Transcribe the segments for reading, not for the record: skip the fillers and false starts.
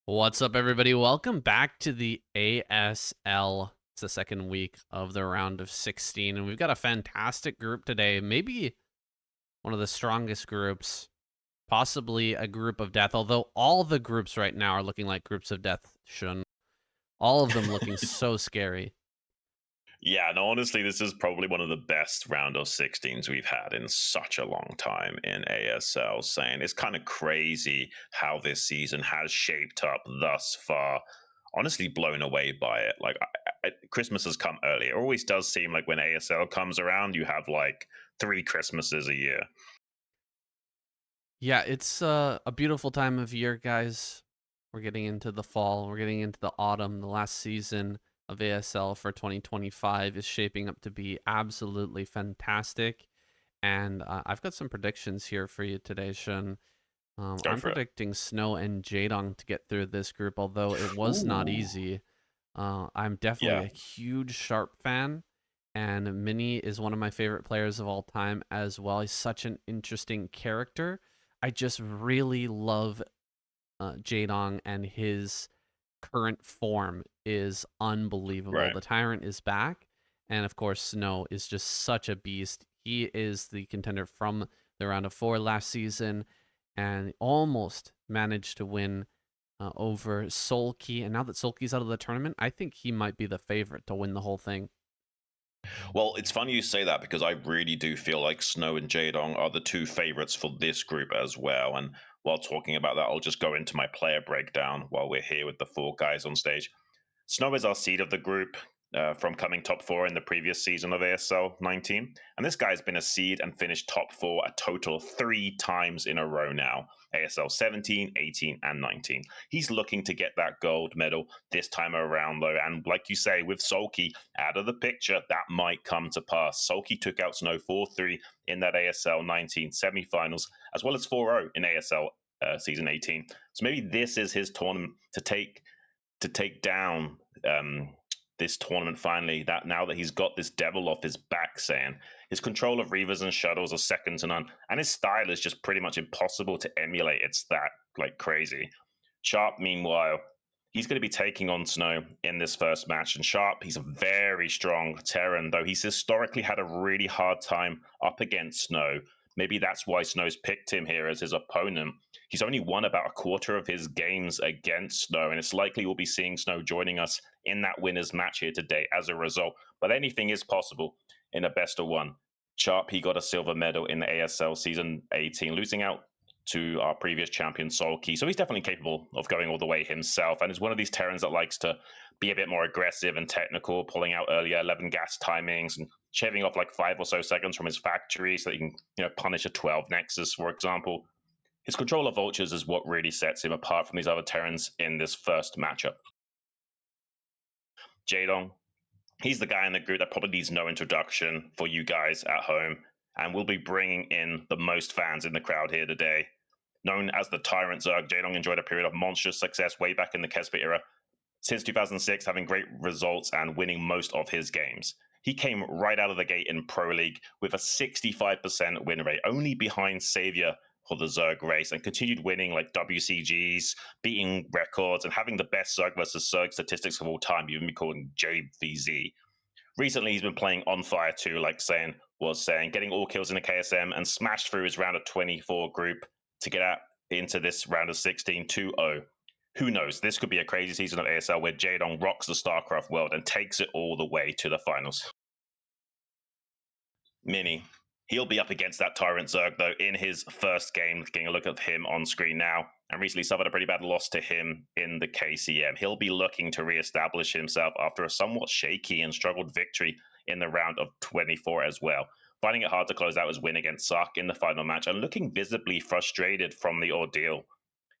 What's up, everybody? Welcome back to the ASL. It's the second week of the round of 16, and we've got a fantastic group today. Maybe one of the strongest groups, possibly a group of death, although all the groups right now are looking like groups of death, Xun. All of them looking so scary. Yeah, no, honestly, this is probably one of the best round of 16s we've had in such a long time in ASL. Saying it's kind of crazy how this season has shaped up thus far. Honestly, blown away by it. Like, Christmas has come early. It always does seem like when ASL comes around, you have like 3 Christmases a year. Yeah, it's a beautiful time of year, guys. We're getting into the fall. We're getting into the autumn. The last season of ASL for 2025 is shaping up to be absolutely fantastic. And I've got some predictions here for you today, Shun. Go I'm for it. predicting Snow and Jaedong to get through this group, although it was not Ooh. easy. I'm definitely Yeah. a huge Sharp fan, and Mini is one of my favorite players of all time as well. He's such an interesting character. I just really love Jaedong, and his current form is unbelievable. Right. The Tyrant is back, and of course, Snow is just such a beast. He is the contender from the round of 4 last season, and almost managed to win over Sulky. And now that Sulky's out of the tournament, I think he might be the favorite to win the whole thing. Well, it's funny you say that because I really do feel like Snow and Jaedong are the two favorites for this group as well. And while talking about that, I'll just go into my player breakdown while we're here with the 4 guys on stage. Snow is our seed of the group from coming top 4 in the previous season of ASL 19. And this guy's been a seed and finished top 4 a total 3 times in a row now. ASL 17, 18, and 19. He's looking to get that gold medal this time around, though. And like you say, with Sulky out of the picture, that might come to pass. Sulky took out Snow 4-3 in that ASL 19 semifinals, as well as 4-0 in ASL season 18. So maybe this is his tournament to take down this tournament finally. That now that he's got this devil off his back, saying his control of reavers and shuttles are second to none, and his style is just pretty much impossible to emulate. It's that like crazy. Sharp, meanwhile, he's going to be taking on Snow in this first match. And Sharp, he's a very strong Terran, though he's historically had a really hard time up against Snow. Maybe that's why Snow's picked him here as his opponent. He's only won about a quarter of his games against Snow, and it's likely we'll be seeing Snow joining us in that winner's match here today as a result. But anything is possible in a best of one. Sharp, he got a silver medal in the ASL season 18, losing out to our previous champion Sulky. So he's definitely capable of going all the way himself, and is one of these Terrans that likes to be a bit more aggressive and technical, pulling out earlier 11 gas timings and shaving off like 5 or so seconds from his factory so that he can punish a 12 Nexus, for example. His control of vultures is what really sets him apart from these other Terrans in this first matchup. Jaedong, he's the guy in the group that probably needs no introduction for you guys at home, and will be bringing in the most fans in the crowd here today. Known as the Tyrant Zerg, Jaedong enjoyed a period of monstrous success way back in the Kesper era, since 2006, having great results and winning most of his games. He came right out of the gate in Pro League with a 65% win rate, only behind Savior for the Zerg race, and continued winning like WCGs, beating records, and having the best Zerg versus Zerg statistics of all time, even be calling JVZ. Recently, he's been playing on fire too, like saying, getting all kills in the KSM and smashed through his round of 24 group to get out into this round of 16 2-0. Who knows? This could be a crazy season of ASL where Jaedong rocks the StarCraft world and takes it all the way to the finals. Mini, he'll be up against that Tyrant Zerg, though, in his first game. Getting a look at him on screen now, and recently suffered a pretty bad loss to him in the KCM. He'll be looking to re-establish himself after a somewhat shaky and struggled victory in the round of 24 as well. Finding it hard to close out his win against Sark in the final match and looking visibly frustrated from the ordeal.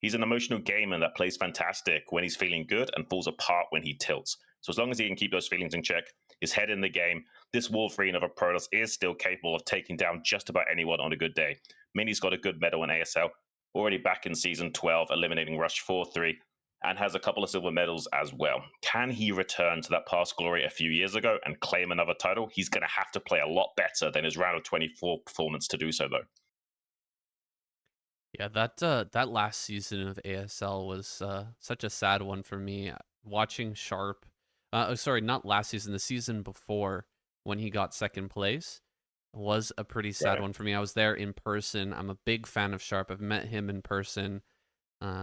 He's an emotional gamer that plays fantastic when he's feeling good and falls apart when he tilts. So as long as he can keep those feelings in check, his head in the game, this Wolverine of a Protoss is still capable of taking down just about anyone on a good day. Mini's got a good medal in ASL, already back in Season 12, eliminating Rush 4-3, and has a couple of silver medals as well. Can he return to that past glory a few years ago and claim another title? He's going to have to play a lot better than his round of 24 performance to do so, though. Yeah, that last season of ASL was such a sad one for me. Watching Sharp, sorry, not last season, the season before when he got second place was a pretty sad Right. one for me. I was there in person. I'm a big fan of Sharp. I've met him in person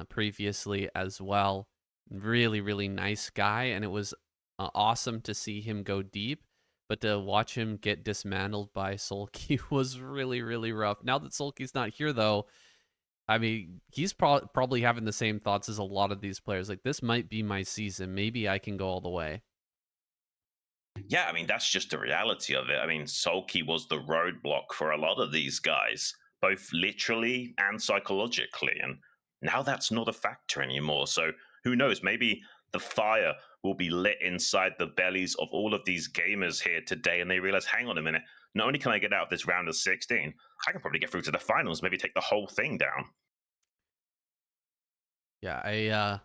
previously as well. Really, really nice guy, and it was awesome to see him go deep. But to watch him get dismantled by Sulky was really, really rough. Now that Sulky's not here, though, I mean, he's probably having the same thoughts as a lot of these players. Like, this might be my season. Maybe I can go all the way. Yeah, I mean, that's just the reality of it. I mean, Sulky was the roadblock for a lot of these guys, both literally and psychologically. And now that's not a factor anymore. So who knows? Maybe the fire will be lit inside the bellies of all of these gamers here today. And they realize, hang on a minute, not only can I get out of this round of 16, I can probably get through to the finals, maybe take the whole thing down. Yeah, I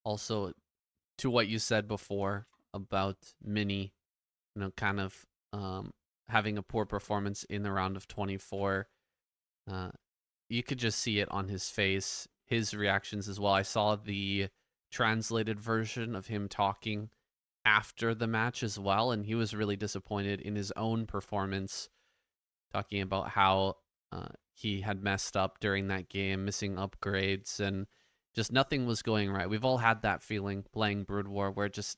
also, to what you said before about Mini, kind of having a poor performance in the round of 24. Uh, you could just see it on his face, his reactions as well. I saw the translated version of him talking after the match as well, and he was really disappointed in his own performance, talking about how he had messed up during that game, missing upgrades, and just nothing was going right. We've all had that feeling playing Brood War where just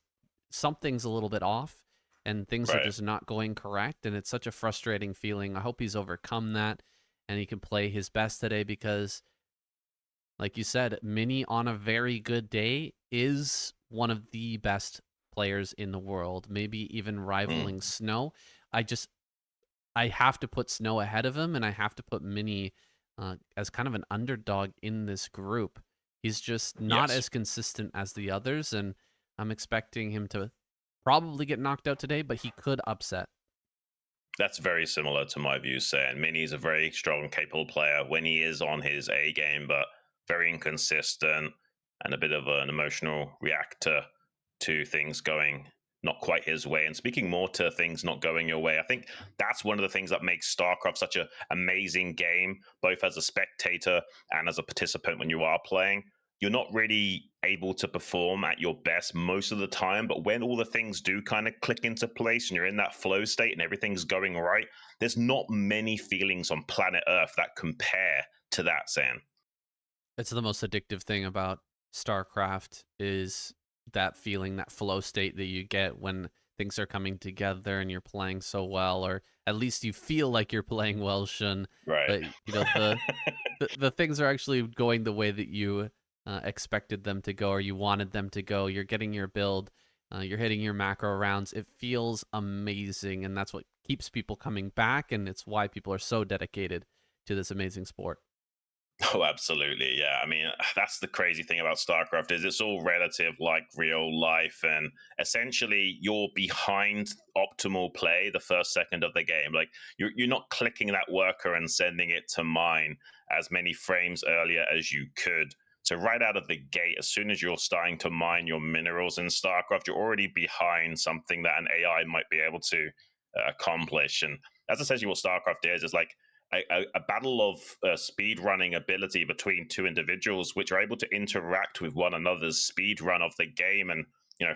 something's a little bit off and things are Right. just not going correct, and it's such a frustrating feeling. I hope he's overcome that and he can play his best today because, like you said, Mini on a very good day is one of the best players in the world, maybe even Mm. rivaling Snow. I just I have to put Snow ahead of him, and I have to put Mini as kind of an underdog in this group. He's just not Yes. as consistent as the others, and I'm expecting him to probably get knocked out today, but he could upset. That's very similar to my views, saying Mini's a very strong, capable player when he is on his A game, but very inconsistent and a bit of an emotional reactor to things going not quite his way. And speaking more to things not going your way, I think that's one of the things that makes StarCraft such an amazing game, both as a spectator and as a participant when you are playing. You're not really able to perform at your best most of the time, but when all the things do kind of click into place and you're in that flow state and everything's going right, there's not many feelings on planet Earth that compare to that, Sam. It's the most addictive thing about StarCraft is that feeling, that flow state that you get when things are coming together and you're playing so well, or at least you feel like you're playing well, Shun. Right. But the things are actually going the way that you expected them to go, or you wanted them to go. You're getting your build, you're hitting your macro rounds. It feels amazing, and that's what keeps people coming back, and it's why people are so dedicated to this amazing sport. Oh, absolutely. Yeah. I mean, that's the crazy thing about StarCraft is it's all relative like real life. And essentially you're behind optimal play the first second of the game. Like you're not clicking that worker and sending it to mine as many frames earlier as you could. So right out of the gate, as soon as you're starting to mine your minerals in StarCraft, you're already behind something that an AI might be able to accomplish. And that's essentially what StarCraft is like a battle of speed running ability between two individuals, which are able to interact with one another's speed run of the game, and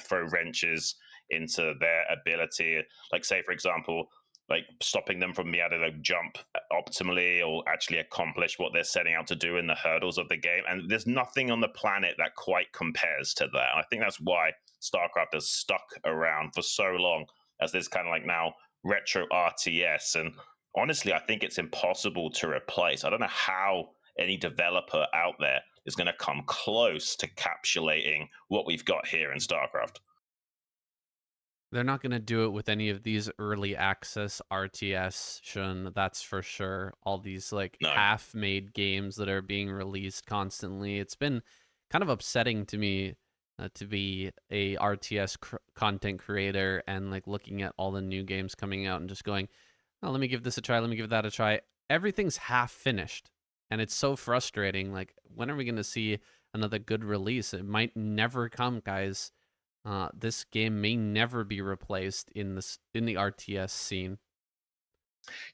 throw wrenches into their ability. Like, say for example, like stopping them from being able to jump optimally or actually accomplish what they're setting out to do in the hurdles of the game. And there's nothing on the planet that quite compares to that. I think that's why StarCraft has stuck around for so long as this kind of like now retro RTS. And honestly, I think it's impossible to replace. I don't know how any developer out there is going to come close to capsulating what we've got here in StarCraft. They're not going to do it with any of these early access RTS, Shun, that's for sure. All these like No. half-made games that are being released constantly. It's been kind of upsetting to me to be a RTS content creator and like looking at all the new games coming out and just going, "Oh, let me give this a try, let me give that a try." Everything's half finished, and it's so frustrating. Like, when are we going to see another good release? It might never come, guys. This game may never be replaced in the RTS scene.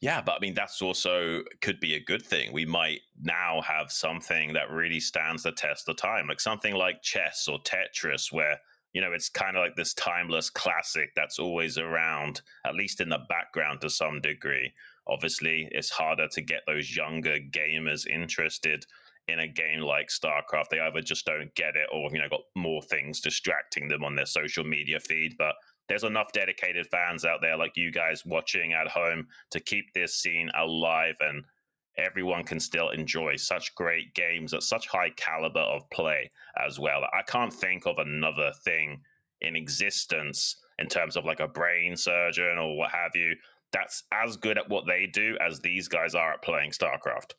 Yeah, but I mean, that's also could be a good thing. We might now have something that really stands the test of time, like something like chess or Tetris, where, it's kind of like this timeless classic that's always around, at least in the background to some degree. Obviously, it's harder to get those younger gamers interested in a game like StarCraft. They either just don't get it or, got more things distracting them on their social media feed. But there's enough dedicated fans out there like you guys watching at home to keep this scene alive, and everyone can still enjoy such great games at such high caliber of play as well. I can't think of another thing in existence in terms of like a brain surgeon or what have you that's as good at what they do as these guys are at playing StarCraft.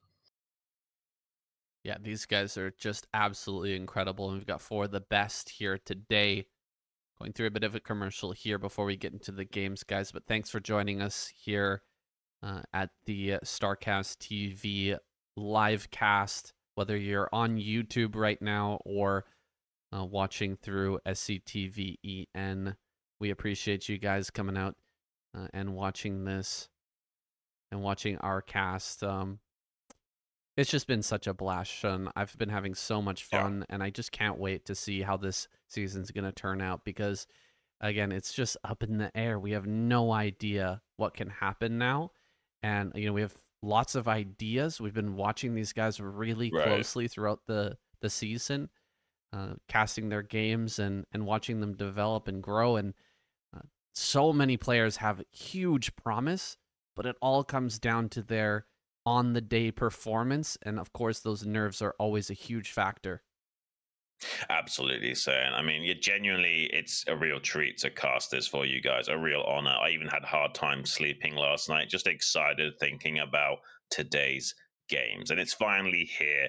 Yeah, these guys are just absolutely incredible. And we've got four of the best here today. Going through a bit of a commercial here before we get into the games, guys. But thanks for joining us here at the StarCastTV live cast, whether you're on YouTube right now or watching through SCTVEN. We appreciate you guys coming out and watching this and watching our cast. It's just been such a blast, Shun. I've been having so much Yeah. fun, and I just can't wait to see how this season's going to turn out because, again, it's just up in the air. We have no idea what can happen now. And, we have lots of ideas. We've been watching these guys really Right. closely throughout the season, casting their games and watching them develop and grow. And so many players have huge promise, but it all comes down to their on the day performance, and of course those nerves are always a huge factor. Absolutely, Sam. I mean, genuinely, it's a real treat to cast this for you guys. A real honor. I even had a hard time sleeping last night. Just excited thinking about today's games, and it's finally here.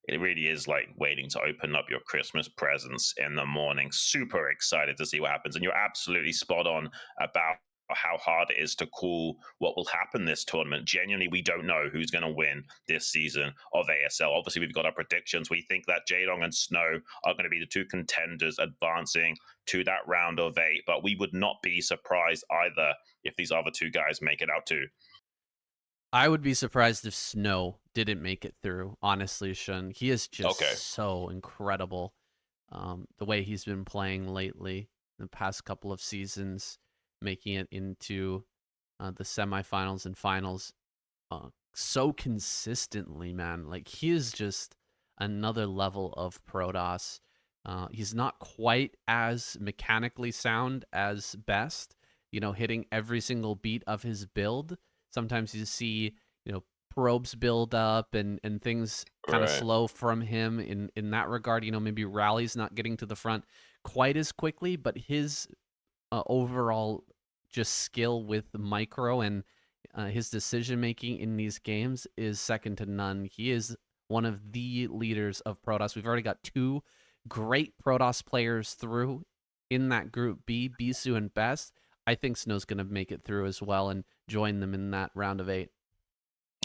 It really is like waiting to open up your Christmas presents in the morning. Super excited to see what happens, and you're absolutely spot on about how hard it is to call what will happen this tournament. Genuinely, we don't know who's going to win this season of ASL. Obviously, we've got our predictions. We think that Jaedong and Snow are going to be the two contenders advancing to that round of 8, but we would not be surprised either if these other two guys make it out too. I would be surprised if Snow didn't make it through, honestly, Shun. He is just Okay. so incredible. The way he's been playing lately, the past couple of seasons, making it into the semifinals and finals so consistently, man. Like, he is just another level of Protoss. He's not quite as mechanically sound as Best, hitting every single beat of his build. Sometimes you see, probes build up and things kind of Right. slow from him in that regard. Maybe Rally's not getting to the front quite as quickly, but his overall just skill with micro and his decision making in these games is second to none. He is one of the leaders of Protoss. We've already got two great Protoss players through in that group B, Bisu and Best. I think Snow's going to make it through as well and join them in that round of 8.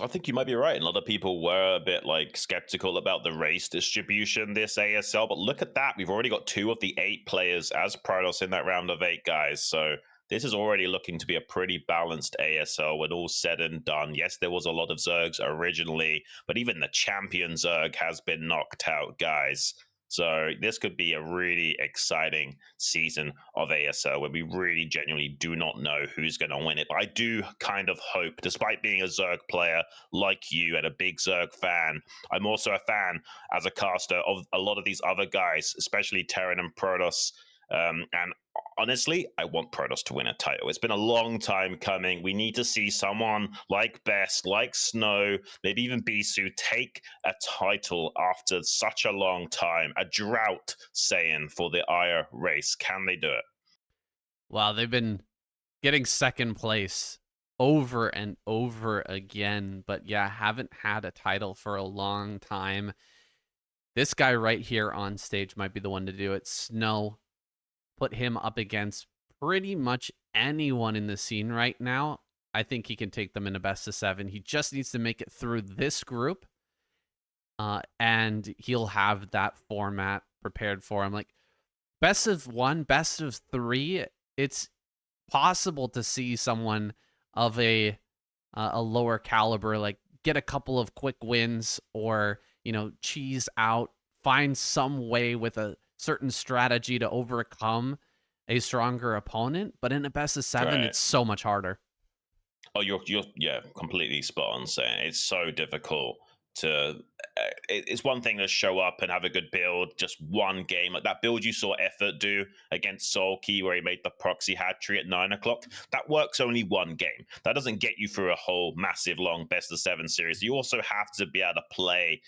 I think you might be right. A lot of people were a bit like skeptical about the race distribution this ASL, but look at that. We've already got 2 of the 8 players as Protoss in that round of 8, guys. So this is already looking to be a pretty balanced ASL when all said and done. Yes, there was a lot of Zergs originally, but even the champion Zerg has been knocked out, guys. So this could be a really exciting season of ASL where we really genuinely do not know who's going to win it. But I do kind of hope, despite being a Zerg player like you and a big Zerg fan, I'm also a fan as a caster of a lot of these other guys, especially Terran and Protoss. And honestly, I want Protoss to win a title. It's been a long time coming. We need to see someone like Best, like Snow, maybe even Bisu take a title after such a long time. A drought saying for the Ire race. Can they do it? Wow, they've been getting second place over and over again, but yeah, haven't had a title for a long time. This guy right here on stage might be the one to do it. Snow, put him up against pretty much anyone in the scene right now. I think he can take them in a best of 7. He just needs to make it through this group, and he'll have that format prepared for him. Like, best of 1, best of 3, it's possible to see someone of a a lower caliber, like get a couple of quick wins or, you know, cheese out, find some way with a certain strategy to overcome a stronger opponent. But in a best of 7, Right. it's so much harder. Oh, you're yeah, completely spot on saying it's so difficult to. It's one thing to show up and have a good build, just one game like that build you saw Effort do against Soulkey, where he made the proxy hat trick at 9 o'clock. That works only one game. That doesn't get you through a whole massive long best of 7 series. You also have to be able to play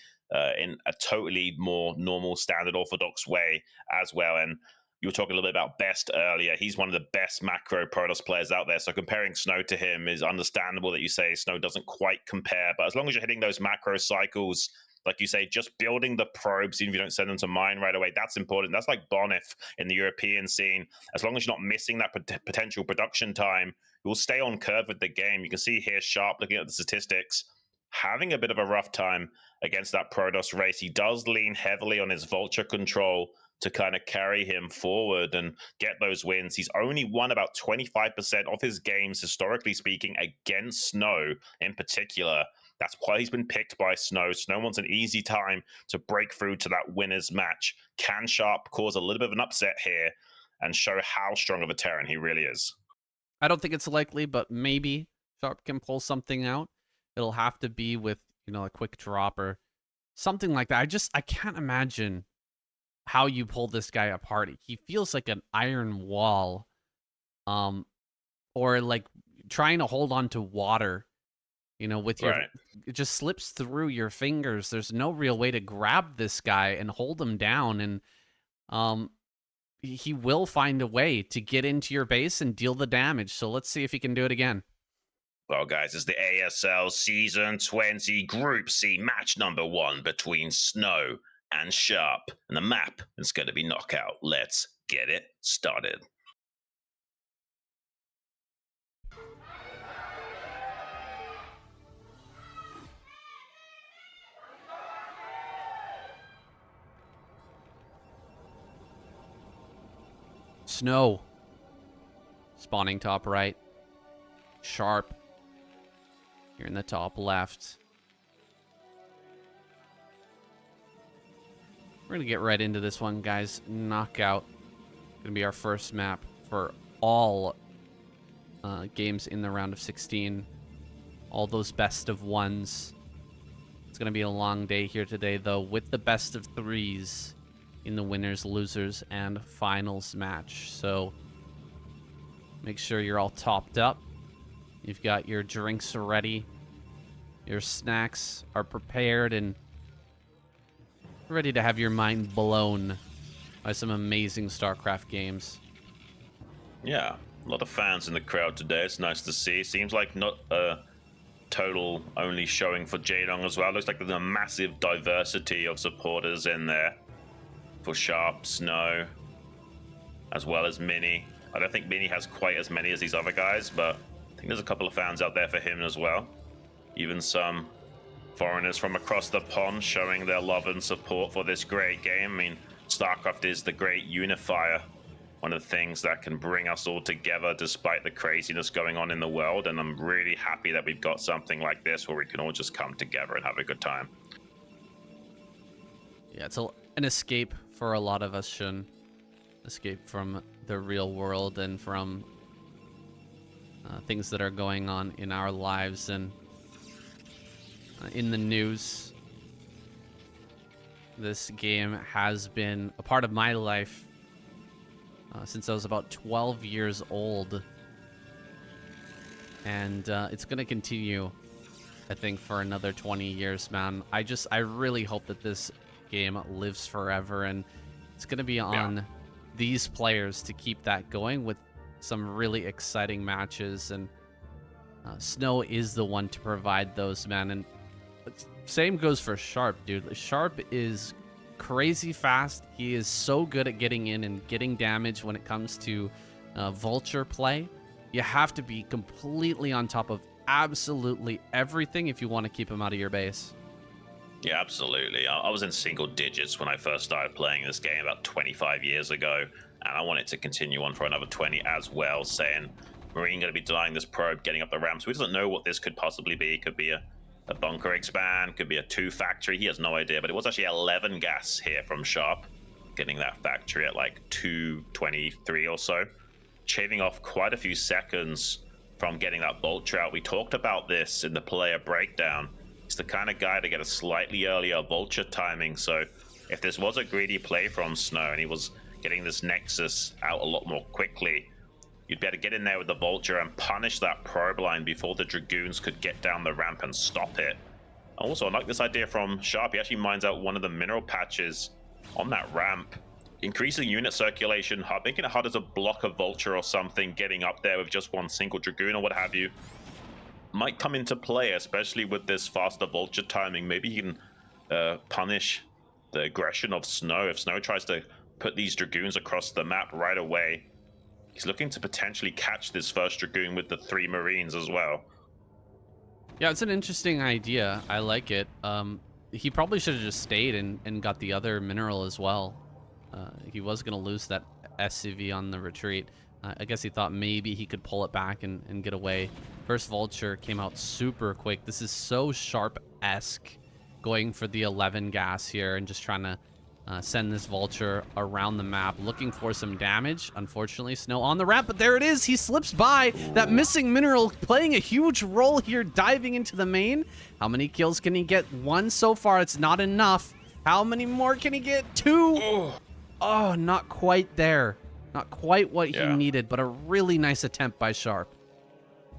in a totally more normal, standard, orthodox way as well. And you were talking a little bit about Best earlier. He's one of the best macro Protoss players out there. So comparing Snow to him is understandable that you say Snow doesn't quite compare. But as long as you're hitting those macro cycles, like you say, just building the probes, even if you don't send them to mine right away, that's important. That's like Bonif in the European scene. As long as you're not missing that potential production time, you'll stay on curve with the game. You can see here, Sharp, looking at the statistics, having a bit of a rough time against that Protoss race. He does lean heavily on his Vulture control to kind of carry him forward and get those wins. He's only won about 25% of his games, historically speaking, against Snow in particular. That's why he's been picked by Snow. Snow wants an easy time to break through to that winner's match. Can Sharp cause a little bit of an upset here and show how strong of a Terran he really is? I don't think it's likely, but maybe Sharp can pull something out. It'll have to be with, you know, a quick drop or something like that. I can't imagine how you pull this guy apart. He feels like an iron wall, or like trying to hold on to water, you know, with your, it just slips through your fingers. There's no real way to grab this guy and hold him down. And he will find a way to get into your base and deal the damage. So let's see if he can do it again. Well, guys, it's the ASL Season 20 Group C match number 1 between Snow and Sharp. And the map is going to be Knockout. Let's get it started. Snow. Spawning top right. Sharp. Here in the top left. We're going to get right into this one, guys. Knockout. Going to be our first map for all games in the round of 16. All those best of 1s. It's going to be a long day here today, though, with the best of 3s in the winners, losers, and finals match. So make sure you're all topped up. You've got your drinks ready. Your snacks are prepared and ready to have your mind blown by some amazing StarCraft games. Yeah, a lot of fans in the crowd today. It's nice to see. Seems like not a total only showing for Jaedong as well. Looks like there's a massive diversity of supporters in there for Sharp, Snow, as well as Mini. I don't think Mini has quite as many as these other guys, but I think there's a couple of fans out there for him as well. Even some foreigners from across the pond showing their love and support for this great game. I mean, StarCraft is the great unifier, one of the things that can bring us all together despite the craziness going on in the world, and I'm really happy that we've got something like this where we can all just come together and have a good time. Yeah, it's an escape for a lot of us, Xun. Escape from the real world and from things that are going on in our lives and in the news. This game has been a part of my life since I was about 12 years old. And it's going to continue, I think, for another 20 years, man. I really hope that this game lives forever, and it's going to be on these players to keep that going with some really exciting matches. And Snow is the one to provide those, man. And same goes for Sharp, dude. Sharp is crazy fast. He is so good at getting in and getting damage when it comes to Vulture play. You have to be completely on top of absolutely everything if you want to keep him out of your base. Yeah, absolutely. I was in single digits when I first started playing this game about 25 years ago, and I want it to continue on for another 20 as well, saying Marine going to be denying this probe, getting up the ramp. So he doesn't know what this could possibly be. It could be a bunker expand, could be a 2 factory. He has no idea, but it was actually 11 gas here from Sharp, getting that factory at like 223 or so, shaving off quite a few seconds from getting that vulture out. We talked about this in the player breakdown. He's the kind of guy to get a slightly earlier vulture timing. So if this was a greedy play from Snow and he was getting this Nexus out a lot more quickly, you'd better get in there with the vulture and punish that probe line before the Dragoons could get down the ramp and stop it. Also, I like this idea from Sharp. He actually mines out one of the mineral patches on that ramp, increasing unit circulation, making it harder to block a vulture or something getting up there with just one single Dragoon or what have you. Might come into play, especially with this faster vulture timing. Maybe he can punish the aggression of Snow. If Snow tries to put these Dragoons across the map right away, he's looking to potentially catch this first Dragoon with the 3 Marines as well. Yeah, it's an interesting idea. I like it. He probably should have just stayed and got the other mineral as well. He was going to lose that SCV on the retreat. I guess he thought maybe he could pull it back and get away. First vulture came out super quick. This is so Sharp-esque, going for the 11 gas here and just trying to send this vulture around the map, looking for some damage. Unfortunately, Snow on the ramp, but there it is. He slips by. That missing mineral playing a huge role here, diving into the main. How many kills can he get? 1 so far. It's not enough. How many more can he get? 2. Oh, not quite there. Not quite what he needed, but a really nice attempt by Sharp.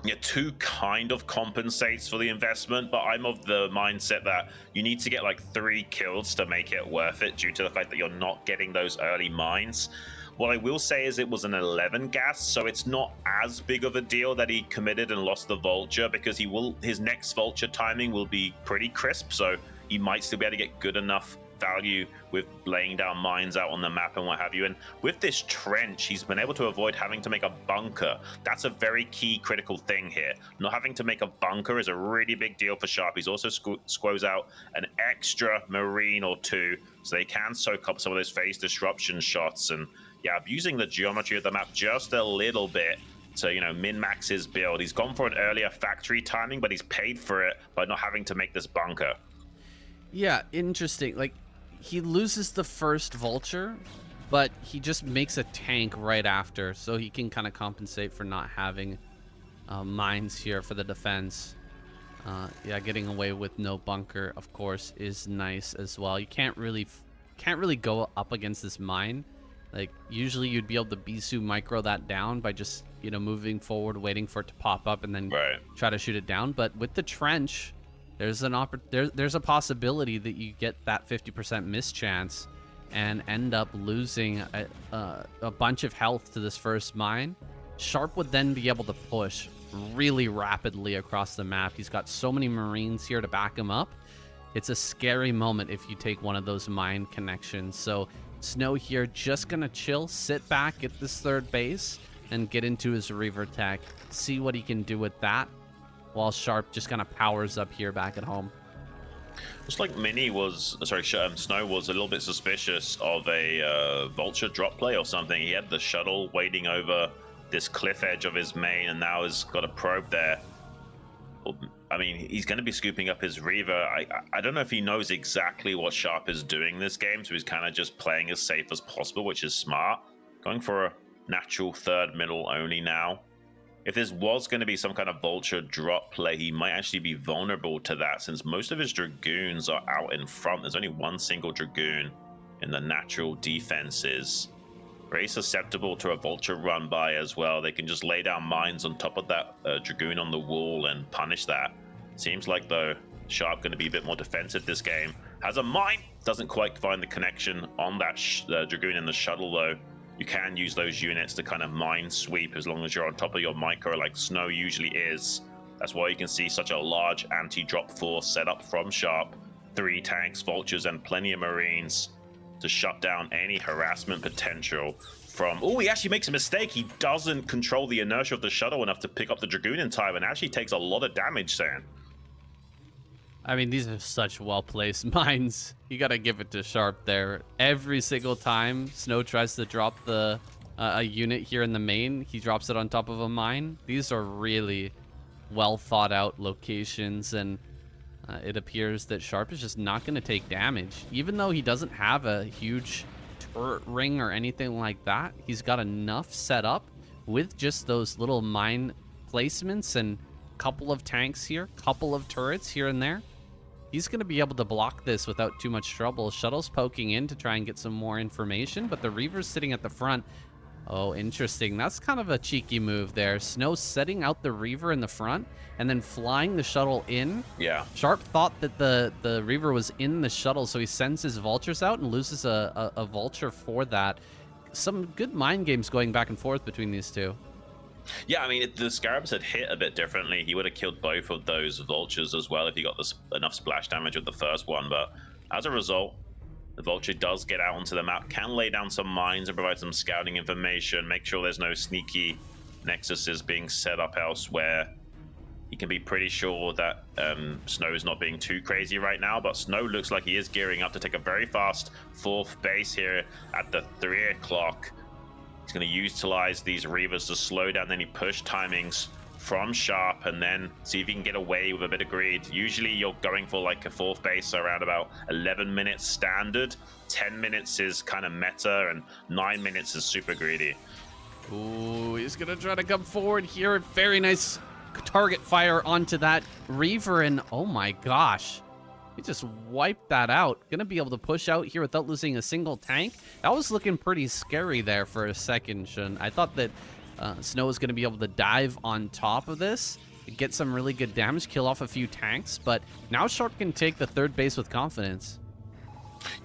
Yeah, 2 kind of compensates for the investment, but I'm of the mindset that you need to get like 3 kills to make it worth it due to the fact that you're not getting those early mines. What I will say is it was an 11 gas, so it's not as big of a deal that he committed and lost the vulture, because his next vulture timing will be pretty crisp, so he might still be able to get good enough value with laying down mines out on the map and what have you. And with this trench, he's been able to avoid having to make a bunker. That's a very key critical thing here. Not having to make a bunker is a really big deal for Sharp. He's also squoze out an extra Marine or 2, so they can soak up some of those phase disruption shots. And yeah, abusing the geometry of the map just a little bit to, you know, min-max his build. He's gone for an earlier factory timing, but he's paid for it by not having to make this bunker. Yeah, interesting. Like, he loses the first vulture, but he just makes a tank right after, so he can kind of compensate for not having mines here for the defense. Yeah, getting away with no bunker, of course, is nice as well. You can't really go up against this mine. Like, usually you'd be able to Bisu micro that down by just, you know, moving forward, waiting for it to pop up, and then try to shoot it down. But with the trench, there's a possibility that you get that 50% miss chance and end up losing a bunch of health to this first mine. Sharp would then be able to push really rapidly across the map. He's got so many Marines here to back him up. It's a scary moment if you take one of those mine connections. So Snow here just gonna chill, sit back, get this 3rd base, and get into his Reaver tech. See what he can do with that, while Sharp just kind of powers up here back at home. Looks like Snow was a little bit suspicious of a vulture drop play or something. He had the shuttle waiting over this cliff edge of his main, and now has got a probe there. I mean, he's going to be scooping up his Reaver. I don't know if he knows exactly what Sharp is doing this game, so he's kind of just playing as safe as possible, which is smart. Going for a natural 3rd middle only now. If this was going to be some kind of vulture drop play, he might actually be vulnerable to that, since most of his Dragoons are out in front. There's only 1 single Dragoon in the natural defenses. Very susceptible to a vulture run by as well. They can just lay down mines on top of that Dragoon on the wall and punish that. Seems like, though, Sharp going to be a bit more defensive this game. Has a mine, doesn't quite find the connection on that Dragoon in the shuttle, though. You can use those units to kind of mine sweep as long as you're on top of your micro, like Snow usually is. That's why you can see such a large anti-drop force set up from Sharp. 3 tanks, vultures, and plenty of Marines to shut down any harassment potential from... Oh, he actually makes a mistake. He doesn't control the inertia of the shuttle enough to pick up the Dragoon in time, and actually takes a lot of damage, Saiyan. I mean, these are such well-placed mines. You gotta give it to Sharp there. Every single time Snow tries to drop the a unit here in the main. He drops it on top of a mine. These are really well thought out locations, and it appears that Sharp is just not going to take damage. Even though he doesn't have a huge turret ring or anything like that, he's got enough set up with just those little mine placements and couple of tanks here, couple of turrets here and there. He's going to be able to block this without too much trouble. Shuttle's poking in to try and get some more information, but the Reaver's sitting at the front. Oh, interesting. That's kind of a cheeky move there. Snow setting out the Reaver in the front and then flying the shuttle in. Yeah. Sharp thought that the Reaver was in the shuttle, so he sends his vultures out and loses a vulture for that. Some good mind games going back and forth between these two. Yeah, I mean, if the Scarabs had hit a bit differently, he would have killed both of those vultures as well if he got enough splash damage with the first one. But as a result, the vulture does get out onto the map, can lay down some mines and provide some scouting information, make sure there's no sneaky nexuses being set up elsewhere. He can be pretty sure that Snow is not being too crazy right now, but Snow looks like he is gearing up to take a very fast 4th base here at the 3 o'clock. He's going to utilize these Reavers to slow down any push timings from Sharp and then see if he can get away with a bit of greed. Usually you're going for like a 4th base around about 11 minutes standard. 10 minutes is kind of meta and 9 minutes is super greedy. Ooh, he's going to try to come forward here. Very nice target fire onto that Reaver, and oh my gosh. He just wiped that out. Gonna be able to push out here without losing a single tank. That was looking pretty scary there for a second, Xun. I thought that Snow was gonna be able to dive on top of this, get some really good damage, kill off a few tanks, but now Sharp can take the 3rd base with confidence.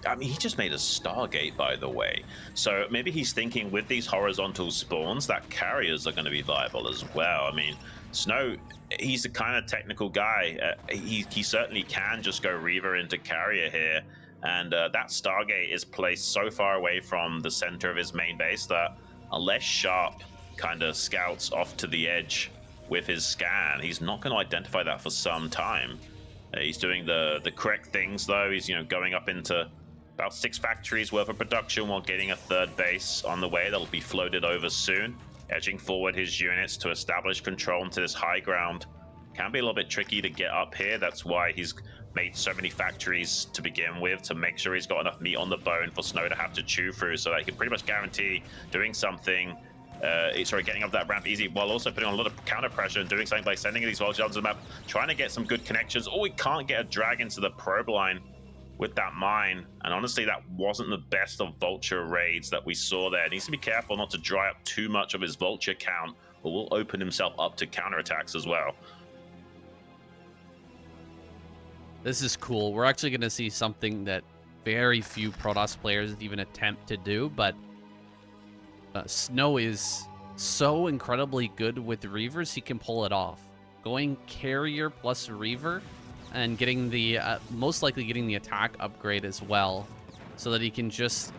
I mean, he just made a Stargate, by the way. So maybe he's thinking with these horizontal spawns that carriers are going to be viable as well. I mean, Snow, he's the kind of technical guy. He certainly can just go Reaver into carrier here. And that Stargate is placed so far away from the center of his main base that unless Sharp kind of scouts off to the edge with his scan, he's not going to identify that for some time. He's doing the correct things, though. He's, going up into about 6 factories worth of production while getting a 3rd base on the way that'll be floated over soon. Edging forward his units to establish control into this high ground. Can be a little bit tricky to get up here. That's why he's made so many factories to begin with, to make sure he's got enough meat on the bone for Snow to have to chew through, so that he can pretty much guarantee doing something getting up that ramp easy, while also putting on a lot of counter pressure and doing something by sending these vultures onto the map, trying to get some good connections. Oh, he can't get a drag into the probe line with that mine, and honestly, that wasn't the best of vulture raids that we saw there. He needs to be careful not to dry up too much of his vulture count, or will open himself up to counterattacks as well. This is cool. We're actually going to see something that very few Protoss players even attempt to do, but Snow is so incredibly good with Reavers, he can pull it off. Going carrier plus Reaver and getting the, most likely getting the attack upgrade as well, so that he can just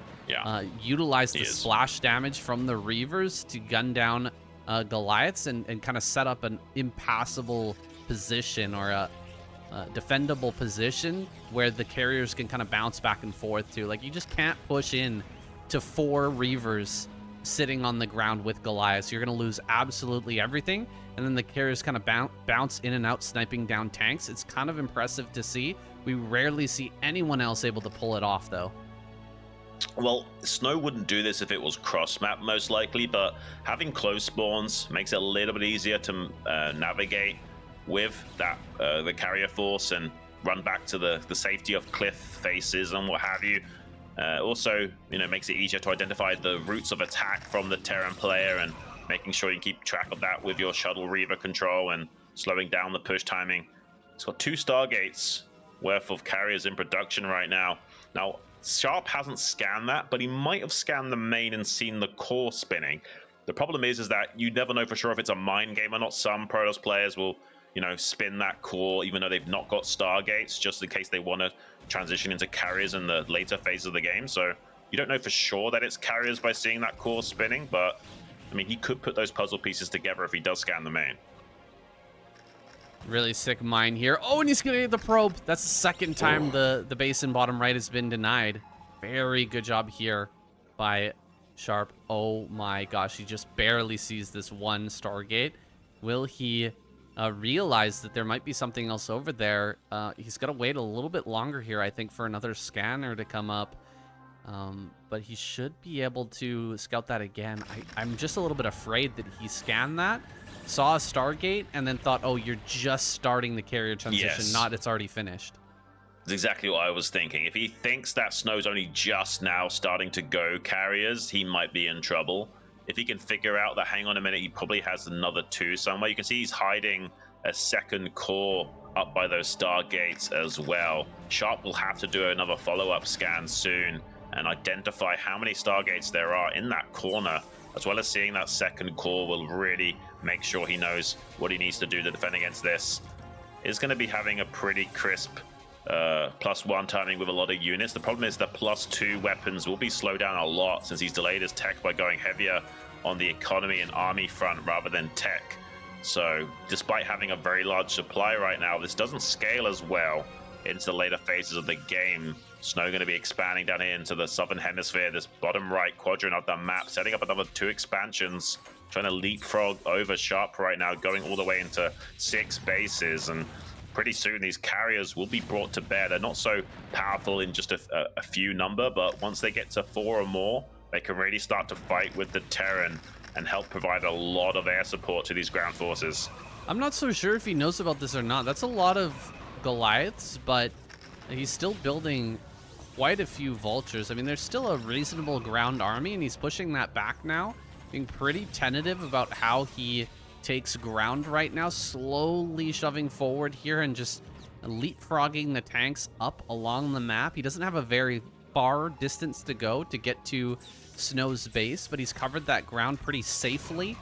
utilize the splash damage from the Reavers to gun down Goliaths and kind of set up an impassable position, or a defendable position where the carriers can kind of bounce back and forth to. Like, you just can't push in to 4 Reavers sitting on the ground with Goliaths. You're going to lose absolutely everything, and then the carriers kind of bounce in and out, sniping down tanks. It's kind of impressive to see. We rarely see anyone else able to pull it off, though. Well, Snow wouldn't do this if it was cross-map, most likely, but having close spawns makes it a little bit easier to navigate with that the carrier force and run back to the safety of cliff faces and what have you. Also, makes it easier to identify the routes of attack from the Terran player, and making sure you keep track of that with your shuttle Reaver control and slowing down the push timing. It's got 2 Stargates worth of carriers in production right now. Now, Sharp hasn't scanned that, but he might have scanned the main and seen the core spinning. The problem is that you never know for sure if it's a mind game or not. Some Protoss players will, spin that core even though they've not got Stargates, just in case they want to transition into carriers in the later phase of the game. So you don't know for sure that it's carriers by seeing that core spinning, but I mean, he could put those puzzle pieces together if he does scan the main. Really sick mine here. Oh, and he's gonna get the probe. That's the second time the base in bottom right has been denied. Very good job here by Sharp, oh my gosh, he just barely sees this one Stargate. Will he realize that there might be something else over there? He's got to wait a little bit longer here, I think, for another scanner to come up. But he should be able to scout that again. I'm just a little bit afraid that he scanned that, saw a Stargate, and then thought, oh, you're just starting the carrier transition, Yes. not it's already finished. That's exactly what I was thinking. If he thinks that Snow's only just now starting to go carriers, he might be in trouble. If he can figure out that, hang on a minute, he probably has another 2 somewhere. You can see he's hiding a second core up by those Stargates as well. Sharp will have to do another follow-up scan soon and identify how many Stargates there are in that corner, as well as seeing that second core will really make sure he knows what he needs to do to defend against this. Is going to be having a pretty crisp +1 timing with a lot of units. The problem is the +2 weapons will be slowed down a lot since he's delayed his tech by going heavier on the economy and army front rather than tech. So despite having a very large supply right now, this doesn't scale as well into the later phases of the game. Snow going to be expanding down here into the southern hemisphere, this bottom right quadrant of the map, setting up another 2 expansions, trying to leapfrog over Sharp right now, going all the way into 6 bases. And pretty soon these carriers will be brought to bear. They're not so powerful in just a few number, but once they get to 4 or more, they can really start to fight with the Terran and help provide a lot of air support to these ground forces. I'm not so sure if he knows about this or not. That's a lot of Goliaths, but he's still building quite a few vultures. I mean, there's still a reasonable ground army, and he's pushing that back now, being pretty tentative about how he takes ground right now, slowly shoving forward here and just leapfrogging the tanks up along the map. He doesn't have a very far distance to go to get to Snow's base, but he's covered that ground pretty safely.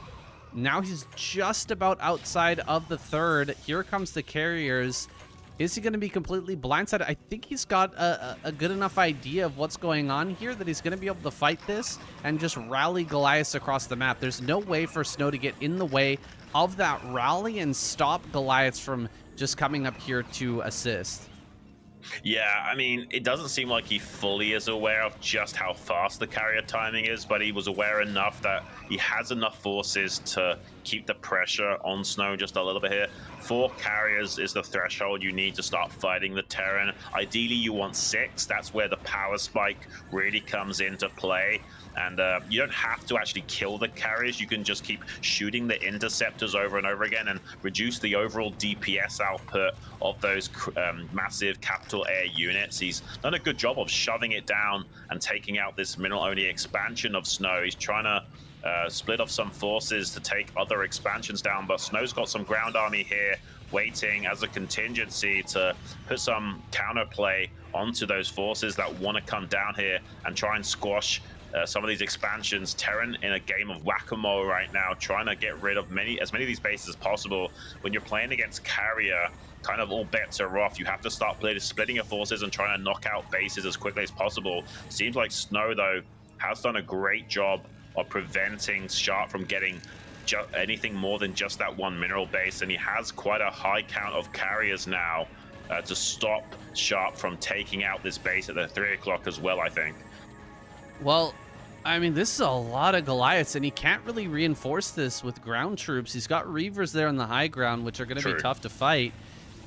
Now he's just about outside of the 3rd. Here comes the carriers. Is he going to be completely blindsided? I think he's got a good enough idea of what's going on here that he's going to be able to fight this and just rally Goliaths across the map. There's no way for Snow to get in the way of that rally and stop Goliaths from just coming up here to assist. Yeah, I mean, it doesn't seem like he fully is aware of just how fast the carrier timing is, but he was aware enough that he has enough forces to keep the pressure on Snow just a little bit here. 4 carriers is the threshold you need to start fighting the Terran. Ideally, you want 6. That's where the power spike really comes into play. And you don't have to actually kill the carriers. You can just keep shooting the interceptors over and over again and reduce the overall DPS output of those massive capital air units. He's done a good job of shoving it down and taking out this mineral-only expansion of Snow. He's trying to split off some forces to take other expansions down, but Snow's got some ground army here waiting as a contingency to put some counterplay onto those forces that want to come down here and try and squash some of these expansions. Terran in a game of whack-a-mole right now, trying to get rid of as many of these bases as possible. When you're playing against carrier, kind of all bets are off. You have to start splitting your forces and trying to knock out bases as quickly as possible. Seems like Snow, though, has done a great job of preventing Sharp from getting anything more than just that one mineral base, and he has quite a high count of carriers now to stop Sharp from taking out this base at the 3 o'clock as well, I think. Well, I mean, this is a lot of Goliaths, and he can't really reinforce this with ground troops. He's got Reavers there on the high ground, which are going to be tough to fight.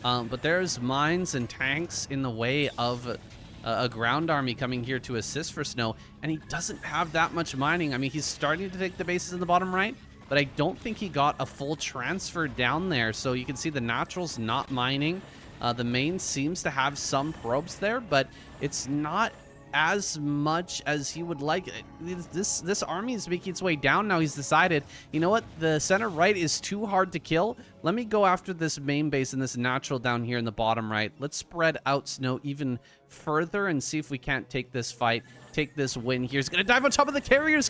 But there's mines and tanks in the way of a ground army coming here to assist for Snow, and he doesn't have that much mining. I mean, he's starting to take the bases in the bottom right, but I don't think he got a full transfer down there. So you can see the naturals not mining. The main seems to have some probes there, but it's not as much as he would like. This army is making its way down now. He's decided, you know what, the center right is too hard to kill. Let me go after this main base and this natural down here in the bottom right. Let's spread out Snow even further and see if we can't take this fight, take this win here. He's gonna dive on top of the carriers.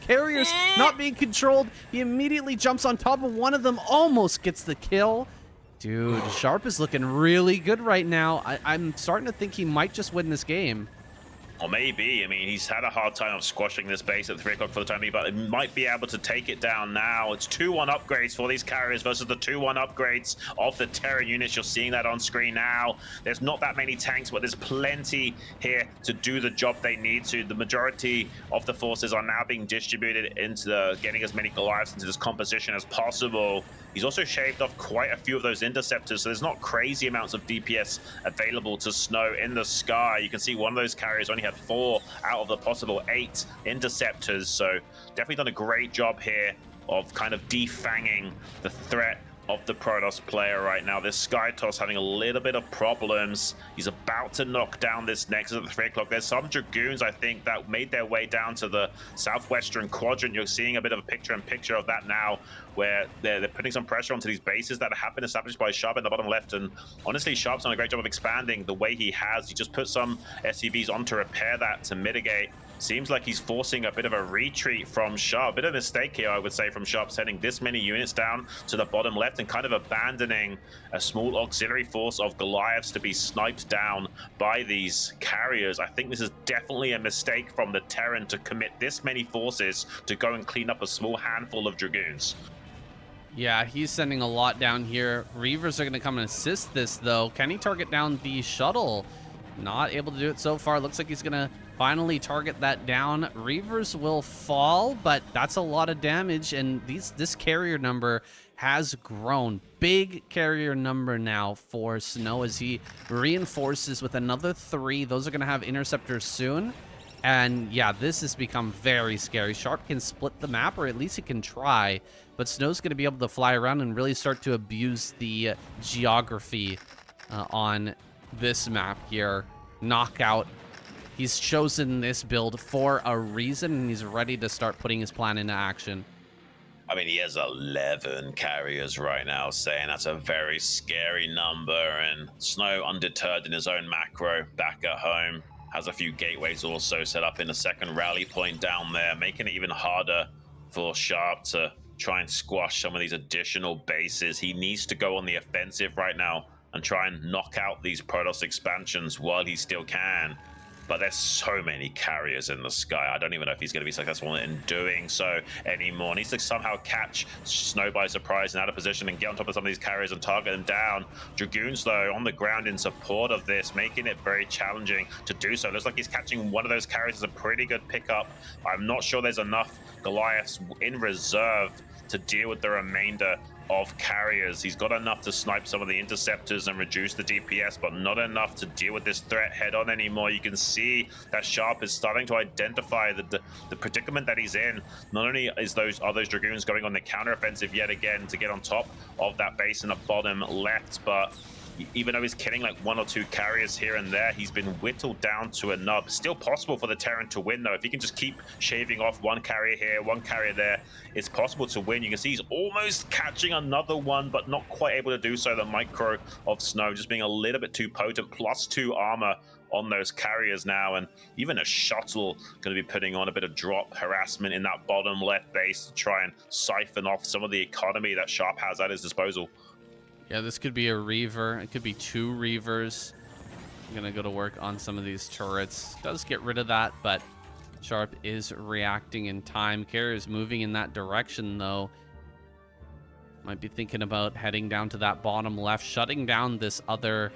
Not being controlled. He immediately jumps on top of one of them, almost gets the kill. Dude, Sharp is looking really good right now. I'm starting to think he might just win this game. Or maybe, I mean, he's had a hard time of squashing this base at 3 o'clock for the time being, but it might be able to take it down now. It's 2-1 upgrades for these carriers versus the 2-1 upgrades of the Terran units. You're seeing that on screen now. There's not that many tanks, but there's plenty here to do the job they need to. The majority of the forces are now being distributed into getting as many Goliaths into this composition as possible. He's also shaved off quite a few of those interceptors, so there's not crazy amounts of DPS available to Snow in the sky. You can see one of those carriers only had 4 out of the possible 8 interceptors, so definitely done a great job here of kind of defanging the threat of the Protoss player right now. This Skytoss having a little bit of problems. He's about to knock down this Nexus at the 3 o'clock. There's some Dragoons, I think, that made their way down to the southwestern quadrant. You're seeing a bit of a picture-in-picture of that now, where they're putting some pressure onto these bases that have been established by Sharp in the bottom left. And honestly, Sharp's done a great job of expanding the way he has. He just put some SCVs on to repair that, to mitigate. Seems like he's forcing a bit of a retreat from Sharp. A bit of a mistake here, I would say, from Sharp, sending this many units down to the bottom left and kind of abandoning a small auxiliary force of Goliaths to be sniped down by these carriers. I think this is definitely a mistake from the Terran to commit this many forces to go and clean up a small handful of Dragoons. Yeah, he's sending a lot down here. Reavers are going to come and assist this, though. Can he target down the shuttle? Not able to do it so far. Looks like he's going to finally target that down. Reavers will fall, but that's a lot of damage, and this carrier number has grown. Big carrier number now for Snow as he reinforces with another 3. Those are going to have interceptors soon. And yeah, this has become very scary. Sharp can split the map, or at least he can try, but Snow's going to be able to fly around and really start to abuse the geography on this map here. Knockout. He's chosen this build for a reason, and he's ready to start putting his plan into action. I mean, he has 11 carriers right now, saying that's a very scary number. And Snow, undeterred in his own macro back at home, has a few gateways also set up in a second rally point down there, making it even harder for Sharp to try and squash some of these additional bases. He needs to go on the offensive right now and try and knock out these Protoss expansions while he still can. But there's so many carriers in the sky. I don't even know if he's going to be successful in doing so anymore. Needs to somehow catch Snow by surprise and out of position and get on top of some of these carriers and target them down. Dragoons, though, on the ground in support of this, making it very challenging to do so. Looks like he's catching one of those carriers as a pretty good pickup. I'm not sure there's enough Goliaths in reserve to deal with the remainder of carriers. He's got enough to snipe some of the interceptors and reduce the DPS, but not enough to deal with this threat head on anymore. You can see that Sharp is starting to identify the predicament that he's in. Not only are those Dragoons going on the counteroffensive yet again to get on top of that base in the bottom left, but even though he's killing like 1 or 2 carriers here and there, he's been whittled down to a nub. Still possible for the Terran to win, though. If he can just keep shaving off 1 carrier here, 1 carrier there, it's possible to win. You can see he's almost catching another one, but not quite able to do so. The micro of Snow just being a little bit too potent, +2 armor on those carriers now, and even a shuttle going to be putting on a bit of drop harassment in that bottom left base to try and siphon off some of the economy that Sharp has at his disposal. Yeah, this could be a Reaver. It could be 2 Reavers. I'm going to go to work on some of these turrets. Does get rid of that, but Sharp is reacting in time. Carrier's moving in that direction, though. Might be thinking about heading down to that bottom left, shutting down this other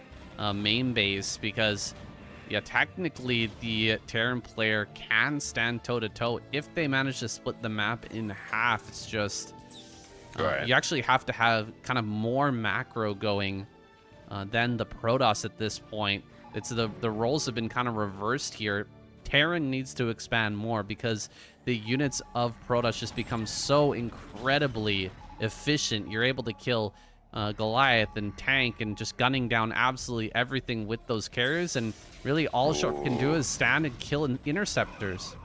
main base, because, yeah, technically the Terran player can stand toe-to-toe if they manage to split the map in half. It's just... Right. You actually have to have kind of more macro going than the Protoss at this point. It's the roles have been kind of reversed here. Terran needs to expand more because the units of Protoss just become so incredibly efficient. You're able to kill Goliath and tank and just gunning down absolutely everything with those carriers, and really all Sharp can do is stand and kill interceptors.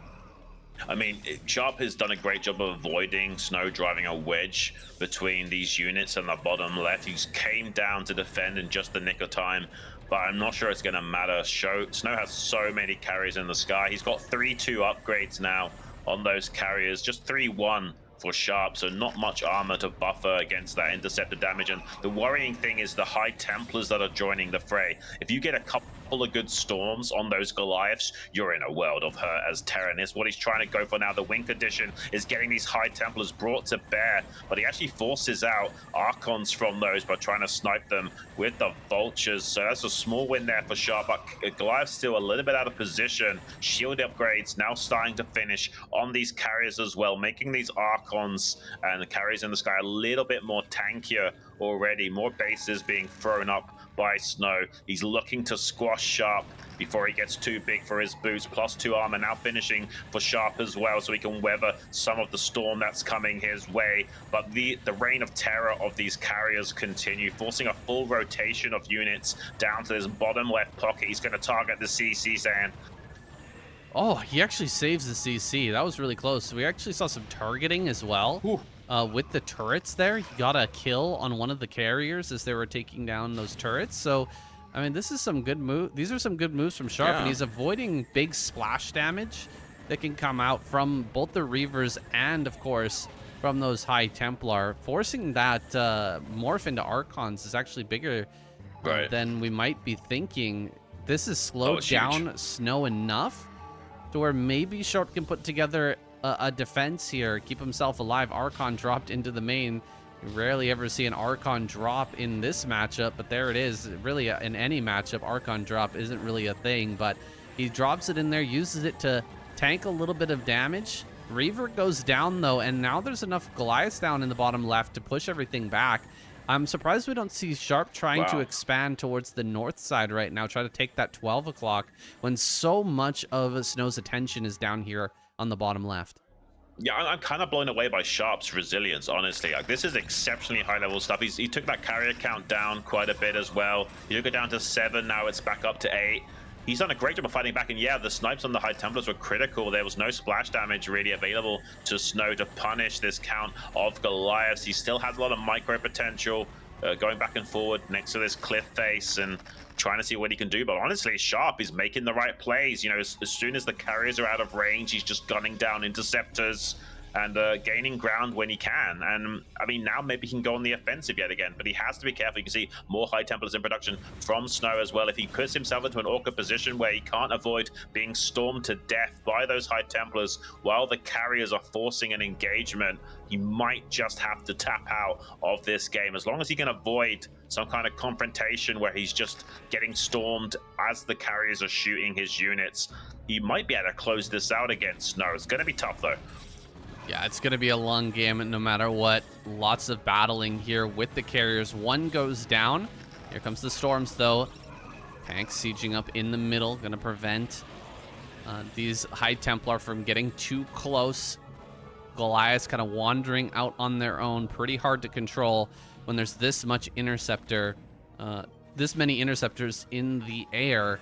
I mean, Sharp has done a great job of avoiding Snow driving a wedge between these units and the bottom left. He's came down to defend in just the nick of time, but I'm not sure it's going to matter. Snow has so many carriers in the sky. He's got 3-2 upgrades now on those carriers, just 3-1 for Sharp, so not much armor to buffer against that interceptor damage. And the worrying thing is the High Templars that are joining the fray. If you get a couple couple of good storms on those Goliaths, you're in a world of hurt as Terran is. What he's trying to go for now, the Wing Condition, is getting these High Templars brought to bear, but he actually forces out Archons from those by trying to snipe them with the Vultures. So that's a small win there for Sharp, but Goliath's still a little bit out of position. Shield upgrades now starting to finish on these carriers as well, making these Archons and the carriers in the sky a little bit more tankier already. More bases being thrown up by Snow. He's looking to squash Sharp before he gets too big for his boots. +2 armor now finishing for Sharp as well, so he can weather some of the storm that's coming his way. But the reign of terror of these carriers continue, forcing a full rotation of units down to this bottom left pocket. He's going to target the CC, Saiyan. Oh, he actually saves the CC. That was really close. We actually saw some targeting as well. With the turrets there. He got a kill on one of the carriers as they were taking down those turrets. So, I mean, this is some good move. These are some good moves from Sharp, and he's avoiding big splash damage that can come out from both the Reavers and, of course, from those High Templar. Forcing that morph into Archons is actually bigger than we might be thinking. This has slowed down Snow enough to where maybe Sharp can put together a defense here, keep himself alive. Archon dropped into the main. You rarely ever see an Archon drop in this matchup, but there it is. Really, in any matchup, Archon drop isn't really a thing, but he drops it in there, uses it to tank a little bit of damage. Reaver goes down, though, and now there's enough Goliaths down in the bottom left to push everything back. I'm surprised we don't see Sharp trying to expand towards the north side right now, try to take that 12 o'clock, when so much of Snow's attention is down here on the bottom left. Yeah, I'm kind of blown away by Sharp's resilience, honestly. Like, this is exceptionally high-level stuff. He took that carrier count down quite a bit as well. He took it down to 7, now it's back up to 8. He's done a great job of fighting back, and yeah, the snipes on the High Templars were critical. There was no splash damage really available to Snow to punish this count of Goliaths. He still has a lot of micro potential, going back and forward next to this cliff face and trying to see what he can do. But honestly, Sharp is making the right plays. You know, as soon as the carriers are out of range, he's just gunning down interceptors and gaining ground when he can. And I mean, now maybe he can go on the offensive yet again, but he has to be careful. You can see more High Templars in production from Snow as well. If he puts himself into an awkward position where he can't avoid being stormed to death by those High Templars while the carriers are forcing an engagement, he might just have to tap out of this game. As long as he can avoid some kind of confrontation where he's just getting stormed as the carriers are shooting his units, he might be able to close this out against Snow. It's going to be tough, though. Yeah, it's going to be a long game no matter what. Lots of battling here with the carriers. One goes down. Here comes the storms, though. Tanks sieging up in the middle. Going to prevent these High Templar from getting too close. Goliaths kind of wandering out on their own. Pretty hard to control when there's this much interceptor, this many interceptors in the air.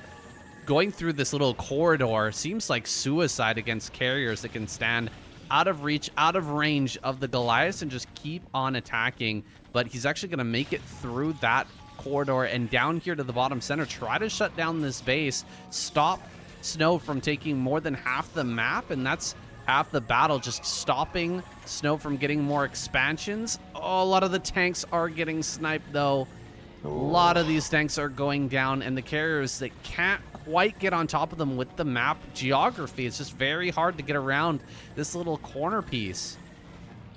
Going through this little corridor seems like suicide against carriers that can stand out of reach, out of range of the Goliaths and just keep on attacking. But he's actually going to make it through that corridor and down here to the bottom center, try to shut down this base, stop Snow from taking more than half the map, and that's half the battle, just stopping Snow from getting more expansions. Oh, a lot of the tanks are getting sniped, though. A lot of these tanks are going down, and the carriers that can't quite get on top of them with the map geography. It's just very hard to get around this little corner piece.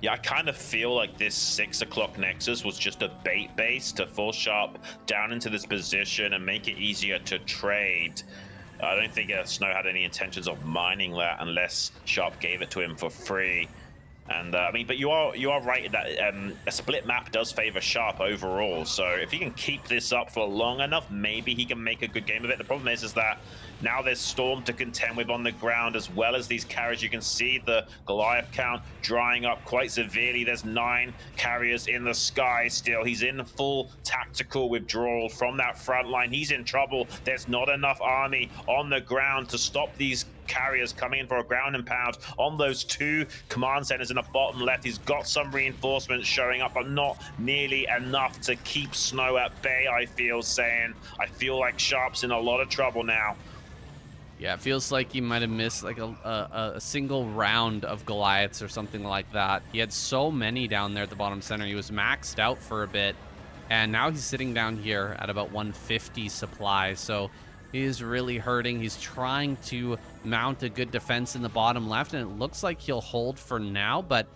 Yeah, I kind of feel like this 6 o'clock Nexus was just a bait base to force Sharp down into this position and make it easier to trade. I don't think Snow had any intentions of mining that unless Sharp gave it to him for free. And I mean, but you are right that a split map does favor Sharp overall. So if he can keep this up for long enough, maybe he can make a good game of it. The problem is that now there's Storm to contend with on the ground, as well as these carriers. You can see the Goliath count drying up quite severely. There's 9 carriers in the sky still. He's in full tactical withdrawal from that front line. He's in trouble. There's not enough army on the ground to stop these carriers coming in for a ground and pound on those 2 command centers in the bottom left. He's got some reinforcements showing up, but not nearly enough to keep Snow at bay, I feel like Sharp's in a lot of trouble now. Yeah, it feels like he might have missed like a single round of Goliaths or something like that. He had so many down there at the bottom center. He was maxed out for a bit, and now he's sitting down here at about 150 supply. So He is really hurting. He's trying to mount a good defense in the bottom left, and it looks like he'll hold for now, but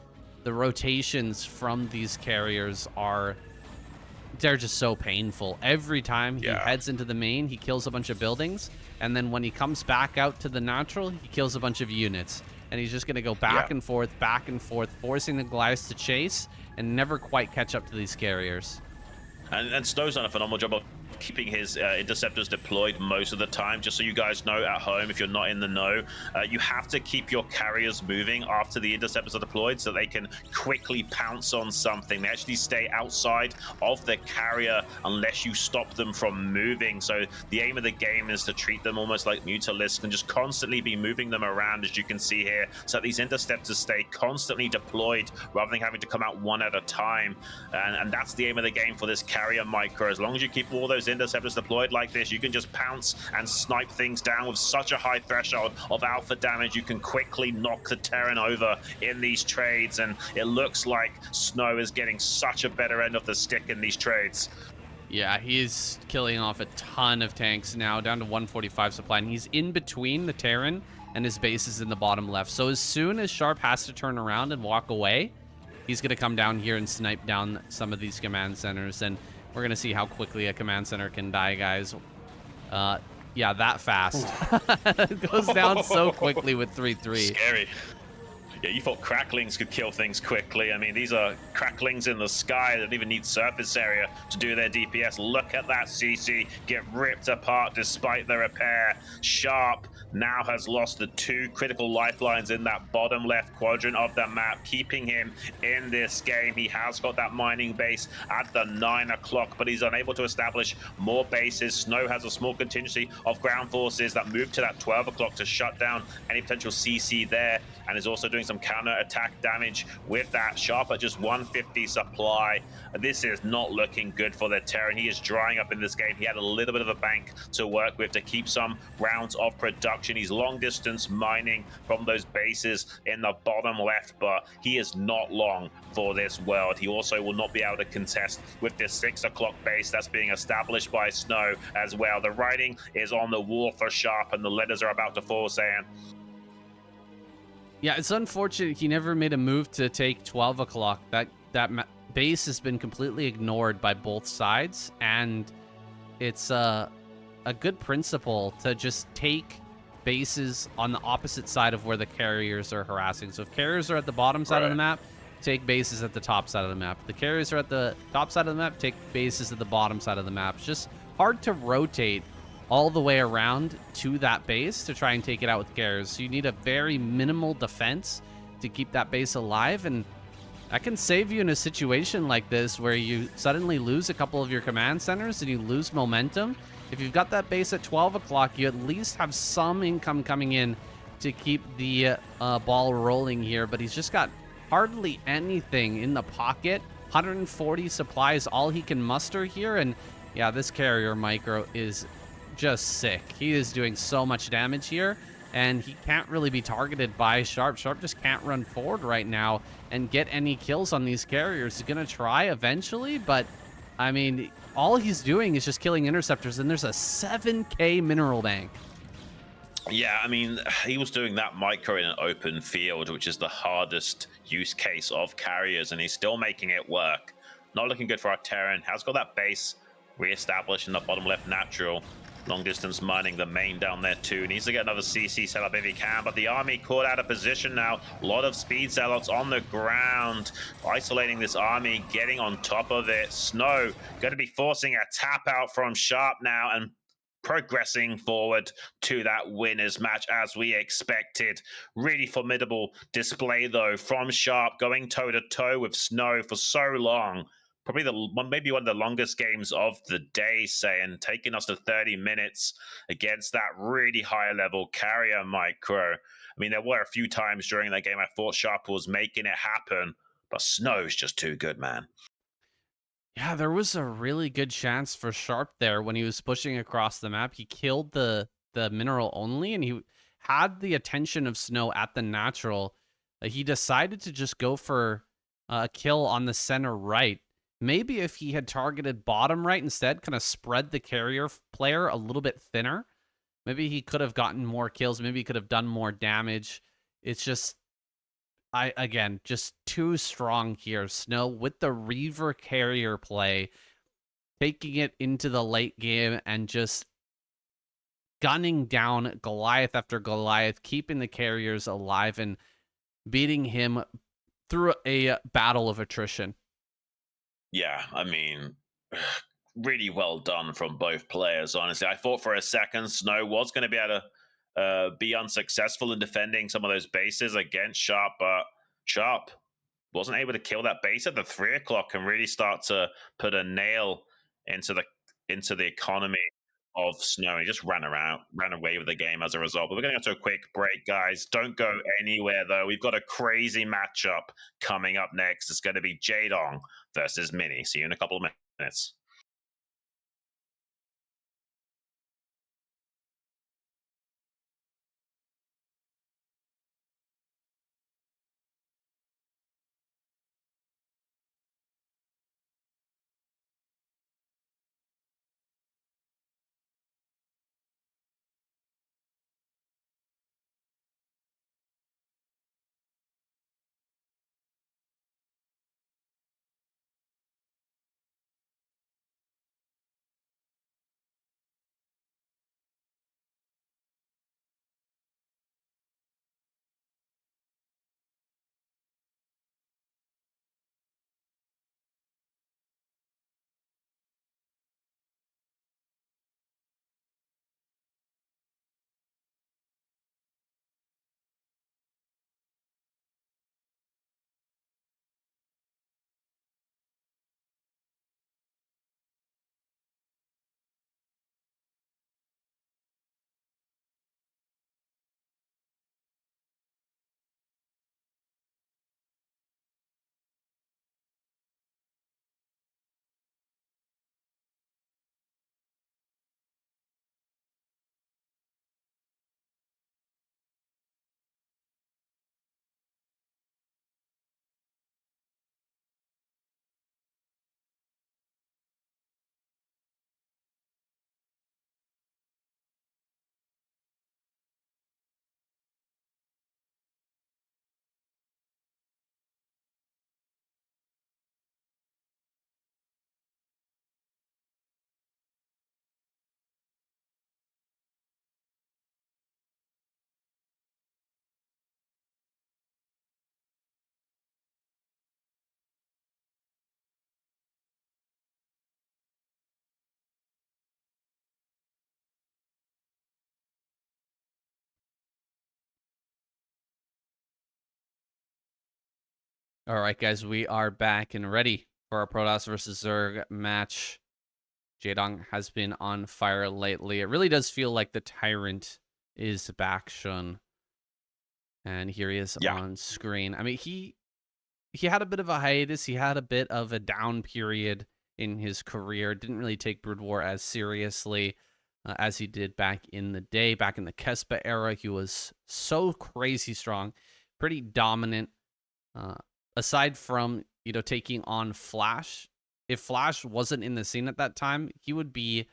the rotations from these carriers they're just so painful. Every time he heads into the main, he kills a bunch of buildings, and then when he comes back out to the natural, he kills a bunch of units. And he's just going to go back and forth, forcing the Goliaths to chase and never quite catch up to these carriers. And Snow's done a phenomenal job of keeping his interceptors deployed most of the time. Just so you guys know at home, if you're not in the know, you have to keep your carriers moving after the interceptors are deployed so they can quickly pounce on something. They actually stay outside of the carrier unless you stop them from moving. So the aim of the game is to treat them almost like Mutalisks and just constantly be moving them around, as you can see here, so that these interceptors stay constantly deployed rather than having to come out one at a time. And that's the aim of the game for this carrier micro. As long as you keep all those interceptors deployed like this, you can just pounce and snipe things down with such a high threshold of alpha damage. You can quickly knock the Terran over in these trades, and it looks like Snow is getting such a better end of the stick in these trades. Yeah, he's killing off a ton of tanks now, down to 145 supply, and he's in between the Terran and his base is in the bottom left. So as soon as Sharp has to turn around and walk away, he's going to come down here and snipe down some of these command centers, and we're going to see how quickly a command center can die, guys. Yeah, that fast. It goes down so quickly with 3-3. Scary. Yeah, you thought cracklings could kill things quickly. I mean, these are cracklings in the sky that don't even need surface area to do their DPS. Look at that CC get ripped apart despite the repair. Sharp now has lost the 2 critical lifelines in that bottom left quadrant of the map, keeping him in this game. He has got that mining base at the 9 o'clock, but he's unable to establish more bases. Snow has a small contingency of ground forces that move to that 12 o'clock to shut down any potential CC there, and is also doing some counter attack damage with that. Sharp at just 150 supply. This is not looking good for the Terran. He is drying up in this game. He had a little bit of a bank to work with to keep some rounds of production. He's long distance mining from those bases in the bottom left, but he is not long for this world. He also will not be able to contest with this 6 o'clock base that's being established by Snow as well. The writing is on the wall for Sharp, and the letters are about to fall, Saiyan. Yeah, it's unfortunate he never made a move to take 12 o'clock. That base has been completely ignored by both sides, and it's a good principle to just take bases on the opposite side of where the carriers are harassing. So if carriers are at the bottom side of the map, take bases at the top side of the map. If the carriers are at the top side of the map, take bases at the bottom side of the map. It's just hard to rotate all the way around to that base to try and take it out with carriers. So you need a very minimal defense to keep that base alive, and that can save you in a situation like this where you suddenly lose a couple of your command centers and you lose momentum. If you've got that base at 12 o'clock, you at least have some income coming in to keep the ball rolling here, but he's just got hardly anything in the pocket. 140 supplies, all he can muster here, and yeah, this carrier micro is just sick. He is doing so much damage here, and he can't really be targeted by Sharp. Sharp just can't run forward right now and get any kills on these carriers. He's gonna try eventually, but I mean, all he's doing is just killing interceptors, and there's a 7k mineral bank. Yeah, I mean, he was doing that micro in an open field, which is the hardest use case of carriers, and he's still making it work. Not looking good for our Terran. Has got that base re-established in the bottom left natural. Long distance mining the main down there too. Needs to get another CC set up if he can, but the army caught out of position now. A lot of speed zealots on the ground, isolating this army, getting on top of it. Snow going to be forcing a tap out from Sharp now and progressing forward to that winners match as we expected. Really formidable display though from Sharp, going toe to toe with Snow for so long. Probably maybe one of the longest games of the day, saying, taking us to 30 minutes against that really high level carrier micro. I mean, there were a few times during that game I thought Sharp was making it happen, but Snow's just too good, man. Yeah, there was a really good chance for Sharp there when he was pushing across the map. He killed the mineral only, and he had the attention of Snow at the natural. He decided to just go for a kill on the center right. Maybe if he had targeted bottom right instead, kind of spread the carrier player a little bit thinner, Maybe he could have gotten more kills. Maybe he could have done more damage. It's just, again, just too strong here. Snow with the Reaver carrier play, taking it into the late game and just gunning down Goliath after Goliath, keeping the carriers alive and beating him through a battle of attrition. Yeah, I mean, really well done from both players, honestly. I thought for a second Snow was going to be able to be unsuccessful in defending some of those bases against Sharp, but Sharp wasn't able to kill that base at the 3 o'clock and really start to put a nail into the economy of Snow. He just ran away with the game as a result. But we're going to go to a quick break, guys. Don't go anywhere, though. We've got a crazy matchup coming up next. It's going to be Jaedong versus Mini. See you in a couple of minutes. All right, guys, we are back and ready for our Protoss versus Zerg match. Jaedong has been on fire lately. It really does feel like the Tyrant is back, Xun. And here he is on screen. I mean, he had a bit of a hiatus. He had a bit of a down period in his career. Didn't really take Brood War as seriously as he did back in the day. Back in the Kespa era, he was so crazy strong, pretty dominant. Aside from, taking on Flash, if Flash wasn't in the scene at that time, he would be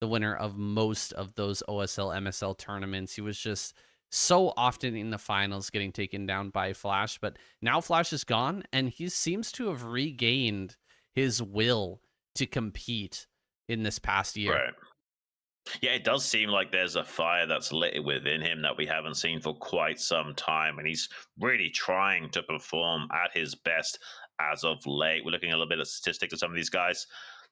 the winner of most of those OSL, MSL tournaments. He was just so often in the finals getting taken down by Flash, but now Flash is gone and he seems to have regained his will to compete in this past year. Right. Yeah, it does seem like there's a fire that's lit within him that we haven't seen for quite some time, and he's really trying to perform at his best as of late. We're looking at a little bit of statistics of some of these guys.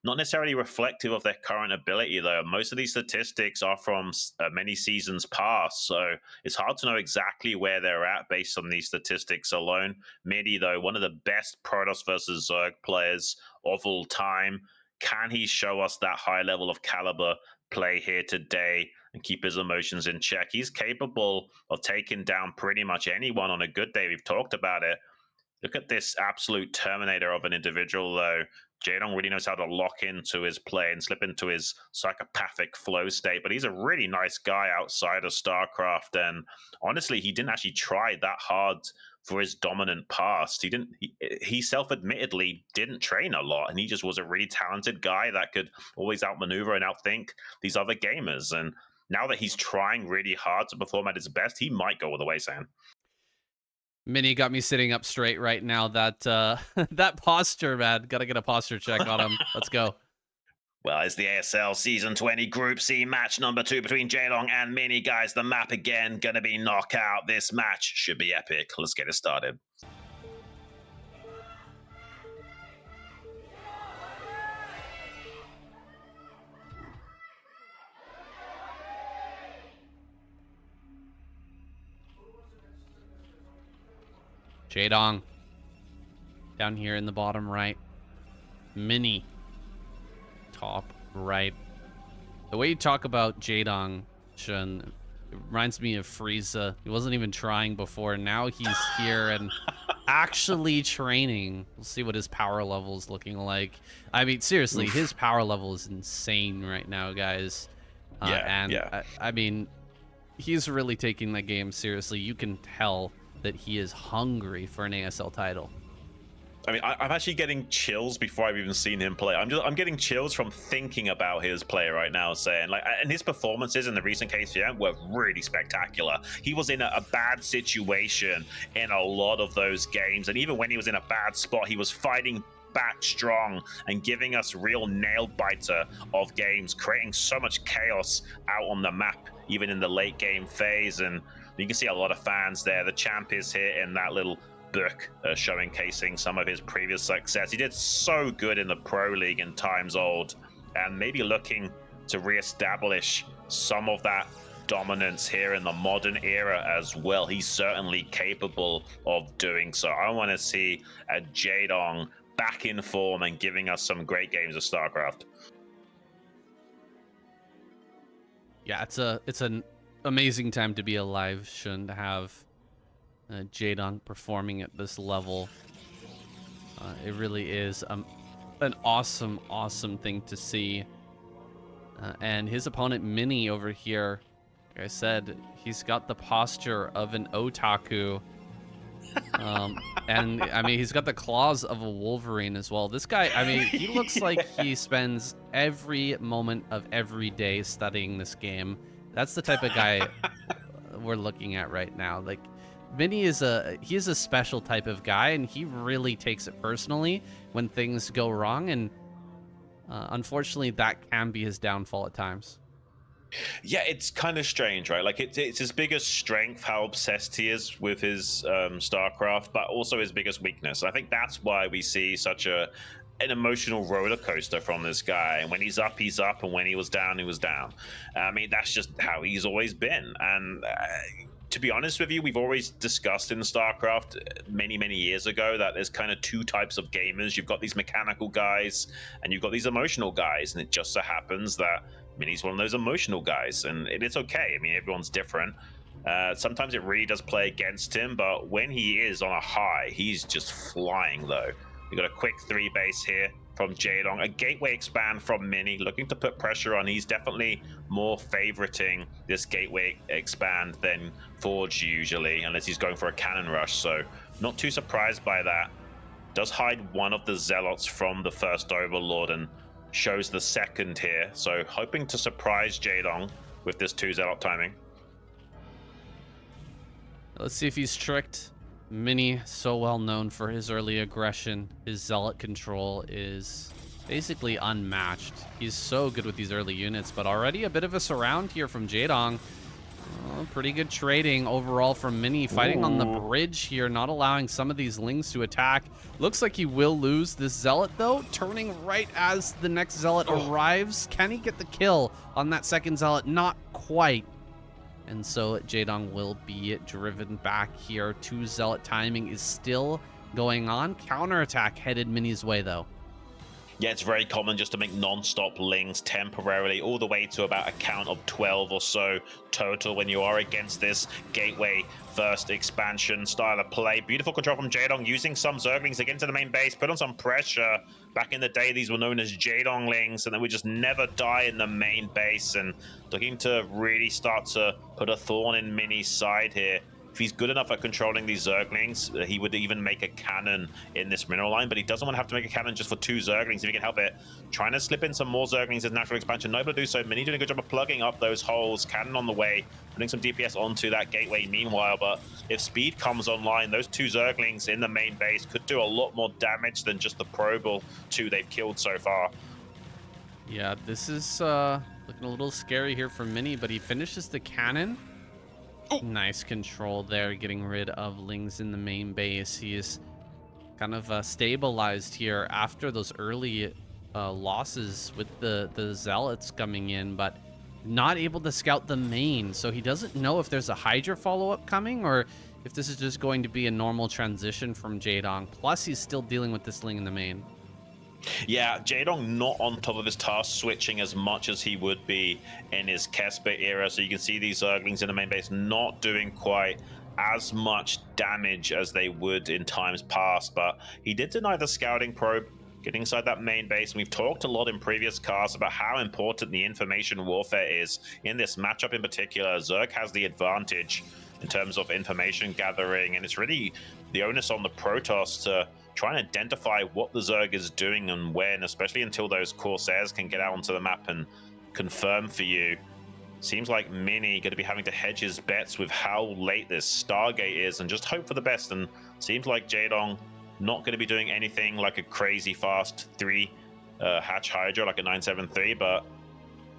Not necessarily reflective of their current ability, though. Most of these statistics are from many seasons past, so it's hard to know exactly where they're at based on these statistics alone. Midi, though, one of the best Protoss versus Zerg players of all time. Can he show us that high level of caliber play here today and keep his emotions in check? He's capable of taking down pretty much anyone on a good day. We've talked about it. Look at this absolute terminator of an individual, though. Jaedong really knows how to lock into his play and slip into his psychopathic flow state, but he's a really nice guy outside of StarCraft. And honestly, he didn't actually try that hard for his dominant past. He self-admittedly didn't train a lot, and he just was a really talented guy that could always outmaneuver and outthink these other gamers. And now that he's trying really hard to perform at his best, he might go all the way, Sam. Mini got me sitting up straight right now. That that posture, man. Gotta get a posture check on him. Let's go. Well, it's the ASL Season 20 Group C match number 2 between Jaedong and Mini, guys. The map again, gonna be knockout. This match should be epic. Let's get it started. Jaedong down here in the bottom right. Mini top right. The way you talk about Jaedong, Xun, it reminds me of Frieza. He wasn't even trying before. Now he's here and actually training. We'll see what his power level is looking like. I mean, seriously, his power level is insane right now, guys. I mean, he's really taking the game seriously. You can tell that he is hungry for an ASL title. I mean, I'm actually getting chills before I've even seen him play. I'm getting chills from thinking about his play right now, saying like, and his performances in the recent KCM were really spectacular. He was in a bad situation in a lot of those games, and even when he was in a bad spot, he was fighting back strong and giving us real nail biter of games, creating so much chaos out on the map, even in the late game phase. And you can see a lot of fans there. The champ is here in that little book showcasing some of his previous success. He did so good in the Pro League in times old, and maybe looking to reestablish some of that dominance here in the modern era as well. He's certainly capable of doing so. I want to see a Jaedong back in form and giving us some great games of StarCraft. Yeah, it's an amazing time to be alive, Xun, to have Jaedong performing at this level. It really is an awesome thing to see. And his opponent, Mini, over here, like I said, he's got the posture of an otaku. And, I mean, he's got the claws of a Wolverine as well. This guy, I mean, he looks like he spends every moment of every day studying this game. That's the type of guy we're looking at right now. Like, Vinny is a special type of guy, and he really takes it personally when things go wrong, and unfortunately that can be his downfall at times. Yeah, it's kind of strange, right? Like it's his biggest strength, how obsessed he is with his StarCraft, but also his biggest weakness. I think that's why we see such an emotional roller coaster from this guy. And when he's up, and when he was down, he was down. I mean, that's just how he's always been. And to be honest with you, we've always discussed in StarCraft many years ago that there's kind of two types of gamers. You've got these mechanical guys and you've got these emotional guys, and it just so happens that Mini's one of those emotional guys, and it's okay. I mean, everyone's different. Sometimes it really does play against him, but when he is on a high, he's just flying though. We got a quick 3 base here from Jaedong, a gateway expand from Mini, looking to put pressure on. He's definitely more favoriting this gateway expand than Forge usually, unless he's going for a cannon rush, so not too surprised by that. Does hide one of the zealots from the first overlord and shows the second here, so hoping to surprise Jaedong with this 2 zealot timing. Let's see if he's tricked. Mini, so well known for his early aggression. His zealot control is basically unmatched. He's so good with these early units, but already a bit of a surround here from Jaedong. Oh, pretty good trading overall from Mini, fighting on the bridge here, not allowing some of these lings to attack. Looks like he will lose this zealot though, turning right as the next zealot arrives. Can he get the kill on that second zealot? Not quite. And so Jaedong will be driven back here. 2 zealot timing is still going on. Counterattack headed Mini's way though. Yeah, it's very common just to make non-stop lings temporarily, all the way to about a count of 12 or so total when you are against this gateway first expansion style of play. Beautiful control from Jaedong, using some Zerglings to get into the main base, put on some pressure. Back in the day, these were known as Jaedonglings, and they would just never die in the main base, and looking to really start to put a thorn in Mini's side here. if he's good enough at controlling these Zerglings, he would even make a cannon in this mineral line, but he doesn't want to have to make a cannon just for 2 Zerglings if he can help it. Trying to slip in some more Zerglings as natural expansion. Not able to do so. Mini doing a good job of plugging up those holes. Cannon on the way, putting some DPS onto that gateway meanwhile, but if speed comes online, those 2 Zerglings in the main base could do a lot more damage than just the probe or 2 they've killed so far. Yeah, this is looking a little scary here for Mini, but he finishes the cannon. Ooh. Nice control there, getting rid of Lings in the main base. He is kind of stabilized here after those early losses with the Zealots coming in, but not able to scout the main. So he doesn't know if there's a Hydra follow-up coming or if this is just going to be a normal transition from Jaedong. Plus, he's still dealing with this Ling in the main. Yeah, Jaedong not on top of his task switching as much as he would be in his Kesper era. So you can see these Zerglings in the main base not doing quite as much damage as they would in times past. But he did deny the scouting probe, getting inside that main base. And we've talked a lot in previous casts about how important the information warfare is in this matchup in particular. Zerg has the advantage in terms of information gathering, and it's really the onus on the Protoss to try and identify what the Zerg is doing and when, especially until those Corsairs can get out onto the map and confirm for you. Seems like Mini going to be having to hedge his bets with how late this Stargate is and just hope for the best. And seems like Jaedong not going to be doing anything like a crazy fast 3 hatch Hydra like a 973, but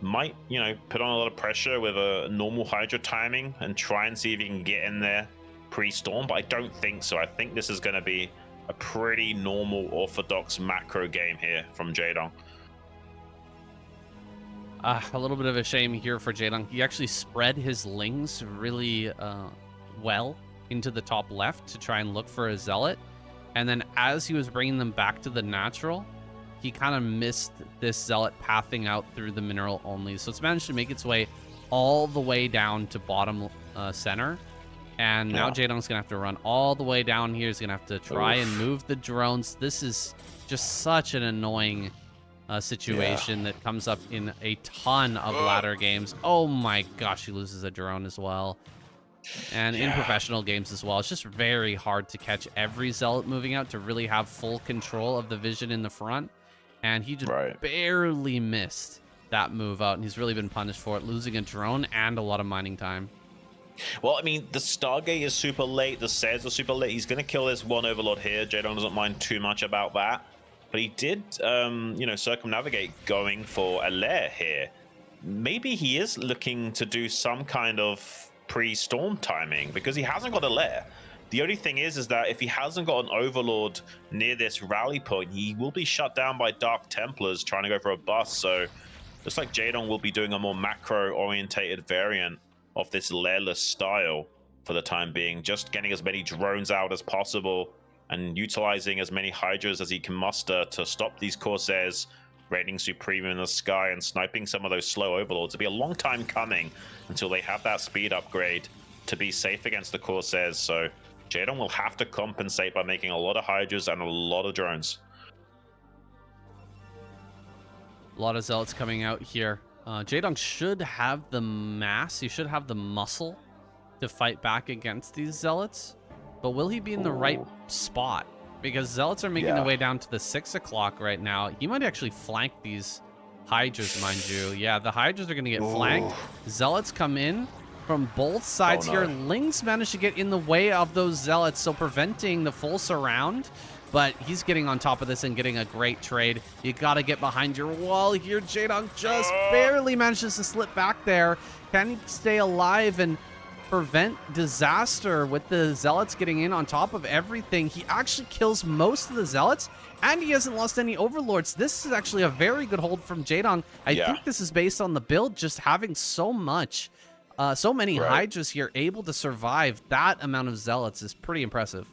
might, you know, put on a lot of pressure with a normal Hydra timing and try and see if he can get in there pre-storm, but I don't think so. I think this is going to be a pretty normal orthodox macro game here from Jaedong. A little bit of a shame here for Jaedong. He actually spread his Lings really well into the top left to try and look for a Zealot. And then as he was bringing them back to the natural, he kind of missed this Zealot pathing out through the mineral only. So it's managed to make its way all the way down to bottom center. And now Jaedong's going to have to run all the way down here. He's going to have to try and move the drones. This is just such an annoying situation that comes up in a ton of ladder games. Oh my gosh, he loses a drone as well. And in professional games as well. It's just very hard to catch every Zealot moving out to really have full control of the vision in the front. And he just barely missed that move out. And he's really been punished for it, losing a drone and a lot of mining time. Well, I mean, the Stargate is super late. The Sairs are super late. He's going to kill this one Overlord here. Jaedong doesn't mind too much about that. But he did, you know, circumnavigate going for a lair here. Maybe he is looking to do some kind of pre-storm timing because he hasn't got a lair. The only thing is that if he hasn't got an Overlord near this rally point, he will be shut down by Dark Templars trying to go for a bust. So looks like Jaedong will be doing a more macro-orientated variant of this lairless style for the time being, just getting as many drones out as possible and utilizing as many Hydras as he can muster to stop these Corsairs reigning supreme in the sky and sniping some of those slow Overlords. It'll be a long time coming until they have that speed upgrade to be safe against the Corsairs, so Jaedong will have to compensate by making a lot of Hydras and a lot of drones. A lot of Zealots coming out here. Jaedong should have the mass, he should have the muscle to fight back against these Zealots, but will he be in the right spot? Because Zealots are making their way down to the 6 o'clock right now. He might actually flank these Hydras, mind you. Yeah, the Hydras are going to get flanked. Zealots come in from both sides here. Lings managed to get in the way of those Zealots, so preventing the full surround. But he's getting on top of this and getting a great trade. You got to get behind your wall here. Jaedong just barely manages to slip back there. Can he stay alive and prevent disaster with the Zealots getting in on top of everything? He actually kills most of the Zealots, and he hasn't lost any Overlords. This is actually a very good hold from Jaedong. I think this is based on the build just having so much, so many Hydras here able to survive. That amount of Zealots is pretty impressive.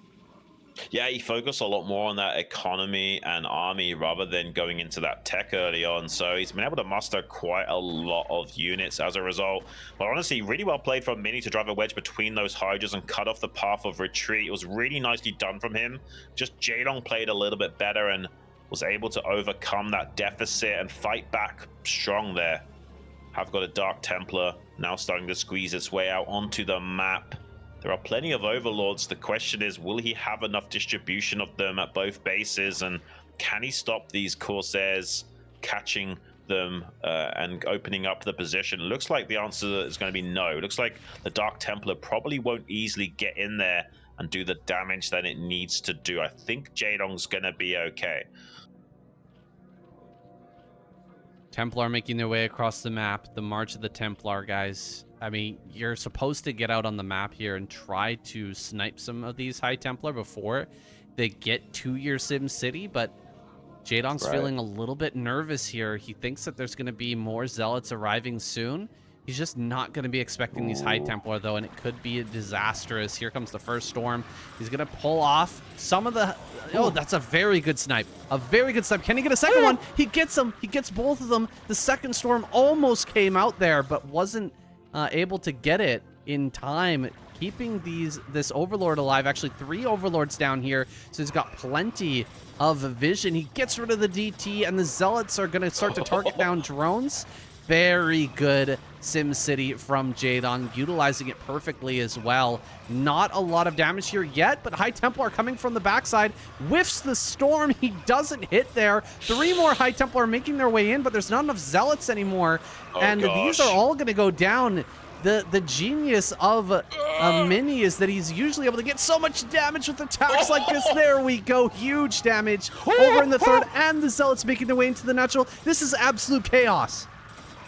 Yeah, he focused a lot more on that economy and army rather than going into that tech early on. So he's been able to muster quite a lot of units as a result. But honestly, really well played from Mini to drive a wedge between those Hydras and cut off the path of retreat. It was really nicely done from him. Just Jaedong played a little bit better and was able to overcome that deficit and fight back strong there. Have got a Dark Templar now starting to squeeze its way out onto the map. There are plenty of overlords. The question is, will he have enough distribution of them at both bases, and can he stop these Corsairs catching them and opening up the position? Looks like the answer is going to be no. It looks like the Dark Templar probably won't easily get in there and do the damage that it needs to do. I think Jaedong's going to be okay. Templar making their way across the map. The March of the Templar, guys. I mean, you're supposed to get out on the map here and try to snipe some of these High Templar before they get to your Sim City, but Jaedong's feeling a little bit nervous here. He thinks that there's going to be more Zealots arriving soon. He's just not going to be expecting these High Templar, though, and it could be disastrous. Here comes the first storm. He's going to pull off some of the... Oh, that's a very good snipe. A very good snipe. Can he get a second one? He gets them. He gets both of them. The second storm almost came out there, but wasn't able to get it in time, keeping this Overlord alive. Actually, 3 Overlords down here, so he's got plenty of vision. He gets rid of the DT, and the Zealots are going to start to target down drones. Very good Sim City from Jaedong, utilizing it perfectly as well. Not a lot of damage here yet, but High Templar coming from the backside. Whiffs the storm. He doesn't hit there. 3 more High Templar making their way in, but there's not enough Zealots anymore. These are all going to go down. The genius of Mini is that he's usually able to get so much damage with attacks like this. There we go. Huge damage over in the third, and the Zealots making their way into the natural. This is absolute chaos.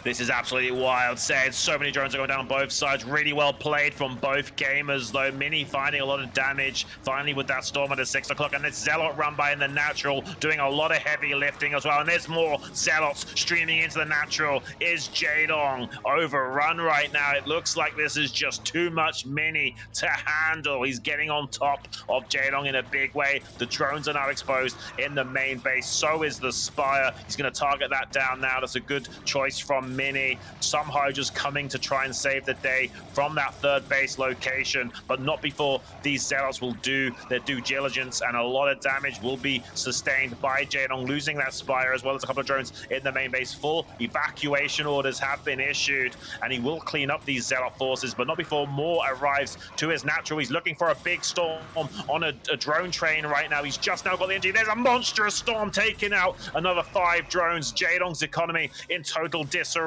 This is absolutely wild. Said so many drones are going down both sides. Really well played from both gamers, though. Mini finding a lot of damage. Finally with that storm at the 6 o'clock. And this Zealot run by in the natural, doing a lot of heavy lifting as well. And there's more Zealots streaming into the natural. Is Jaedong overrun right now? It looks like this is just too much Mini to handle. He's getting on top of Jaedong in a big way. The drones are now exposed in the main base. So is the Spire. He's going to target that down now. That's a good choice from Mini, somehow just coming to try and save the day from that third base location, but not before these Zealots will do their due diligence, and a lot of damage will be sustained by Jaedong, losing that Spire as well as a couple of drones in the main base. Full evacuation orders have been issued, and he will clean up these Zealot forces, but not before more arrives to his natural. He's looking for a big storm on a drone train right now. He's just now got the energy. There's a monstrous storm taking out another 5 drones. Jaedong's economy in total disarray.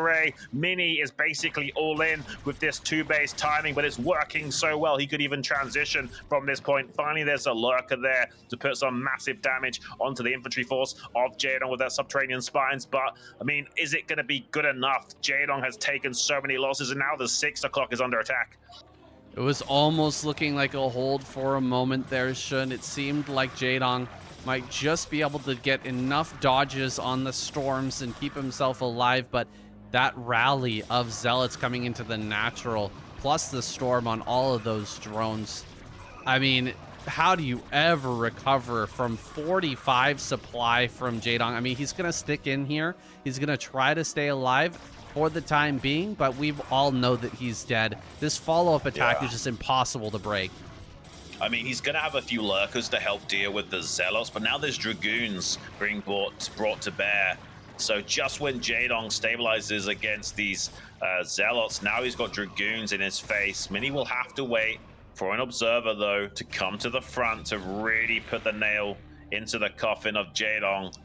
Mini is basically all in with this 2-base timing, but it's working so well. He could even transition from this point. Finally, there's a lurker there to put some massive damage onto the infantry force of Jaedong with that subterranean spines. But, I mean, is it going to be good enough? Jaedong has taken so many losses, and now the 6 o'clock is under attack. It was almost looking like a hold for a moment there, Xun. It seemed like Jaedong might just be able to get enough dodges on the storms and keep himself alive, but that rally of Zealots coming into the natural, plus the storm on all of those drones. I mean, how do you ever recover from 45 supply from Jaedong? I mean, he's going to stick in here. He's going to try to stay alive for the time being, but we all know that he's dead. This follow-up attack is just impossible to break. I mean, he's going to have a few lurkers to help deal with the Zealots, but now there's Dragoons being brought to bear. So just when Jaedong stabilizes against these Zealots, now he's got Dragoons in his face. Mini will have to wait for an observer, though, to come to the front to really put the nail into the coffin of Jaedong.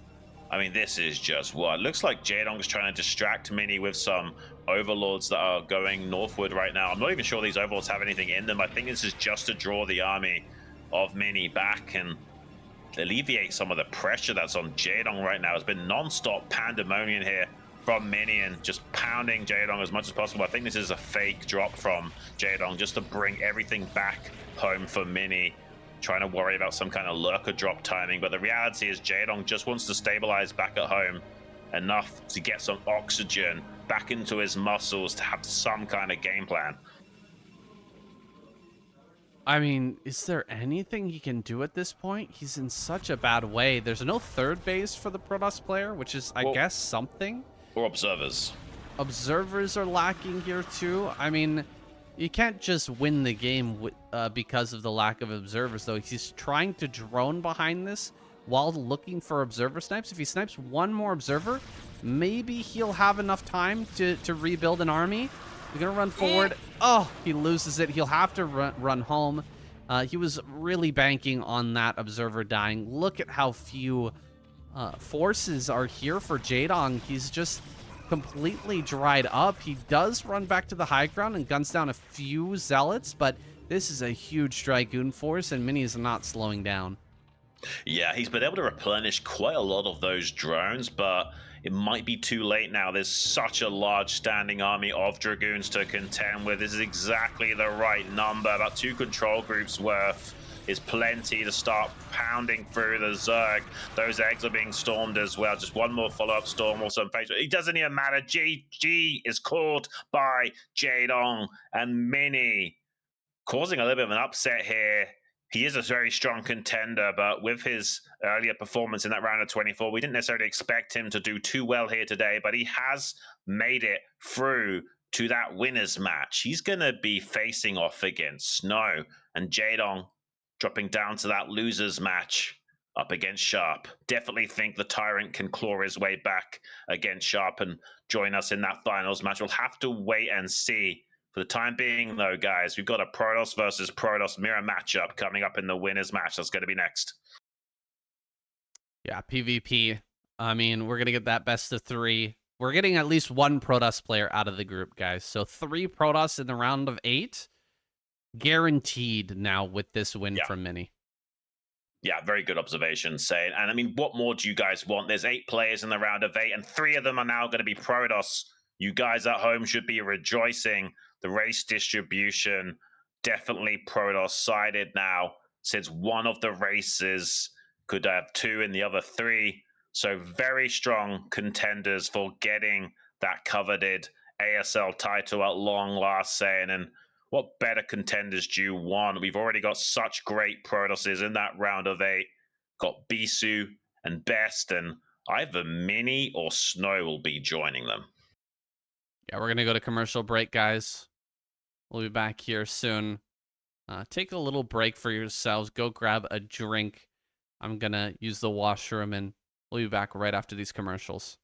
I mean, this is just what? It looks like Jaedong is trying to distract Mini with some Overlords that are going northward right now. I'm not even sure these Overlords have anything in them. I think this is just to draw the army of Mini back and alleviate some of the pressure that's on Jaedong right now. It's been non-stop pandemonium here from Mini and just pounding Jaedong as much as possible. I think this is a fake drop from Jaedong just to bring everything back home for Mini, trying to worry about some kind of lurker drop timing. But the reality is Jaedong just wants to stabilize back at home enough to get some oxygen back into his muscles to have some kind of game plan. I mean, is there anything he can do at this point? He's in such a bad way. There's no third base for the Protoss player, which is, I guess, something. Or observers. Observers are lacking here, too. I mean, you can't just win the game because of the lack of observers, though. He's trying to drone behind this while looking for observer snipes. If he snipes one more observer, maybe he'll have enough time to rebuild an army. He's going to run forward. Oh, he loses it. He'll have to run home. He was really banking on that observer dying. Look at how few forces are here for Jaedong. He's just completely dried up. He does run back to the high ground and guns down a few zealots, but this is a huge Dragoon force, and Mini is not slowing down. Yeah, he's been able to replenish quite a lot of those drones, but it might be too late now. There's such a large standing army of Dragoons to contend with. This is exactly the right number. About 2 control groups worth is plenty to start pounding through the Zerg. Those eggs are being stormed as well. Just one more follow-up storm. Also, it doesn't even matter. GG is caught by Jaedong, and Mini causing a little bit of an upset here. He is a very strong contender, but with his earlier performance in that round of 24, we didn't necessarily expect him to do too well here today, but he has made it through to that winner's match. He's going to be facing off against Snow, and Jaedong dropping down to that loser's match up against Sharp. Definitely think the Tyrant can claw his way back against Sharp and join us in that finals match. We'll have to wait and see. For the time being, though, guys, we've got a Protoss versus Protoss mirror matchup coming up in the winner's match. That's going to be next. Yeah, PvP. I mean, we're going to get that best of 3. We're getting at least 1 Protoss player out of the group, guys. So 3 Protoss in the round of 8. Guaranteed now with this win from Mini. Yeah, very good observation, Saiyan. And I mean, what more do you guys want? There's 8 players in the round of 8, and 3 of them are now going to be Protoss. You guys at home should be rejoicing. The race distribution definitely Protoss sided now, since one of the races could have 2 and the other 3. So very strong contenders for getting that coveted ASL title at long last, Saiyan. And what better contenders do you want? We've already got such great Protosses in that round of 8. Got Bisu and Best, and either Mini or Snow will be joining them. Yeah, we're going to go to commercial break, guys. We'll be back here soon. Take a little break for yourselves. Go grab a drink. I'm going to use the washroom, and we'll be back right after these commercials.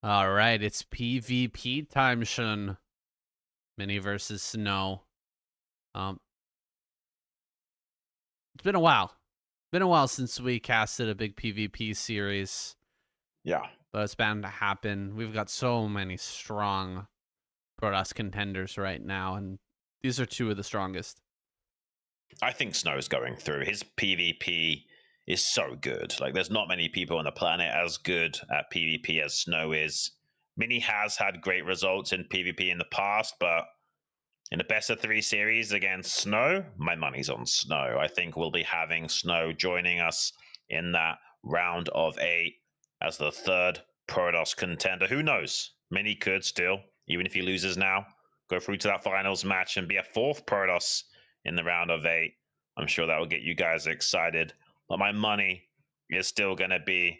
All right, it's PvP time, Xun. Mini versus Snow. Um, it's been a while. Been a while since we casted a big PvP series, Yeah. but it's bound to happen. We've got so many strong Protoss contenders right now, and these are two of the strongest. I think Snow's going through. His PvP is so good. Like, there's not many people on the planet as good at PvP as Snow is. Mini has had great results in PvP in the past, but in the best of 3 series against Snow, my money's on Snow. I think we'll be having Snow joining us in that round of 8 as the 3rd Protoss contender. Who knows? Mini could still, even if he loses now, go through to that finals match and be a 4th Protoss in the round of 8. I'm sure that will get you guys excited. But my money is still going to be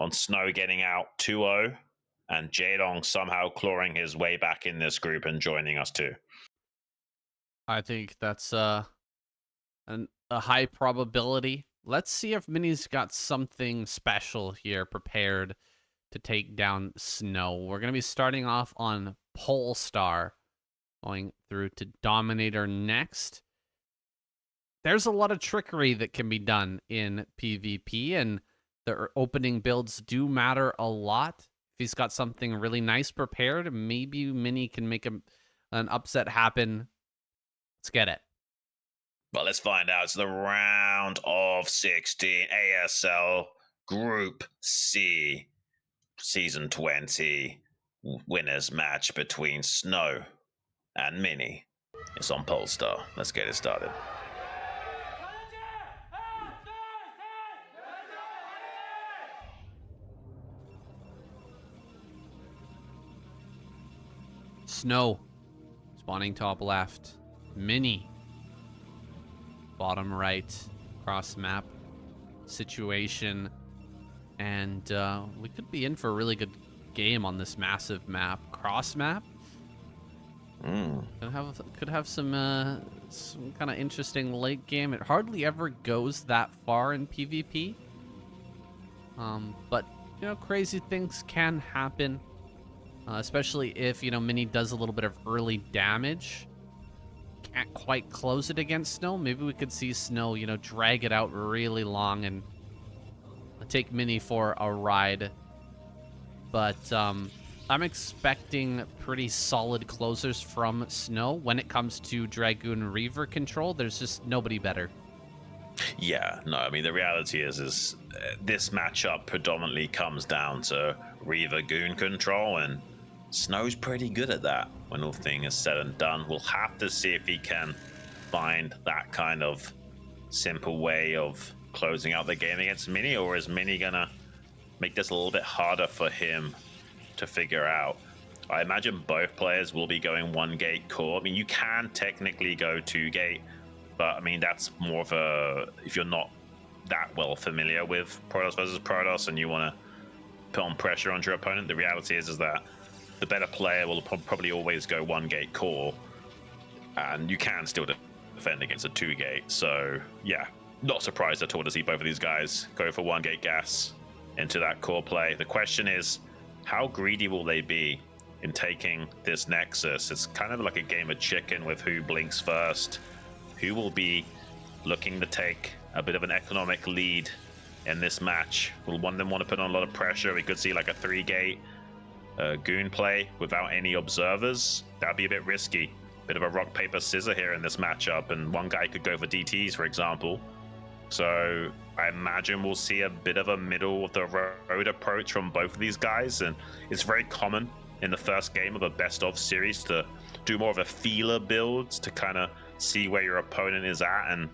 on Snow getting out 2-0 and Jaedong somehow clawing his way back in this group and joining us too. I think that's a high probability. Let's see if Mini's got something special here prepared to take down Snow. We're going to be starting off on Polestar, going through to Dominator next. There's a lot of trickery that can be done in PvP, and the opening builds do matter a lot. If he's got something really nice prepared, maybe Mini can make an upset happen. Let's get it. Well, let's find out. It's the round of 16 ASL Group C Season 20 winners match between Snow and Mini. It's on Polestar. Let's get it started. Snow spawning top left. Mini bottom right. Cross map situation. And we could be in for a really good game on this massive map. Cross map. Could have some kind of interesting late game. It hardly ever goes that far in PvP. But you know, crazy things can happen. Especially if, you know, Mini does a little bit of early damage. Can't quite close it against Snow. Maybe we could see Snow, you know, drag it out really long and take Mini for a ride. But I'm expecting pretty solid closers from Snow. When it comes to Dragoon Reaver control, there's just nobody better. Yeah, no, I mean, the reality is this matchup predominantly comes down to Reaver Goon control, and Snow's pretty good at that when all things is said and done. We'll have to see if he can find that kind of simple way of closing out the game against Mini, or is Mini gonna make this a little bit harder for him to figure out? I imagine both players will be going 1 gate core. I mean, you can technically go 2 gate, but I mean, that's more of a, if you're not that well familiar with Protoss versus Protoss and you want to put on pressure on your opponent, the reality is that the better player will probably always go 1 gate core, and you can still defend against a 2 gate. So yeah, not surprised at all to see both of these guys go for 1 gate gas into that core play. The question is, how greedy will they be in taking this Nexus? It's kind of like a game of chicken with who blinks first. Who will be looking to take a bit of an economic lead in this match? Will one of them want to put on a lot of pressure? We could see like a 3 gate Goon play without any observers. That'd be a bit risky. Bit of a rock, paper, scissor here in this matchup, and one guy could go for DTs, for example. So I imagine we'll see a bit of a middle of the road approach from both of these guys, and it's very common in the first game of a best of series to do more of a feeler build to kind of see where your opponent is at and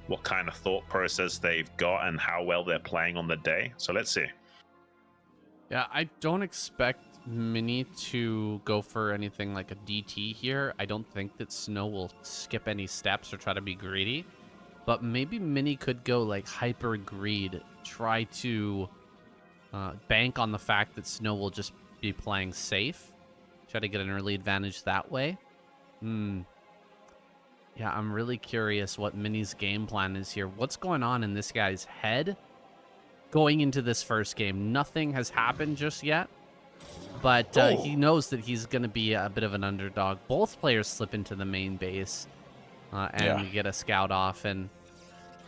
what kind of thought process they've got and how well they're playing on the day. So let's see. Yeah, I don't expect Mini to go for anything like a DT here. I don't think that Snow will skip any steps or try to be greedy. But maybe Mini could go like hyper greed, try to bank on the fact that Snow will just be playing safe, try to get an early advantage that way. Yeah, I'm really curious what Mini's game plan is here. What's going on in this guy's head going into this first game? Nothing has happened just yet. But he knows that he's going to be a bit of an underdog. Both players slip into the main base and get a scout off. And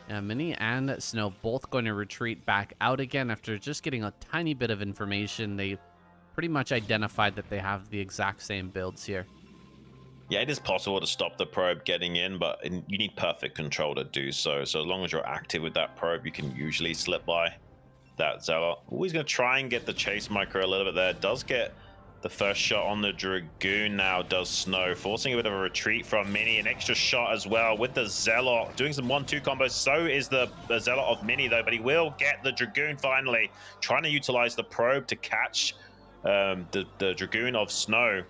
Mini and Snow both going to retreat back out again after just getting a tiny bit of information. They pretty much identified that they have the exact same builds here. Yeah, it is possible to stop the probe getting in, but you need perfect control to do so. So as long as you're active with that probe, you can usually slip by that Zealot. He's going to try and get the chase micro a little bit there. Does get the first shot on the Dragoon now, does Snow, forcing a bit of a retreat from Mini. An extra shot as well with the Zealot, doing some 1-2 combos. So is the Zealot of Mini, though, but he will get the Dragoon finally, trying to utilize the probe to catch the Dragoon of Snow.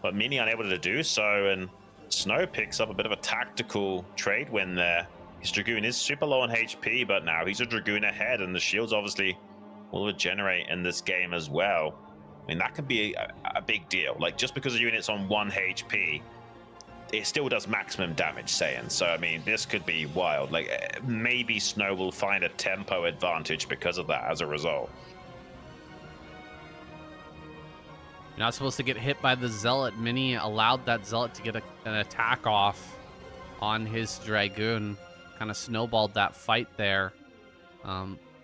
But Mini unable to do so, and Snow picks up a bit of a tactical trade win there. His Dragoon is super low on HP, but now he's a Dragoon ahead, and the shields obviously will regenerate in this game as well. I mean, that could be a big deal. Like, just because the unit's on 1 HP, it still does maximum damage, Saiyan. So, I mean, this could be wild. Like, maybe Snow will find a tempo advantage because of that as a result. You're not supposed to get hit by the Zealot. Mini allowed that Zealot to get an attack off on his Dragoon. Kind of snowballed that fight there.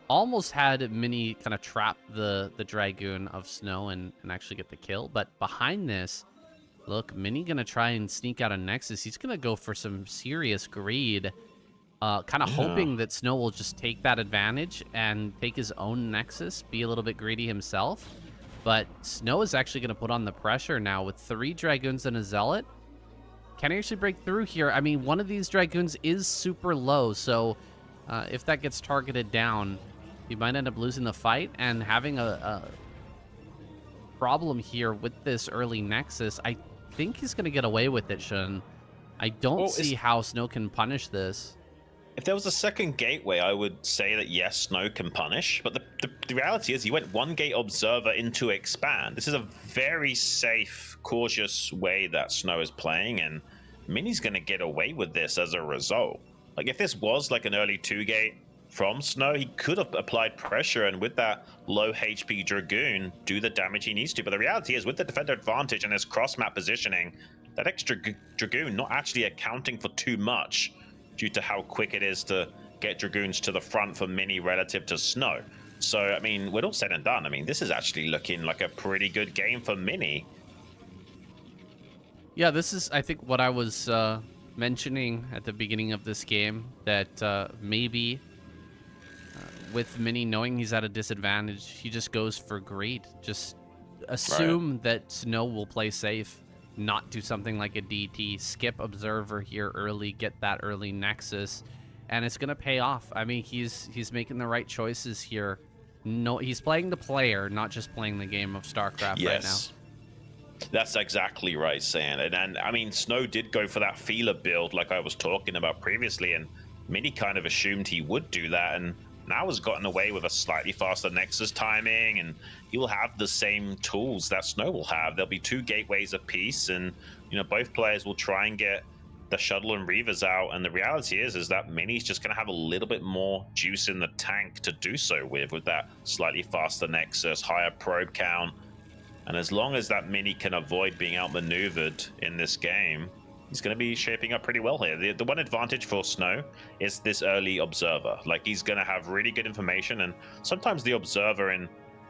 Almost had Mini kind of trap the Dragoon of Snow and actually get the kill. But behind this, look, Mini going to try and sneak out a Nexus. He's going to go for some serious greed. Kind of hoping that Snow will just take that advantage and take his own Nexus, be a little bit greedy himself. But Snow is actually going to put on the pressure now with 3 Dragoons and a Zealot. Can he actually break through here? I mean, one of these Dragoons is super low, so if that gets targeted down, he might end up losing the fight and having a problem here with this early Nexus. I think he's going to get away with it, Xun. I don't see how Snow can punish this. If there was a second gateway, I would say that yes, Snow can punish. But the reality is he went 1 gate observer into expand. This is a very safe, cautious way that Snow is playing, and Mini's going to get away with this as a result. Like, if this was like an early 2 gate from Snow, he could have applied pressure and with that low HP Dragoon do the damage he needs to. But the reality is, with the defender advantage and his cross-map positioning, that extra Dragoon not actually accounting for too much due to how quick it is to get Dragoons to the front for Mini relative to Snow. So, I mean, with all said and done, I mean, this is actually looking like a pretty good game for Mini. Yeah, this is, I think, what I was mentioning at the beginning of this game, that maybe with Mini knowing he's at a disadvantage, he just goes for greed. Just assume that Snow will play safe, not do something like a DT, skip Observer here early, get that early Nexus, and it's going to pay off. I mean, he's making the right choices here. No, he's playing the player, not just playing the game of StarCraft right now. That's exactly right, Saiyan. And I mean, Snow did go for that feeler build like I was talking about previously, and Mini kind of assumed he would do that, and now has gotten away with a slightly faster Nexus timing, and he will have the same tools that Snow will have. There'll be 2 gateways apiece, and you know, both players will try and get the shuttle and reavers out, and the reality is that Mini's just going to have a little bit more juice in the tank to do so with that slightly faster Nexus, higher probe count, and as long as that Mini can avoid being outmaneuvered in this game, he's going to be shaping up pretty well here. The one advantage for Snow is this early observer. Like, he's going to have really good information, and sometimes the observer in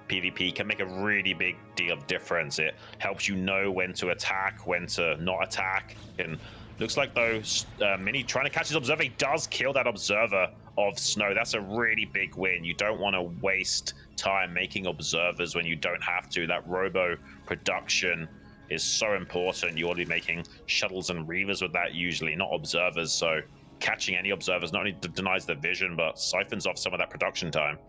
PvP can make a really big deal of difference. It helps you know when to attack, when to not attack, and looks like though Mini trying to catch his observer. He does kill that observer of Snow. That's a really big win. You don't want to waste time making observers when you don't have to. That robo production is so important. You ought to be making shuttles and reavers with that usually, not observers. So catching any observers not only denies the vision, but siphons off some of that production time.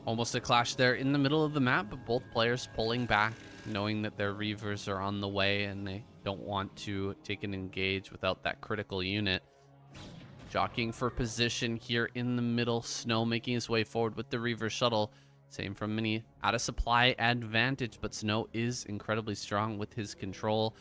Almost a clash there in the middle of the map, but both players pulling back, knowing that their reavers are on the way and they don't want to take an engage without that critical unit. Jockeying for position here in the middle. Snow making his way forward with the reaver shuttle. Same from Mini. Out of supply advantage, but Snow is incredibly strong with his control.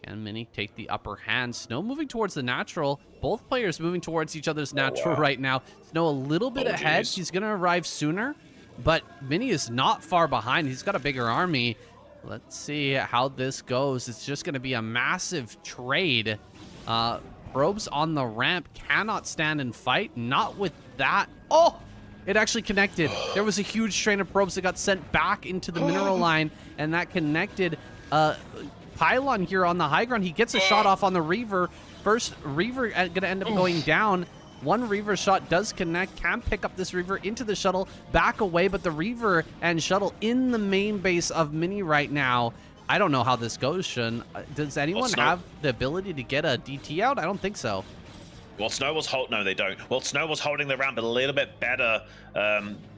Can Mini take the upper hand? Snow moving towards the natural. Both players moving towards each other's natural right now. Snow a little bit ahead. He's going to arrive sooner. but Mini is not far behind. He's got a bigger army. Let's see how this goes. It's just going to be a massive trade. Probes on the ramp cannot stand and fight. Not with that. Oh, it actually connected. There was a huge train of probes that got sent back into the mineral line, and that connected. Pylon here on the high ground. He gets a shot off on the Reaver. First Reaver going to end up going down. One Reaver shot does connect, can pick up this Reaver into the shuttle, back away, but the Reaver and shuttle in the main base of Mini right now. I don't know how this goes, Xun. Does anyone have the ability to get a DT out? I don't think so. Well, Snow was no, they don't. Well, Snow was holding the ramp a little bit better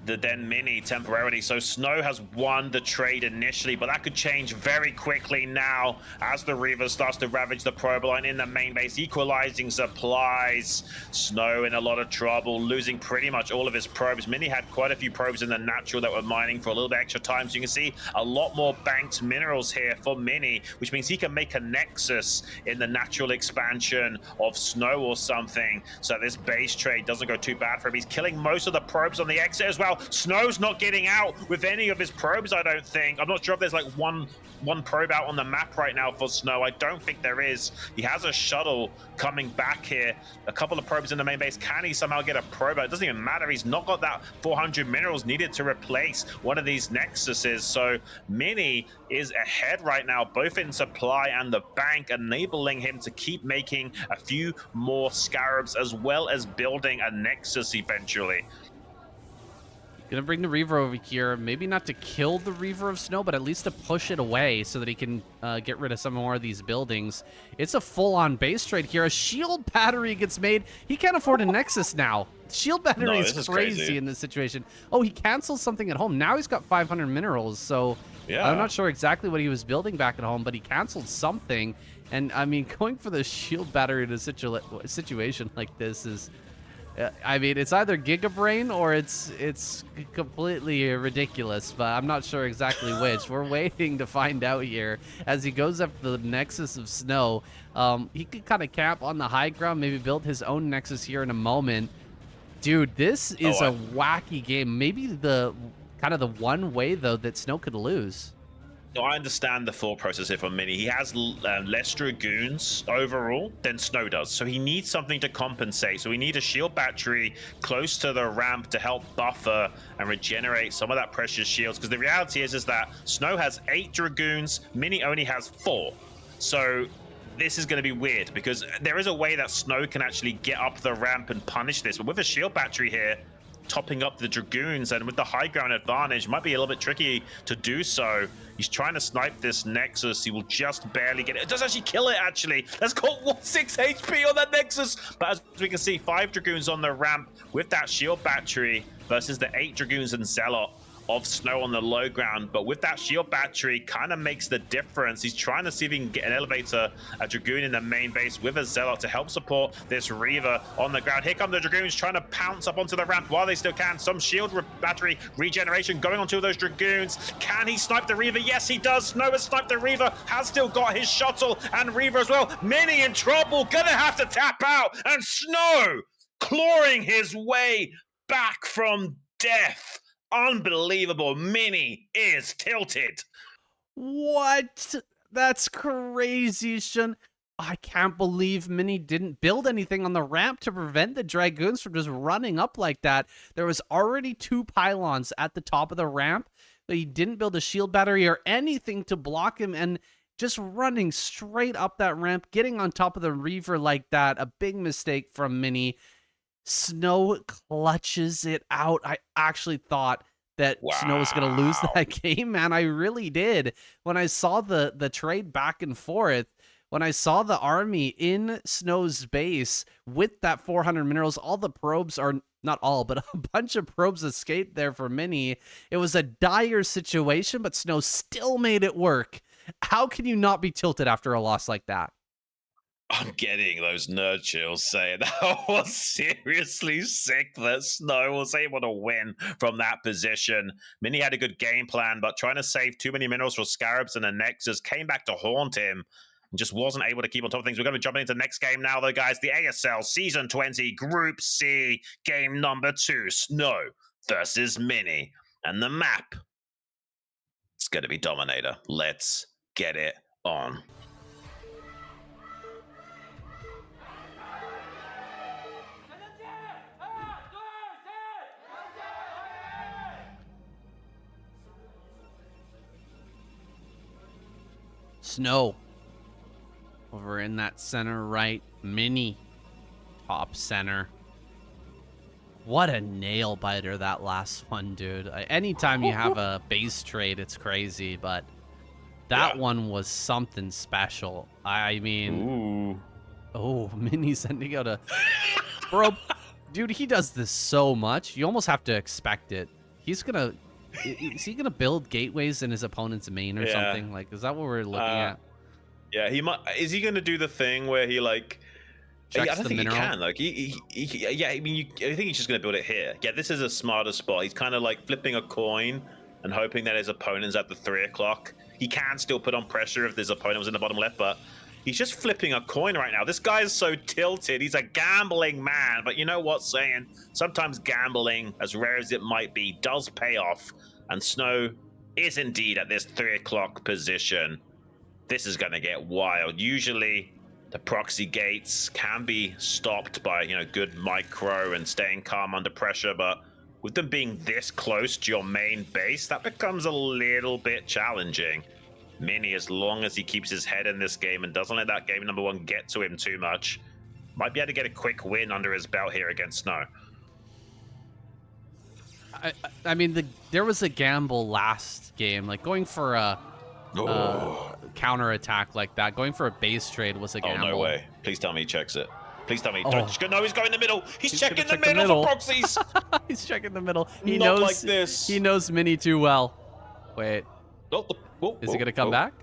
than Mini temporarily. So Snow has won the trade initially, but that could change very quickly now as the Reaver starts to ravage the probe line in the main base, equalizing supplies. Snow in a lot of trouble, losing pretty much all of his probes. Mini had quite a few probes in the natural that were mining for a little bit extra time. So you can see a lot more banked minerals here for Mini, which means he can make a nexus in the natural expansion of Snow or something. So this base trade doesn't go too bad for him. He's killing most of the probes on the exit as well. Snow's not getting out with any of his probes, I don't think. I'm not sure if there's like one probe out on the map right now for Snow. I don't think there is. He has a shuttle coming back here. A couple of probes in the main base. Can he somehow get a probe out? It doesn't even matter. He's not got that 400 minerals needed to replace one of these nexuses. So Mini is ahead right now, both in supply and the bank, enabling him to keep making a few more scarabs as well as building a nexus eventually. Gonna bring the Reaver over here, maybe not to kill the Reaver of Snow, but at least to push it away so that he can get rid of some more of these buildings. It's a full-on base trade here. A shield battery gets made. He can't afford a Nexus now. Shield battery is crazy in this situation. Oh, he cancels something at home. Now he's got 500 minerals, so yeah. I'm not sure exactly what he was building back at home, but he canceled something. And, I mean, going for the shield battery in a situation like this is... I mean, it's either Giga Brain or it's completely ridiculous, but I'm not sure exactly which. We're waiting to find out here as he goes up the Nexus of Snow. He could kind of camp on the high ground, maybe build his own Nexus here in a moment. Dude, this is a wacky game. Maybe the kind of the one way, though, that Snow could lose. So I understand the thought process here for Mini. He has less Dragoons overall than Snow does, so he needs something to compensate. So we need a shield battery close to the ramp to help buffer and regenerate some of that precious shields. Because the reality is that Snow has 8 Dragoons, Mini only has 4. So this is going to be weird because there is a way that Snow can actually get up the ramp and punish this. But with a shield battery here, topping up the Dragoons and with the high ground advantage, might be a little bit tricky to do so. He's trying to snipe this Nexus. He will just barely get it. It does actually kill it, actually. That's got 6 HP on that Nexus. But as we can see, 5 Dragoons on the ramp with that shield battery versus the 8 Dragoons and Zealot of Snow on the low ground. But with that shield battery, kind of makes the difference. He's trying to see if he can get an elevator, a Dragoon in the main base with a Zealot to help support this Reaver on the ground. Here come the Dragoons trying to pounce up onto the ramp while they still can. Some shield battery regeneration going onto those Dragoons. Can he snipe the Reaver? Yes, he does. Snow has sniped the Reaver, has still got his shuttle and Reaver as well. Mini in trouble, gonna have to tap out. And Snow clawing his way back from death. Unbelievable. Mini is tilted. What? That's crazy, Xun. I can't believe Mini didn't build anything on the ramp to prevent the Dragoons from just running up like that. There was already 2 pylons at the top of the ramp, but he didn't build a shield battery or anything to block him, and just running straight up that ramp, getting on top of the Reaver like that. A big mistake from Mini. Snow clutches it out. I actually thought that Snow was going to lose that game, man. I really did. When I saw the trade back and forth, when I saw the army in Snow's base with that 400 minerals, all the probes are, not all, but a bunch of probes escaped there for Mini. It was a dire situation, but Snow still made it work. How can you not be tilted after a loss like that? I'm getting those nerd chills saying that was seriously sick that Snow was able to win from that position. Mini had a good game plan, but trying to save too many minerals for Scarabs and the Nexus came back to haunt him and just wasn't able to keep on top of things. We're going to be jumping into the next game now, though, guys. The ASL Season 20 Group C, game number 2, Snow versus Mini. And the map, it's going to be Dominator. Let's get it on. Snow over in that center right, Mini top center. What a nail biter that last one, dude. Anytime you have a base trade, it's crazy, but that one was something special. I mean, oh, Mini sending out a bro, dude. He does this so much. You almost have to expect it. Is he gonna build gateways in his opponent's main or something? Like, is that what we're looking at? Yeah, he might. Is he gonna do the thing where he like checks I don't the think mineral? he can. Like, yeah. I mean, I think he's just gonna build it here. Yeah, this is a smarter spot. He's kind of like flipping a coin and hoping that his opponent's at the 3 o'clock. He can still put on pressure if his opponent was in the bottom left, but he's just flipping a coin right now. This guy is so tilted. He's a gambling man, but you know what, saying sometimes gambling, as rare as it might be, does pay off. And Snow is indeed at this 3 o'clock position. This is going to get wild. Usually, the proxy gates can be stopped by, you know, good micro and staying calm under pressure, but with them being this close to your main base, that becomes a little bit challenging. Mini, as long as he keeps his head in this game and doesn't let that game number 1 get to him too much, might be able to get a quick win under his belt here against Snow. I mean, there was a gamble last game, like going for a counter attack like that. Going for a base trade was a gamble. Oh, no way. Please tell me he checks it. Please tell me. No, he's going in the middle. He's checking the middle for proxies. He's checking the middle. He Not knows like this. He knows Mini too well. Wait. Is he going to come back?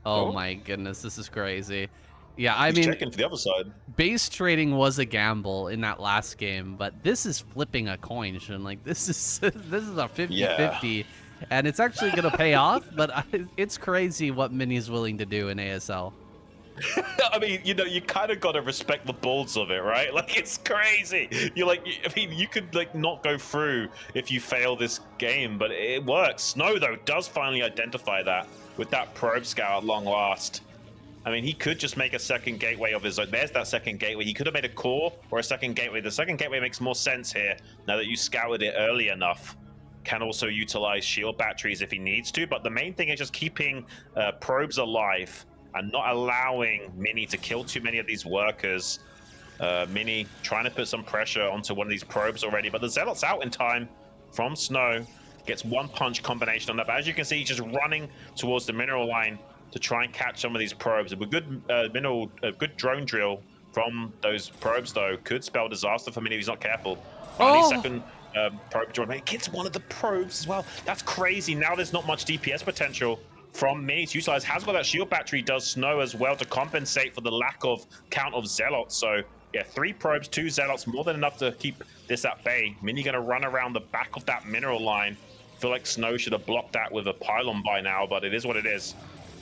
Oh my goodness, this is crazy. Yeah, I mean, checking for the other side. Base trading was a gamble in that last game, but this is flipping a coin, Xun. Like, this is a 50-50, and it's actually going to pay off, but it's crazy what Mini's willing to do in ASL. I mean, you know, you kind of got to respect the balls of it, right? Like, it's crazy. You're like, I mean, you could like not go through if you fail this game, but it works. Snow, though, does finally identify that with that probe scout at long last. I mean, he could just make a second gateway of his own. There's that second gateway. He could have made a core or a second gateway. The second gateway makes more sense here now that you scouted it early enough. Can also utilize shield batteries if he needs to, but the main thing is just keeping probes alive and not allowing Mini to kill too many of these workers. Mini trying to put some pressure onto one of these probes already, but the Zealot's out in time from Snow. Gets one punch combination on that, but as you can see, he's just running towards the mineral line to try and catch some of these probes. A good good drone drill from those probes, though, could spell disaster for Mini if he's not careful. Second probe drone. He gets one of the probes as well. That's crazy. Now there's not much DPS potential from Mini to utilize. Has got that shield battery, does Snow as well to compensate for the lack of count of Zealots. So yeah, 3 probes, 2 Zealots, more than enough to keep this at bay. Mini gonna run around the back of that mineral line. Feel like Snow should have blocked that with a pylon by now, but it is what it is.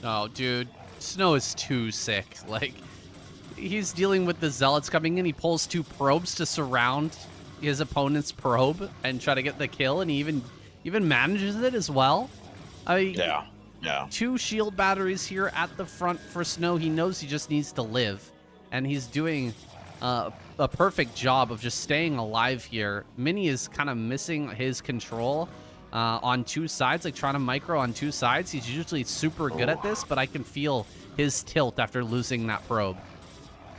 Oh, dude, Snow is too sick. Like, he's dealing with the Zealots coming in. He pulls 2 probes to surround his opponent's probe and try to get the kill, and he even manages it as well. Yeah. 2 shield batteries here at the front for Snow. He knows he just needs to live, and he's doing a perfect job of just staying alive here. Mini is kind of missing his control on 2 sides, like trying to micro on 2 sides. He's usually super good at this, but I can feel his tilt after losing that probe.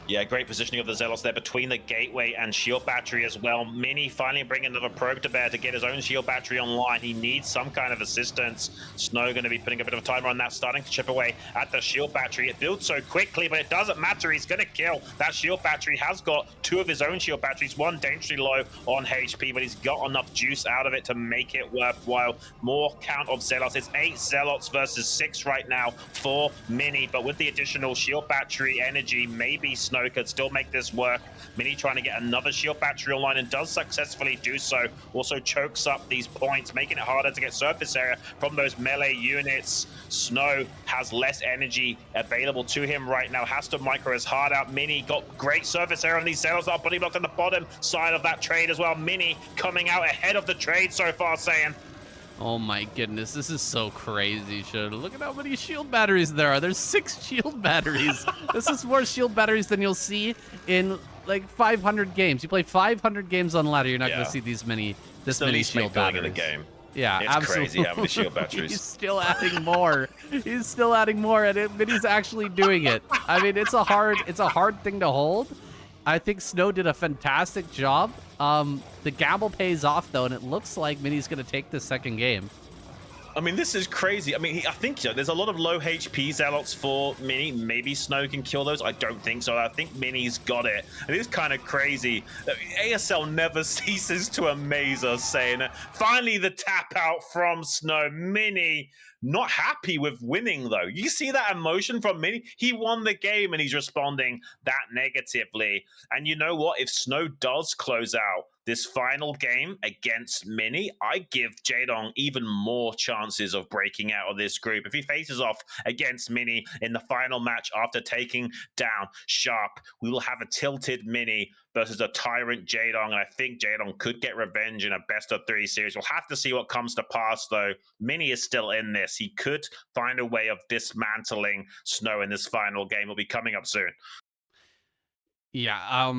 Yeah, great positioning of the Zealots there between the gateway and shield battery as well. Mini finally bringing another probe to bear to get his own shield battery online. He needs some kind of assistance. Snow going to be putting a bit of a timer on that, starting to chip away at the shield battery. It builds so quickly, but it doesn't matter. He's going to kill. That shield battery has got 2 of his own shield batteries, 1 dangerously low on HP, but he's got enough juice out of it to make it worthwhile. More count of Zealots. It's 8 Zealots versus 6 right now for Mini, but with the additional shield battery energy, maybe Snow Snow could still make this work. Mini trying to get another shield battery online and does successfully do so. Also chokes up these points, making it harder to get surface area from those melee units. Snow has less energy available to him right now, has to micro his heart out. Mini got great surface area on these sails, are body blocked on the bottom side of that trade as well. Mini coming out ahead of the trade so far, Saiyan. Oh my goodness, this is so crazy, Shun. Look at how many shield batteries there are. There's 6 shield batteries. This is more shield batteries than you'll see in like 500 games. You play 500 games on ladder, you're not going to see this many shield batteries. In the game. Yeah, it's absolutely. Crazy how many shield batteries. He's still adding more. He's still adding more, and he's actually doing it. I mean, it's a hard thing to hold. I think Snow did a fantastic job. The gamble pays off though, and it looks like Mini's gonna take the second game. I mean, this is crazy. I mean, I think there's a lot of low HP Zealots for Mini. Maybe Snow can kill those. I don't think so. I think Mini's got it. It is kind of crazy. ASL never ceases to amaze us, saying finally the tap out from Snow. Mini not happy with winning though. You see that emotion from Mini? He won the game and he's responding that negatively. And you know what? If Snow does close out this final game against Mini, I give Jaedong even more chances of breaking out of this group. If he faces off against Mini in the final match after taking down Sharp, we will have a tilted Mini versus a tyrant Jaedong, and I think Jaedong could get revenge in a best-of-3 series. We'll have to see what comes to pass, though. Mini is still in this. He could find a way of dismantling Snow in this final game. Will be coming up soon. Yeah,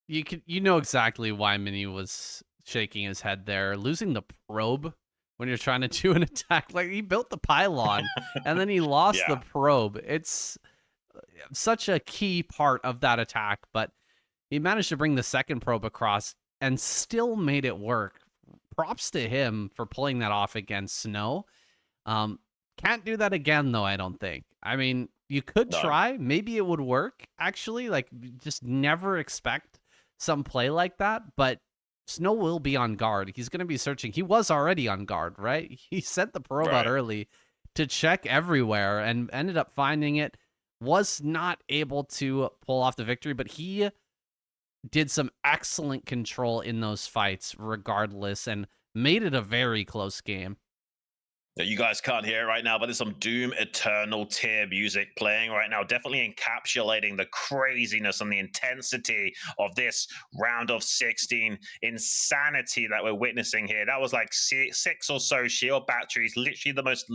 you know exactly why Mini was shaking his head there. Losing the probe when you're trying to do an attack, like he built the pylon and then he lost the probe. It's such a key part of that attack, but he managed to bring the second probe across and still made it work. Props to him for pulling that off against Snow. Can't do that again, though, I don't think. I mean, you could try. Maybe it would work, actually. Like, just never expect some play like that. But Snow will be on guard. He's going to be searching. He was already on guard, right? He sent the probe out early to check everywhere and ended up finding it. Was not able to pull off the victory, but he did some excellent control in those fights regardless and made it a very close game. You guys can't hear it right now, but there's some Doom Eternal tier music playing right now, definitely encapsulating the craziness and the intensity of this round of 16 insanity that we're witnessing here. That was like 6 or so shield batteries, literally the most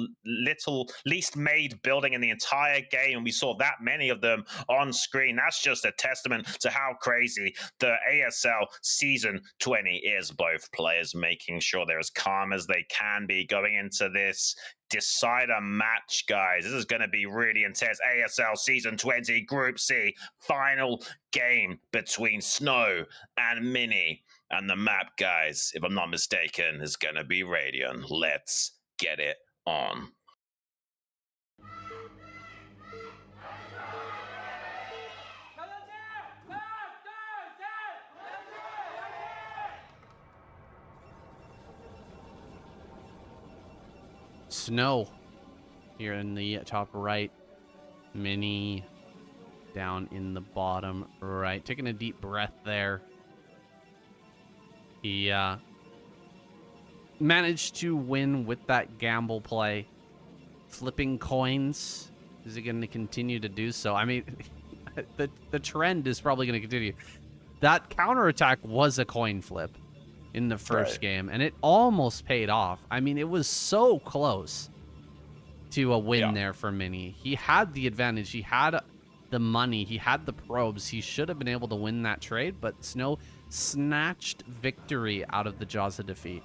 least made building in the entire game, and we saw that many of them on screen. That's just a testament to how crazy the ASL Season 20 is. Both players making sure they're as calm as they can be going into this decider match, guys. This is going to be really intense. ASL Season 20 Group C final game between Snow and Mini, and the map, guys, if I'm not mistaken, is going to be Radiant. Let's get it on. Snow here in the top right, Mini down in the bottom right, taking a deep breath there. He managed to win with that gamble play, flipping coins. Is he going to continue to do so? I mean, the trend is probably going to continue. That counterattack was a coin flip in the first game, and it almost paid off. I mean, it was so close to a win there for Mini. He had the advantage. He had the money. He had the probes. He should have been able to win that trade, but Snow snatched victory out of the jaws of defeat.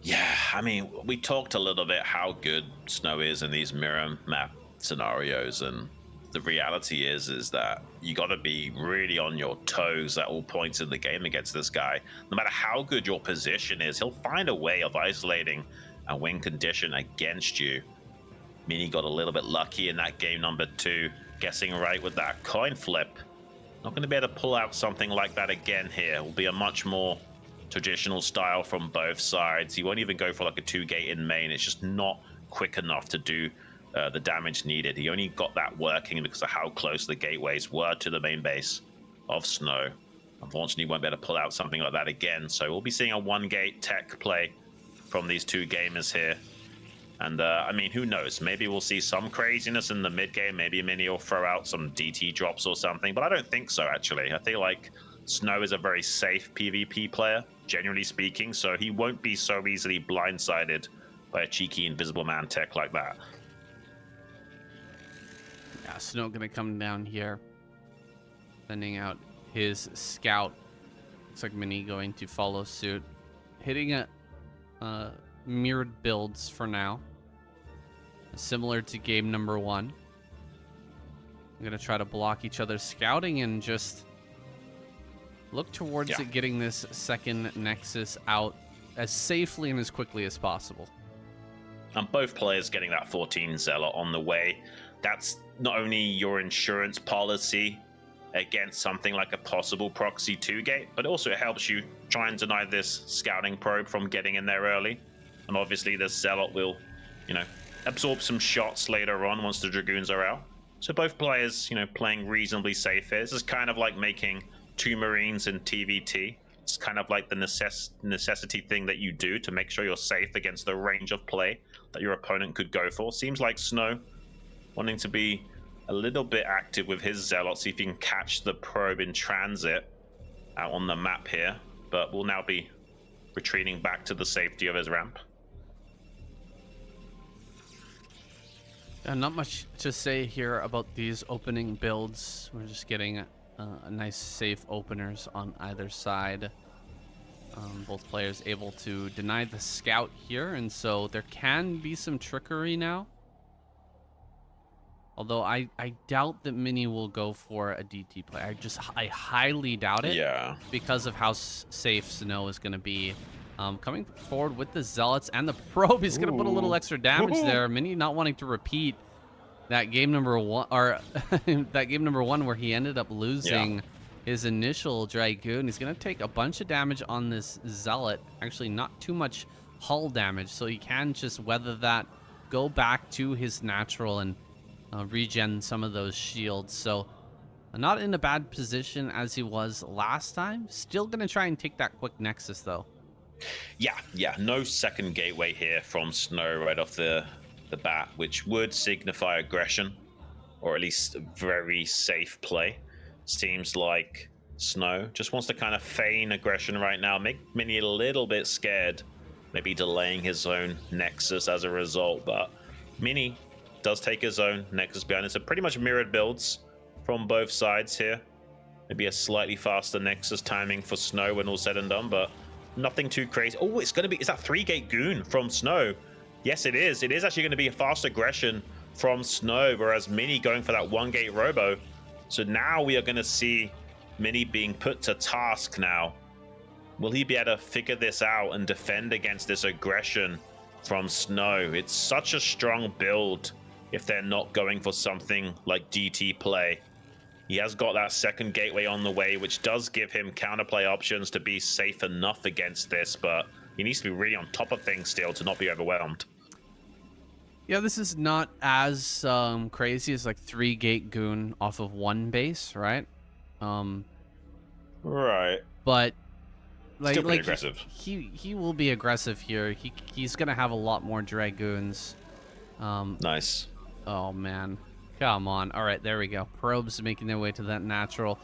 Yeah, I mean, we talked a little bit how good Snow is in these mirror map scenarios, and the reality is that you got to be really on your toes at all points in the game against this guy. No matter how good your position is, he'll find a way of isolating a win condition against you. Mini got a little bit lucky in that game number 2, guessing right with that coin flip. Not going to be able to pull out something like that again here. It will be a much more traditional style from both sides. He won't even go for like a 2-gate in main. It's just not quick enough to do the damage needed. He only got that working because of how close the gateways were to the main base of Snow. Unfortunately, he won't be able to pull out something like that again. So we'll be seeing a one-gate tech play from these two gamers here. And I mean, who knows? Maybe we'll see some craziness in the mid game. Maybe Mini will throw out some DT drops or something. But I don't think so, actually. I feel like Snow is a very safe PvP player, generally speaking. So he won't be so easily blindsided by a cheeky Invisible Man tech like that. Yeah, Snow gonna come down here, sending out his scout. Looks like Mini going to follow suit, hitting a mirrored builds for now, similar to game number 1. I'm gonna try to block each other's scouting and just look towards it getting this second Nexus out as safely and as quickly as possible. And both players getting that 14 Zealot on the way. That's not only your insurance policy against something like a possible Proxy 2-gate, but also it helps you try and deny this scouting probe from getting in there early. And obviously the Zealot will, you know, absorb some shots later on once the Dragoons are out. So both players, you know, playing reasonably safe here. This is kind of like making 2 Marines in TVT. It's kind of like the necessity thing that you do to make sure you're safe against the range of play that your opponent could go for. Seems like Snow wanting to be a little bit active with his Zealot, see if he can catch the probe in transit out on the map here. But we'll now be retreating back to the safety of his ramp. Not much to say here about these opening builds. We're just getting a nice safe openers on either side. Both players able to deny the scout here, and so there can be some trickery now. Although I doubt that Mini will go for a DT play. I highly doubt it. Yeah. Because of how safe Snow is going to be. Coming forward with the Zealots and the probe, he's going to put a little extra damage there. Mini not wanting to repeat that game number 1, or that game number 1 where he ended up losing his initial Dragoon. He's going to take a bunch of damage on this Zealot. Actually, not too much hull damage, so he can just weather that, go back to his natural, and regen some of those shields. So not in a bad position as he was last time. Still going to try and take that quick Nexus, though. Yeah, no second gateway here from Snow right off the bat, which would signify aggression, or at least very safe play. Seems like Snow just wants to kind of feign aggression right now, make Mini a little bit scared, maybe delaying his own Nexus as a result. But Mini does take his own Nexus behind it, so pretty much mirrored builds from both sides here. Maybe a slightly faster Nexus timing for Snow when all said and done, but nothing too crazy. Oh, it's going to be, is that 3-gate Goon from Snow? Yes, it is. It is actually going to be a fast aggression from Snow, whereas Mini going for that 1-gate Robo. So now we are going to see Mini being put to task now. Will he be able to figure this out and defend against this aggression from Snow? It's such a strong build if they're not going for something like DT play. He has got that second gateway on the way, which does give him counterplay options to be safe enough against this, but he needs to be really on top of things still to not be overwhelmed. Yeah, this is not as crazy as like 3-gate Goon off of 1 base, right? Right. But Still pretty aggressive. He will be aggressive here. He's gonna have a lot more Dragoons. Nice. Oh man, come on. All right, there we go. Probes making their way to that natural.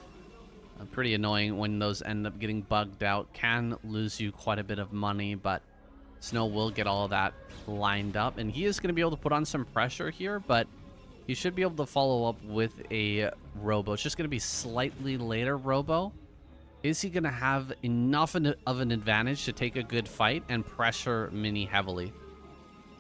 Pretty annoying when those end up getting bugged out. Can lose you quite a bit of money, but Snow will get all of that lined up, and he is going to be able to put on some pressure here, but he should be able to follow up with a Robo. It's just going to be slightly later Robo. Is he going to have enough of an advantage to take a good fight and pressure Mini heavily?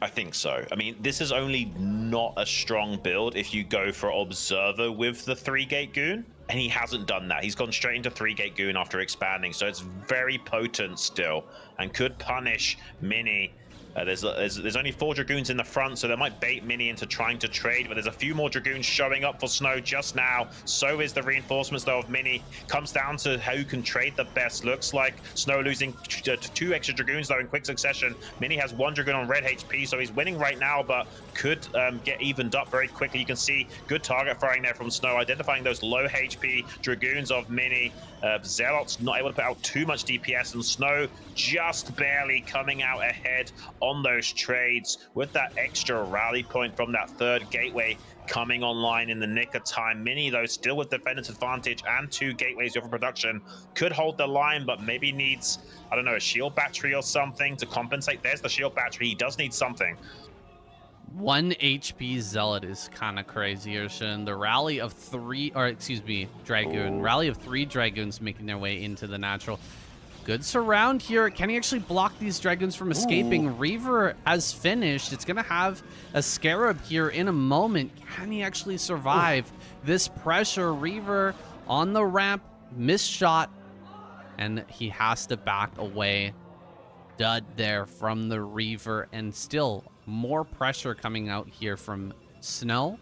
I think so. I mean, this is only not a strong build if you go for Observer with the 3-gate Goon, and he hasn't done that. He's gone straight into 3-gate Goon after expanding, so it's very potent still and could punish Mini There's only 4 Dragoons in the front, so they might bait Mini into trying to trade, but there's a few more Dragoons showing up for Snow just now. So is the reinforcements, though, of Mini. Comes down to who can trade the best. Looks like Snow losing 2 extra Dragoons, though, in quick succession. Mini has 1 Dragoon on red HP, so he's winning right now, but could get evened up very quickly. You can see good target firing there from Snow, identifying those low HP Dragoons of Mini. Zealot's not able to put out too much DPS, and Snow just barely coming out ahead on those trades with that extra rally point from that 3rd gateway coming online in the nick of time. Mini, though, still with defense advantage and 2 gateways over production, could hold the line, but maybe needs, I don't know, a shield battery or something to compensate. There's the shield battery. He does need something. 1 HP Zealot is kind of crazy, Xun. The rally of 3, or excuse me, Dragoon. Ooh. Rally of 3 Dragoons making their way into the natural. Good surround here. Can he actually block these Dragoons from escaping? Ooh. Reaver has finished. It's going to have a Scarab here in a moment. Can he actually survive this pressure? Reaver on the ramp, missed shot, and he has to back away. Dud there from the Reaver, and still more pressure coming out here from Snow.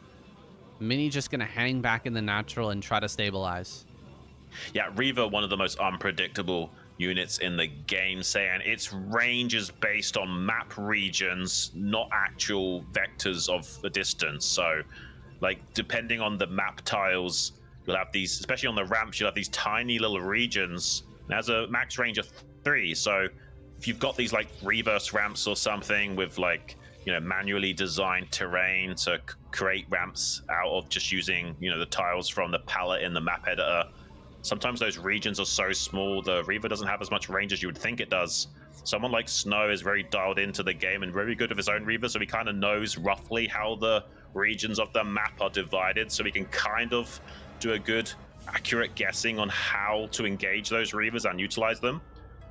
Mini just going to hang back in the natural and try to stabilize. Yeah, Reaver, one of the most unpredictable units in the game, saying its range is based on map regions, not actual vectors of a distance. So, like, depending on the map tiles, you'll have these, especially on the ramps, you'll have these tiny little regions. It has a max range of 3. So, if you've got these, like, reverse ramps or something with, like, you know, manually designed terrain to create ramps out of just using, you know, the tiles from the palette in the map editor, sometimes those regions are so small, the Reaver doesn't have as much range as you would think it does. Someone like Snow is very dialed into the game and very good with his own Reaver, so he kind of knows roughly how the regions of the map are divided, so he can kind of do a good, accurate guessing on how to engage those Reavers and utilize them.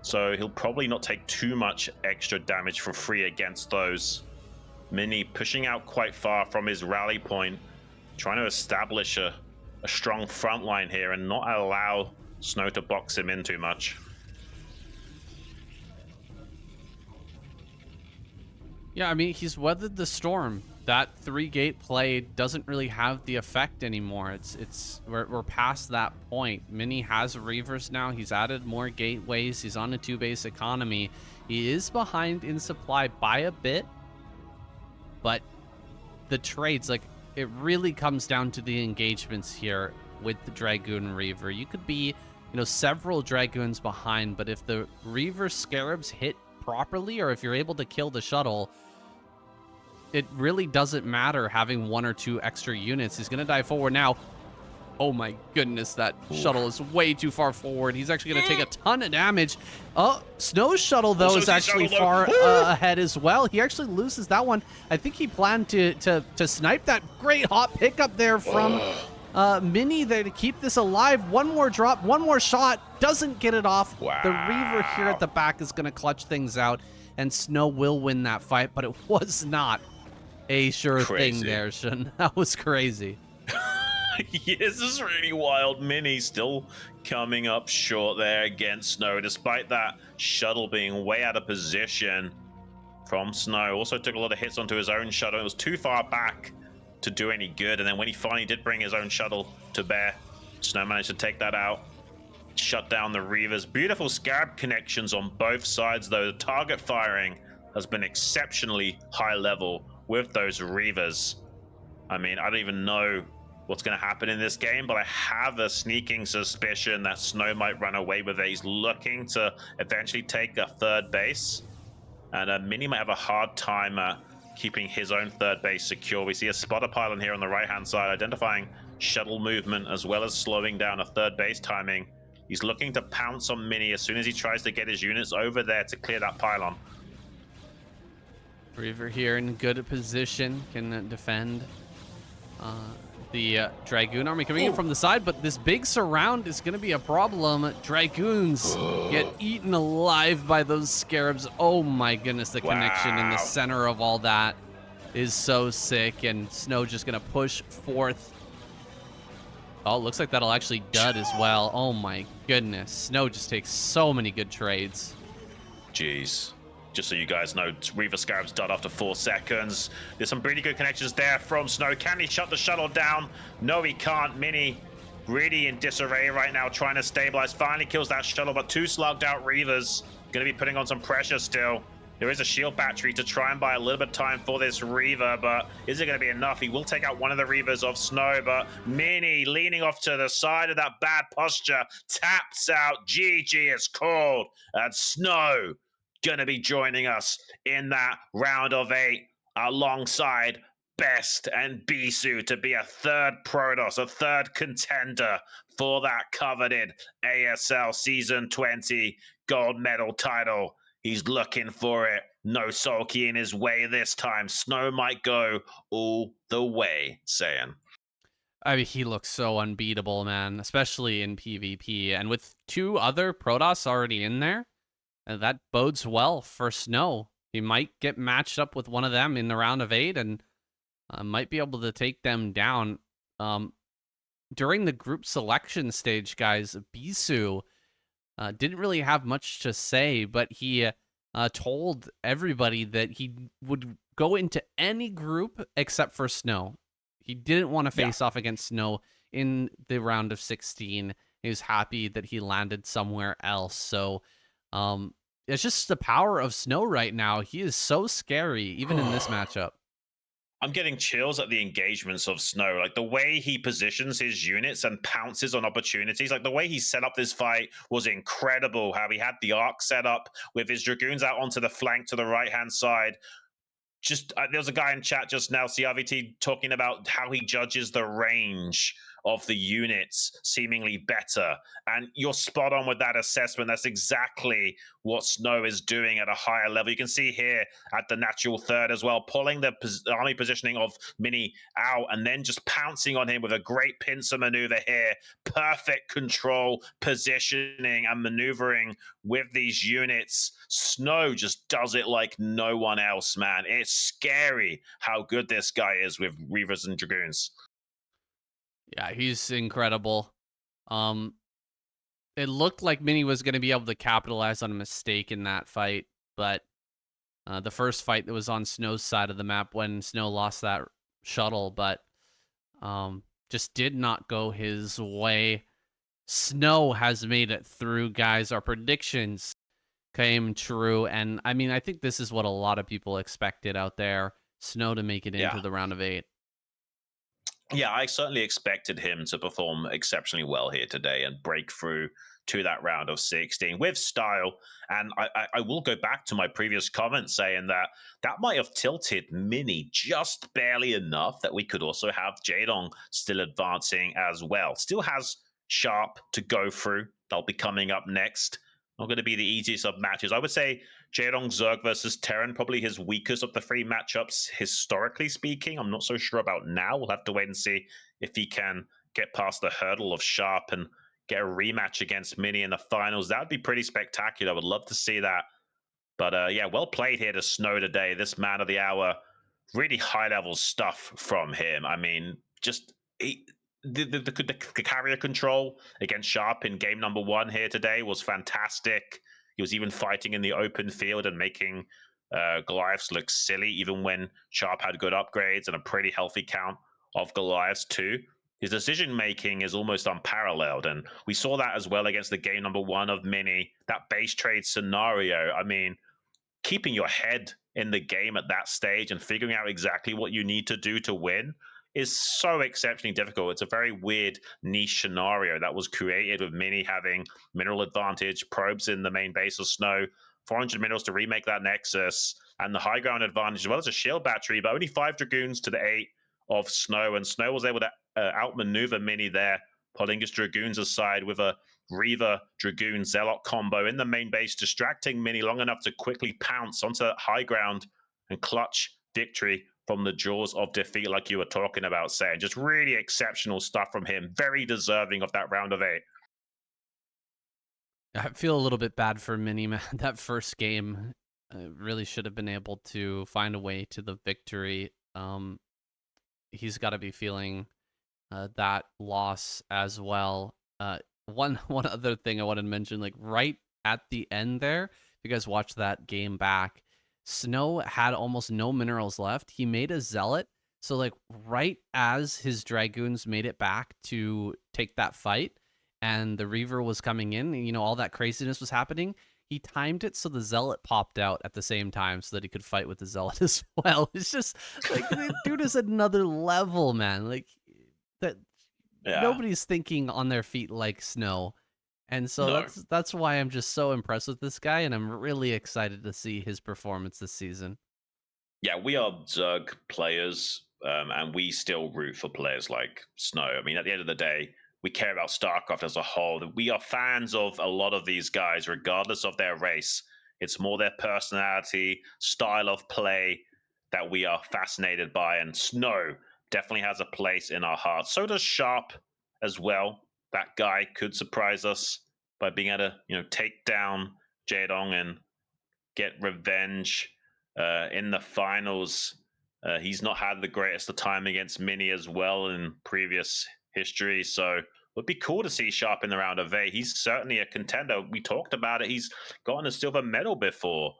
So he'll probably not take too much extra damage for free against those. Mini pushing out quite far from his rally point, trying to establish a strong front line here and not allow Snow to box him in too much. Yeah, I mean, he's weathered the storm. That 3-gate play doesn't really have the effect anymore. We're past that point. Mini has Reavers now. He's added more gateways. He's on a 2-base economy. He is behind in supply by a bit, but the trades, like, it really comes down to the engagements here with the Dragoon Reaver. You could be, you know, several Dragoons behind, but if the Reaver Scarabs hit properly, or if you're able to kill the shuttle, it really doesn't matter having 1 or 2 extra units. He's going to dive forward now. Oh my goodness, that shuttle is way too far forward. He's actually going to take a ton of damage. Oh, Snow's shuttle, though, is actually far ahead as well. He actually loses that one. I think he planned to snipe that great hot pickup there from Mini there to keep this alive. One more drop, one more shot. Doesn't get it off. Wow. The Reaver here at the back is going to clutch things out, and Snow will win that fight, but it was not a sure thing there, Xun. That was crazy. Yeah, this is really wild. Mini still coming up short there against Snow, despite that shuttle being way out of position from Snow. Also took a lot of hits onto his own shuttle. It was too far back to do any good, and then when he finally did bring his own shuttle to bear, Snow managed to take that out, shut down the Reavers. Beautiful Scarab connections on both sides, though. The target firing has been exceptionally high level with those Reavers. I mean, I don't even know what's going to happen in this game, but I have a sneaking suspicion that Snow might run away with it. He's looking to eventually take a 3rd base, and Mini might have a hard time keeping his own 3rd base secure. We see a spotter pylon here on the right-hand side, identifying shuttle movement as well as slowing down a 3rd base timing. He's looking to pounce on Mini as soon as he tries to get his units over there to clear that pylon. Reaver here in good position, can defend the Dragoon army coming in from the side, but this big surround is going to be a problem. Dragoons get eaten alive by those Scarabs. Oh my goodness, the connection in the center of all that is so sick, and Snow just going to push forth. Oh, looks like that'll actually dud as well. Oh my goodness, Snow just takes so many good trades. Jeez. Just so you guys know, Reaver Scarab's done after 4 seconds. There's some pretty good connections there from Snow. Can he shut the shuttle down? No, he can't. Mini really in disarray right now, trying to stabilize. Finally kills that shuttle, but 2 slugged out Reavers. Going to be putting on some pressure still. There is a shield battery to try and buy a little bit of time for this Reaver, but is it going to be enough? He will take out one of the Reavers of Snow, but Mini leaning off to the side of that bad posture, taps out. GG is called, and Snow going to be joining us in that round of 8 alongside Best and Bisu to be a 3rd Protoss, a 3rd contender for that coveted ASL Season 20 gold medal title. He's looking for it. No sulky in his way this time. Snow might go all the way, Saiyan. I mean, he looks so unbeatable, man, especially in PvP. And with 2 other Protoss already in there, that bodes well for Snow. He might get matched up with one of them in the round of 8 and might be able to take them down. During the group selection stage, guys, Bisu didn't really have much to say, but he told everybody that he would go into any group except for Snow. He didn't want to face off against Snow in the round of 16. He was happy that he landed somewhere else. So it's just the power of Snow right now. He is so scary, even in this matchup. I'm getting chills at the engagements of Snow. Like the way he positions his units and pounces on opportunities. Like the way he set up this fight was incredible. How he had the arc set up with his Dragoons out onto the flank to the right-hand side. Just there was a guy in chat just now, CRVT, talking about how he judges the range of the units seemingly better. And you're spot on with that assessment. That's exactly what Snow is doing at a higher level. You can see here at the natural 3rd as well, pulling the army positioning of Mini out and then just pouncing on him with a great pincer maneuver here. Perfect control, positioning, and maneuvering with these units. Snow just does it like no one else, man. It's scary how good this guy is with Reavers and Dragoons. Yeah, he's incredible. It looked like Mini was going to be able to capitalize on a mistake in that fight, but the first fight that was on Snow's side of the map when Snow lost that shuttle, but just did not go his way. Snow has made it through, guys. Our predictions came true, and I mean, I think this is what a lot of people expected out there. Snow to make it into the round of 8. Yeah, I certainly expected him to perform exceptionally well here today and break through to that round of 16 with style. And I will go back to my previous comment saying that that might have tilted Mini just barely enough that we could also have Jaedong still advancing as well. Still has Sharp to go through. They'll be coming up next. Not going to be the easiest of matches. I would say Jaedong Zerg versus Terran, probably his weakest of the 3 matchups, historically speaking. I'm not so sure about now. We'll have to wait and see if he can get past the hurdle of Sharp and get a rematch against Mini in the finals. That would be pretty spectacular. I would love to see that. But yeah, well played here to Snow today. This man of the hour, really high-level stuff from him. I mean, just the carrier control against Sharp in game number 1 here today was fantastic. He was even fighting in the open field and making Goliaths look silly, even when Sharp had good upgrades and a pretty healthy count of Goliaths too. His decision-making is almost unparalleled, and we saw that as well against the game number 1 of Mini, that base trade scenario. I mean, keeping your head in the game at that stage and figuring out exactly what you need to do to win is so exceptionally difficult. It's a very weird niche scenario that was created with Mini having mineral advantage, probes in the main base of Snow, 400 minerals to remake that Nexus, and the high ground advantage as well as a shield battery, but only 5 Dragoons to the 8 of Snow, and Snow was able to outmaneuver Mini there, pulling his Dragoons aside with a Reaver Dragoon Zealot combo in the main base, distracting Mini long enough to quickly pounce onto that high ground and clutch victory from the jaws of defeat, like you were talking about, saying. Just really exceptional stuff from him. Very deserving of that round of 8. I feel a little bit bad for Mini, man. That first game really should have been able to find a way to the victory. He's got to be feeling that loss as well. One other thing I wanted to mention, like right at the end there, if you guys watch that game back, Snow had almost no minerals left. He made a zealot. So like right as his dragoons made it back to take that fight and the Reaver was coming in, and, all that craziness was happening, he timed it so the zealot popped out at the same time so that he could fight with the zealot as well. It's just like the dude is another level, man. Like that Yeah. nobody's thinking on their feet like Snow. And so No. that's why I'm just so impressed with this guy, and I'm really excited to see his performance this season. Yeah, we are Zerg players, and we still root for players like Snow. I mean, at the end of the day, we care about StarCraft as a whole. We are fans of a lot of these guys, regardless of their race. It's more their personality, style of play that we are fascinated by. And Snow definitely has a place in our hearts. So does Sharp as well. That guy could surprise us by being able to, take down Jaedong and get revenge in the finals. He's not had the greatest of time against Mini as well in previous history, so it would be cool to see Sharp in the round of eight. He's certainly a contender. We talked about it. He's gotten a silver medal before,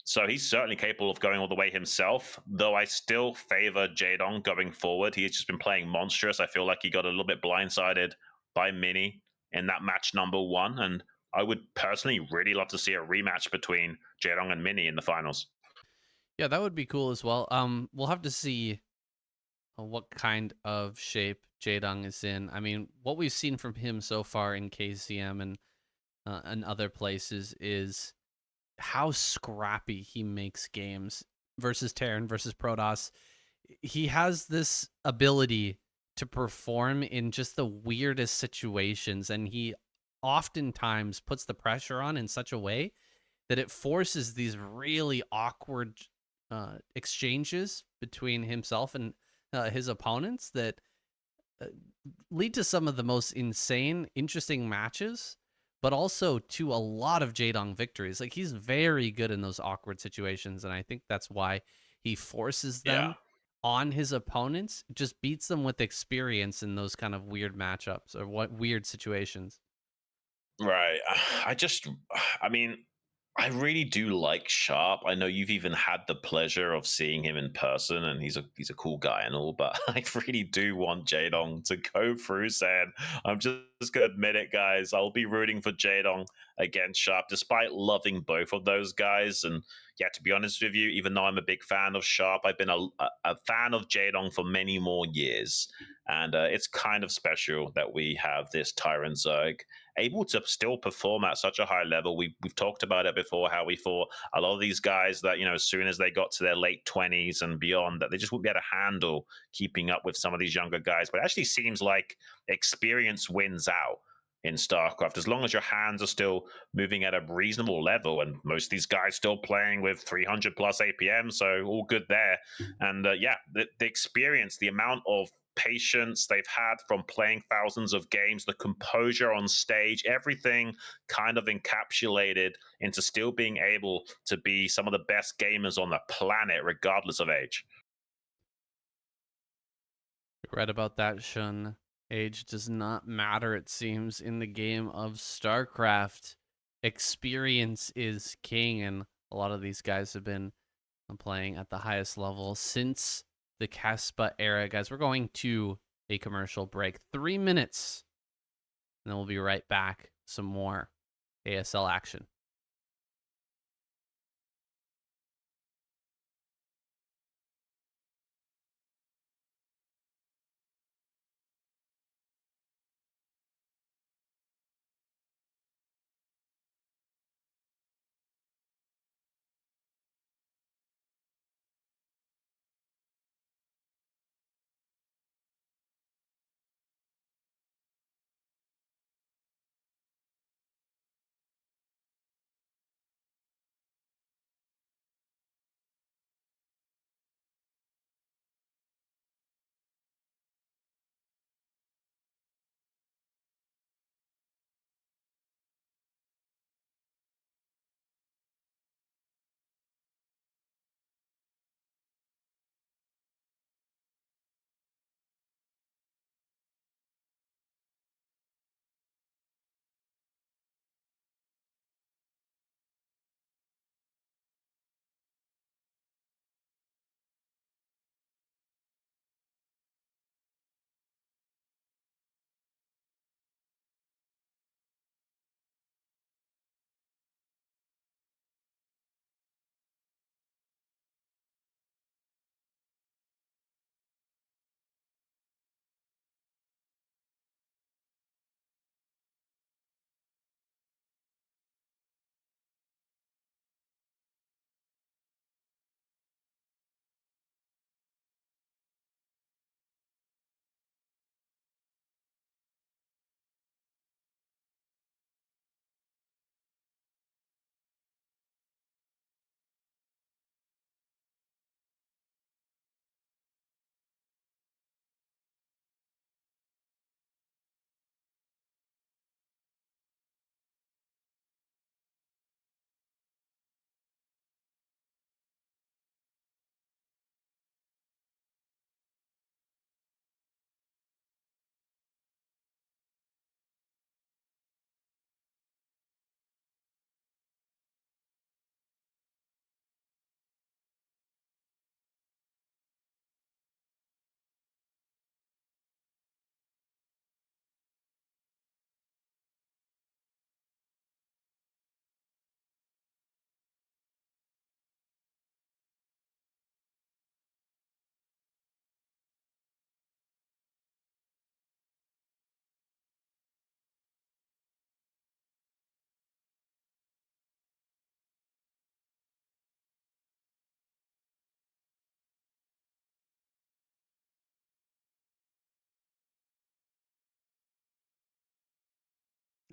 so he's certainly capable of going all the way himself. Though I still favor Jaedong going forward. He's just been playing monstrous. I feel like he got a little bit blindsided by Mini in that match number one, and I would personally really love to see a rematch between Jaedong and Mini in the finals. Yeah, that would be cool as well. We'll have to see what kind of shape Jaedong is in. I mean, what we've seen from him so far in KCM and other places is how scrappy he makes games versus Terran versus Protoss. He has this ability to perform in just the weirdest situations, and he oftentimes puts the pressure on in such a way that it forces these really awkward exchanges between himself and his opponents that uh, lead to some of the most insane, interesting matches, but also to a lot of Jaedong victories. Like he's very good in those awkward situations, and I think that's why he forces Yeah. them on his opponents, just beats them with experience in those kind of weird matchups or what weird situations. Right. I mean, I really do like Sharp. I know you've even had the pleasure of seeing him in person, and he's a cool guy and all. But I really do want Jaedong to go through. Saying I'm just gonna admit it, guys. I'll be rooting for Jaedong against Sharp, despite loving both of those guys. And yeah, to be honest with you, even though I'm a big fan of Sharp, I've been a fan of Jaedong for many more years, and it's kind of special that we have this Tyrant Zerg able to still perform at such a high level. We've talked about it before, how we thought a lot of these guys that, as soon as they got to their late 20s and beyond, that they just wouldn't be able to handle keeping up with some of these younger guys. But it actually seems like experience wins out in StarCraft, as long as your hands are still moving at a reasonable level. And most of these guys still playing with 300 plus APM, so all good there. And yeah, the experience, the amount of patience they've had from playing thousands of games, the composure on stage, everything kind of encapsulated into still being able to be some of the best gamers on the planet, regardless of age. You're right about that, Xun. Age does not matter, it seems, in the game of StarCraft. Experience is king, and a lot of these guys have been playing at the highest level since the Caspa era. Guys, we're going to a commercial break. 3 minutes, and then we'll be right back. Some more ASL action.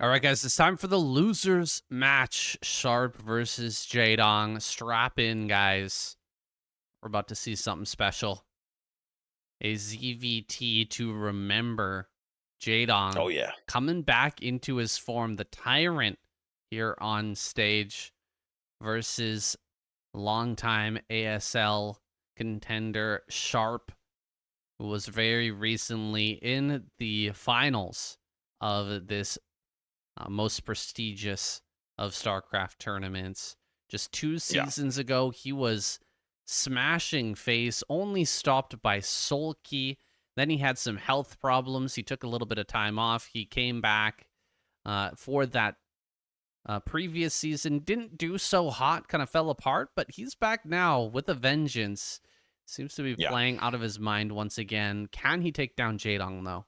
All right, guys, it's time for the losers match. Sharp versus Jaedong. Strap in, guys. We're about to see something special. A ZVT to remember. Jaedong. Oh, yeah. Coming back into his form. The Tyrant here on stage versus longtime ASL contender Sharp, who was very recently in the finals of this most prestigious of StarCraft tournaments. Just 2 seasons ago, he was smashing face, only stopped by Sulky. Then he had some health problems. He took a little bit of time off. He came back for that previous season. Didn't do so hot, kind of fell apart, but he's back now with a vengeance. Seems to be playing out of his mind once again. Can he take down Jaedong, though?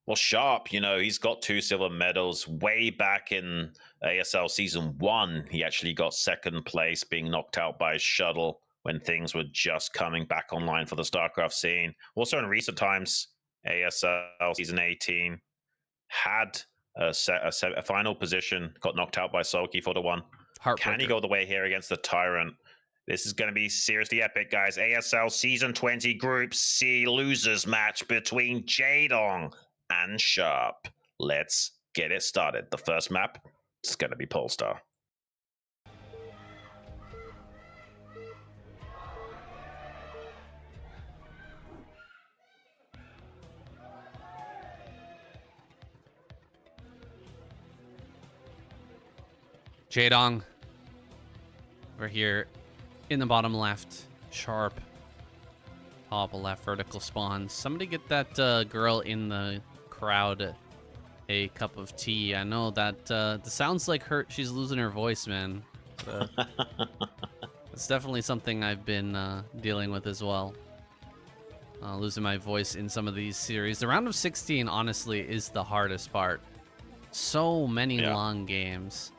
Well, Sharp, you know, he's got 2 silver medals. Way back in ASL Season 1, he actually got 2nd place, being knocked out by his shuttle when things were just coming back online for the StarCraft scene. Also, in recent times, ASL Season 18 had a final position, got knocked out by Sulky for the one. Can he go the way here against the Tyrant? This is going to be seriously epic, guys. ASL Season 20 Group C losers match between Jaedong and Sharp. Let's get it started. The first map is going to be Polestar. Jaedong over here in the bottom left. Sharp top left vertical spawns. Somebody get that girl in the crowd a cup of tea. I know that sounds like she's losing her voice, man. It's definitely something I've been dealing with as well. Losing my voice in some of these series. The round of 16, honestly, is the hardest part. So many long games.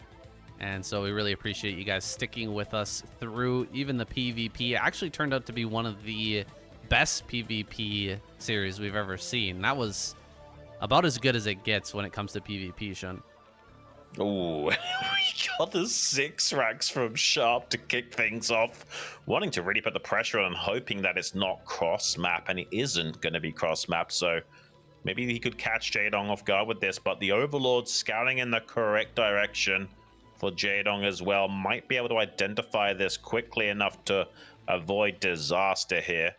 And so we really appreciate you guys sticking with us through even the PvP. It actually turned out to be one of the best PvP series we've ever seen. That was about as good as it gets when it comes to PvP, Xun. Oh, we got the 6 racks from Sharp to kick things off. Wanting to really put the pressure on, hoping that it's not cross-map, and it isn't going to be cross-map, so maybe he could catch Jaedong off guard with this, but the Overlord scouting in the correct direction for Jaedong as well. Might be able to identify this quickly enough to avoid disaster here.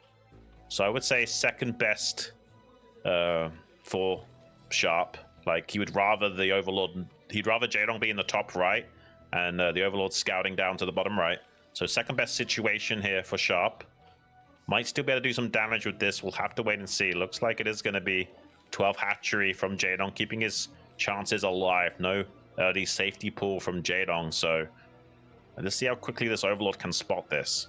So I would say second best for Sharp. Like, he would rather the Overlord, he'd rather Jaedong be in the top right and the Overlord scouting down to the bottom right. So second best situation here for Sharp. Might still be able to do some damage with this. We'll have to wait and see. Looks like it is going to be 12 hatchery from Jaedong, keeping his chances alive. No early safety pool from Jaedong, so let's see how quickly this Overlord can spot this.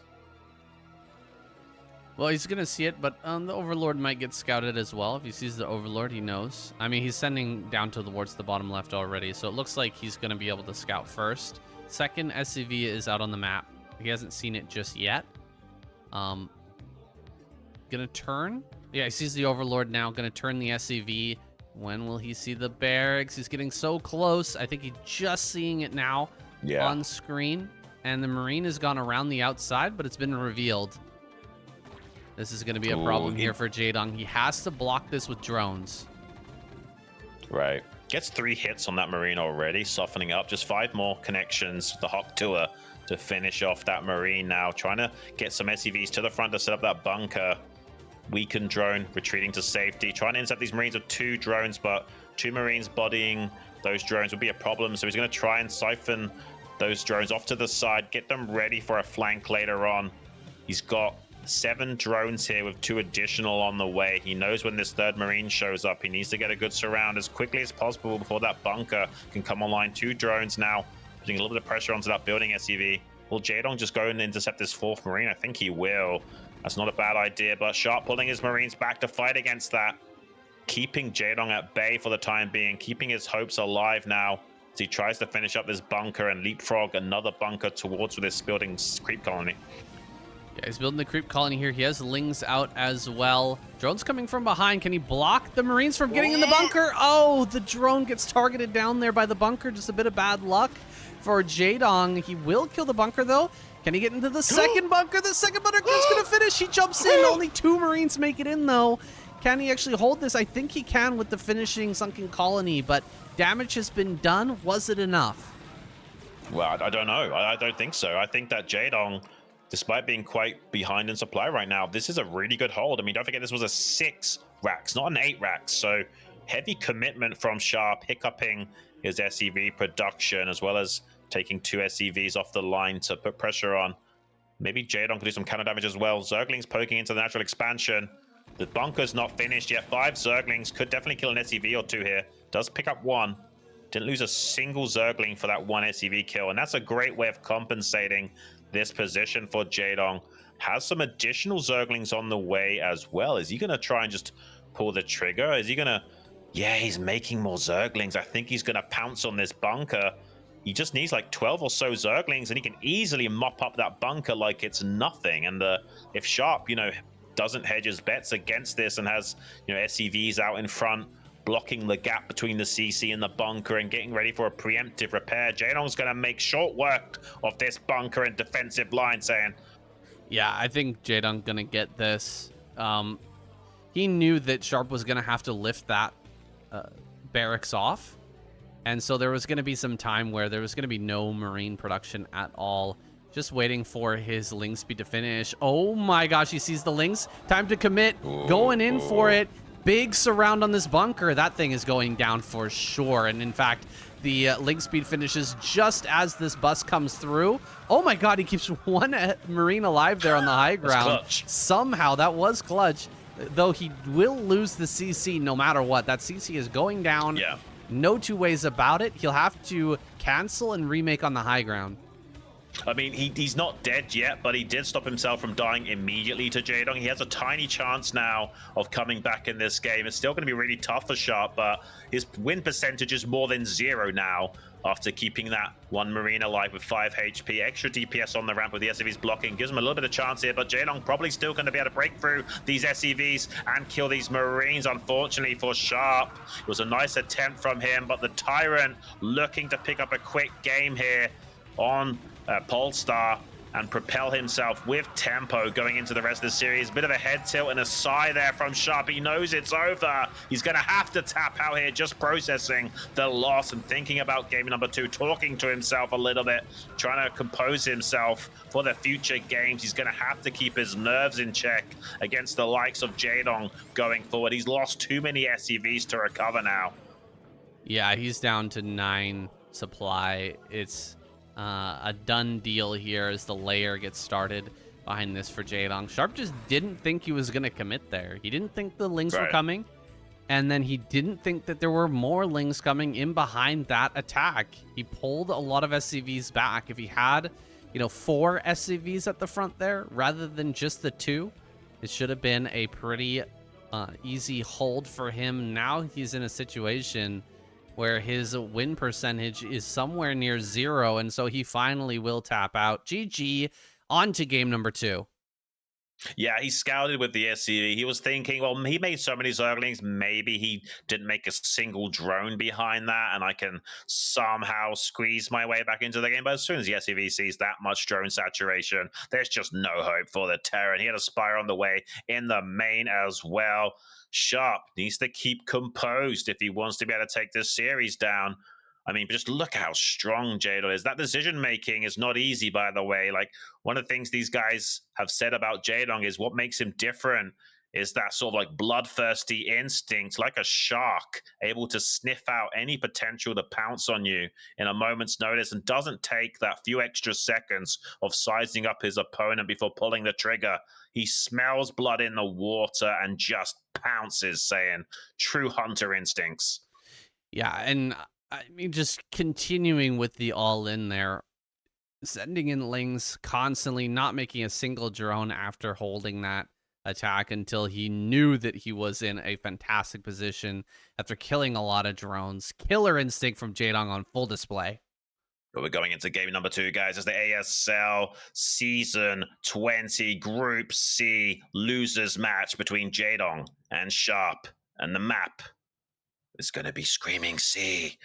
Well, he's going to see it, but the Overlord might get scouted as well. If he sees the Overlord, he knows. I mean, he's sending down towards the bottom left already, so it looks like he's going to be able to scout first. Second, SCV is out on the map. He hasn't seen it just yet. Gonna turn. Yeah, he sees the Overlord now. Gonna turn the SCV. When will he see the barracks? He's getting so close. I think he's just seeing it now on screen. And the Marine has gone around the outside, but it's been revealed. This is going to be a problem here for Jaedong. He has to block this with drones. Right. Gets 3 hits on that Marine already, softening up. Just 5 more connections. The Hawk Tour to finish off that Marine now. Trying to get some SCVs to the front to set up that bunker. Weakened drone, retreating to safety. Trying to intercept these Marines with 2 drones, but 2 Marines bodying those drones would be a problem. So he's going to try and siphon those drones off to the side, get them ready for a flank later on. He's got 7 drones here with 2 additional on the way. He knows when this 3rd Marine shows up, he needs to get a good surround as quickly as possible before that bunker can come online. 2 drones now, putting a little bit of pressure onto that building SCV. Will Jaedong just go and intercept this 4th Marine? I think he will. That's not a bad idea, but Sharp pulling his Marines back to fight against that. Keeping Jaedong at bay for the time being, keeping his hopes alive now as he tries to finish up this bunker and leapfrog another bunker towards this building's creep colony. Yeah, he's building the creep colony here. He has Lings out as well. Drone's coming from behind. Can he block the Marines from getting in the bunker? Oh, the drone gets targeted down there by the bunker. Just a bit of bad luck for Jaedong. He will kill the bunker, though. Can he get into the second bunker? The second bunker is going to finish. He jumps in. Only 2 Marines make it in, though. Can he actually hold this? I think he can with the finishing sunken colony, but damage has been done. Was it enough? Well, I don't know. I don't think so. I think that Jaedong, despite being quite behind in supply right now, this is a really good hold. I mean, don't forget this was a 6 racks, not an 8 racks. So heavy commitment from Sharp, hiccuping his SEV production, as well as taking 2 SEVs off the line to put pressure on. Maybe Jaedong could do some counter damage as well. Zerglings poking into the natural expansion. The bunker's not finished yet. 5 Zerglings could definitely kill an SEV or 2 here. Does pick up 1. Didn't lose a single Zergling for that 1 SEV kill, and that's a great way of compensating this position for Jaedong. Has some additional Zerglings on the way as well. Is he going to try and just pull the trigger? Is he going to... Yeah, he's making more Zerglings. I think he's going to pounce on this bunker. He just needs like 12 or so Zerglings, and he can easily mop up that bunker like it's nothing. And if Sharp, doesn't hedge his bets against this and has, SEVs out in front, blocking the gap between the CC and the bunker and getting ready for a preemptive repair, Jaedong's going to make short work of this bunker and defensive line, saying... Yeah, I think Jaedong going to get this. He knew that Sharp was going to have to lift that barracks off. And so there was going to be some time where there was going to be no Marine production at all. Just waiting for his Ling speed to finish. Oh my gosh, he sees the Lings. Time to commit. Going in for it. Big surround on this bunker. That thing is going down for sure. And in fact, the Ling speed finishes just as this bus comes through. Oh my god, he keeps 1 Marine alive there on the high ground. Somehow, that was clutch. Though he will lose the CC no matter what. That CC is going down. Yeah. No 2 ways about it. He'll have to cancel and remake on the high ground. I mean, he's not dead yet, but he did stop himself from dying immediately to Jaedong. He has a tiny chance now of coming back in this game. It's still going to be really tough for Sharp, but his win percentage is more than 0 now after keeping that 1 Marine alive with 5 HP. Extra DPS on the ramp with the SEVs blocking gives him a little bit of chance here, but Jaedong probably still going to be able to break through these SEVs and kill these Marines, unfortunately for Sharp. It was a nice attempt from him, but the Tyrant looking to pick up a quick game here on Polestar and propel himself with tempo going into the rest of the series. Bit of a head tilt and a sigh there from Sharp. He knows it's over. He's going to have to tap out here, just processing the loss and thinking about game number 2, talking to himself a little bit, trying to compose himself for the future games. He's going to have to keep his nerves in check against the likes of Jaedong going forward. He's lost too many SEVs to recover now. Yeah, he's down to 9 supply. It's a done deal here as the layer gets started behind this for Jaedong. Sharp just didn't think he was going to commit there. He didn't think the Lings were coming, and then he didn't think that there were more Lings coming in behind that attack. He pulled a lot of SCVs back. If he had, 4 SCVs at the front there rather than just the 2, it should have been a pretty easy hold for him. Now he's in a situation where his win percentage is somewhere near 0, and so he finally will tap out. GG, on to game number 2. Yeah, he scouted with the SCV. He was thinking, well, he made so many Zerglings, maybe he didn't make a single drone behind that, and I can somehow squeeze my way back into the game. But as soon as the SCV sees that much drone saturation, there's just no hope for the Terran. He had a Spire on the way in the main as well. Sharp needs to keep composed if he wants to be able to take this series down. I mean, just look how strong Jaedong is. That decision-making is not easy, by the way. Like, one of the things these guys have said about Jaedong is what makes him different is that sort of like bloodthirsty instinct, like a shark, able to sniff out any potential to pounce on you in a moment's notice and doesn't take that few extra seconds of sizing up his opponent before pulling the trigger. He smells blood in the water and just pounces, saying true hunter instincts. Yeah, and I mean, just continuing with the all-in there, sending in Lings constantly, not making a single drone after holding that attack until he knew that he was in a fantastic position after killing a lot of drones. Killer instinct from Jaedong on full display. But we're going into game number 2, guys. It's the ASL Season 20 Group C losers match between Jaedong and Sharp. And the map is going to be Screaming Sea.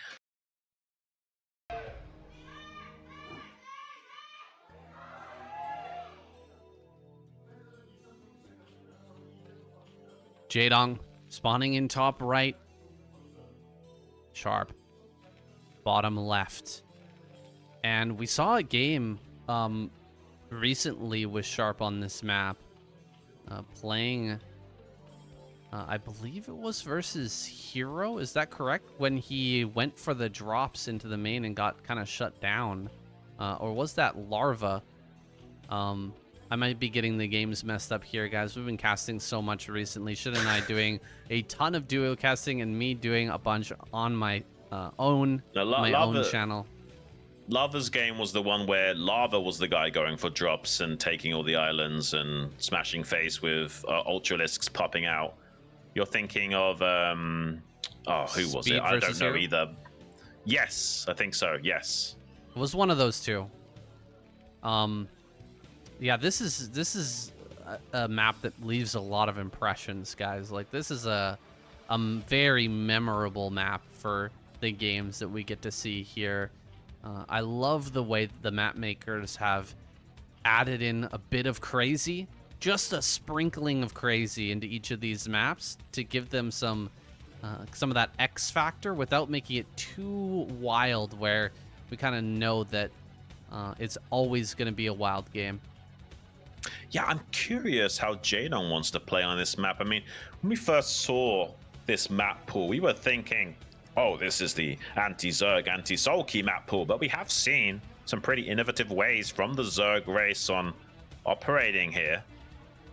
Jaedong spawning in top right. Sharp bottom left. And we saw a game recently with Sharp on this map playing, I believe it was versus Hero. Is that correct? When he went for the drops into the main and got kind of shut down. Or was that Larva? I might be getting the games messed up here, guys. We've been casting so much recently. Shun and I doing a ton of duo casting and me doing a bunch on my own channel. Lava's game was the one where Lava was the guy going for drops and taking all the islands and smashing face with Ultralisks popping out. You're thinking of who was it? I don't know either. Yes, I think so. Yes, it was one of those two. Yeah, this is a map that leaves a lot of impressions, guys. Like, this is a very memorable map for the games that we get to see here. I love the way the map makers have added in a bit of crazy, just a sprinkling of crazy into each of these maps to give them some of that X factor without making it too wild, where we kind of know that it's always going to be a wild game. Yeah, I'm curious how Jaedong wants to play on this map. I mean, when we first saw this map pool, we were thinking, oh, this is the anti-Zerg, anti-Sulky map pool. But we have seen some pretty innovative ways from the Zerg race on operating here.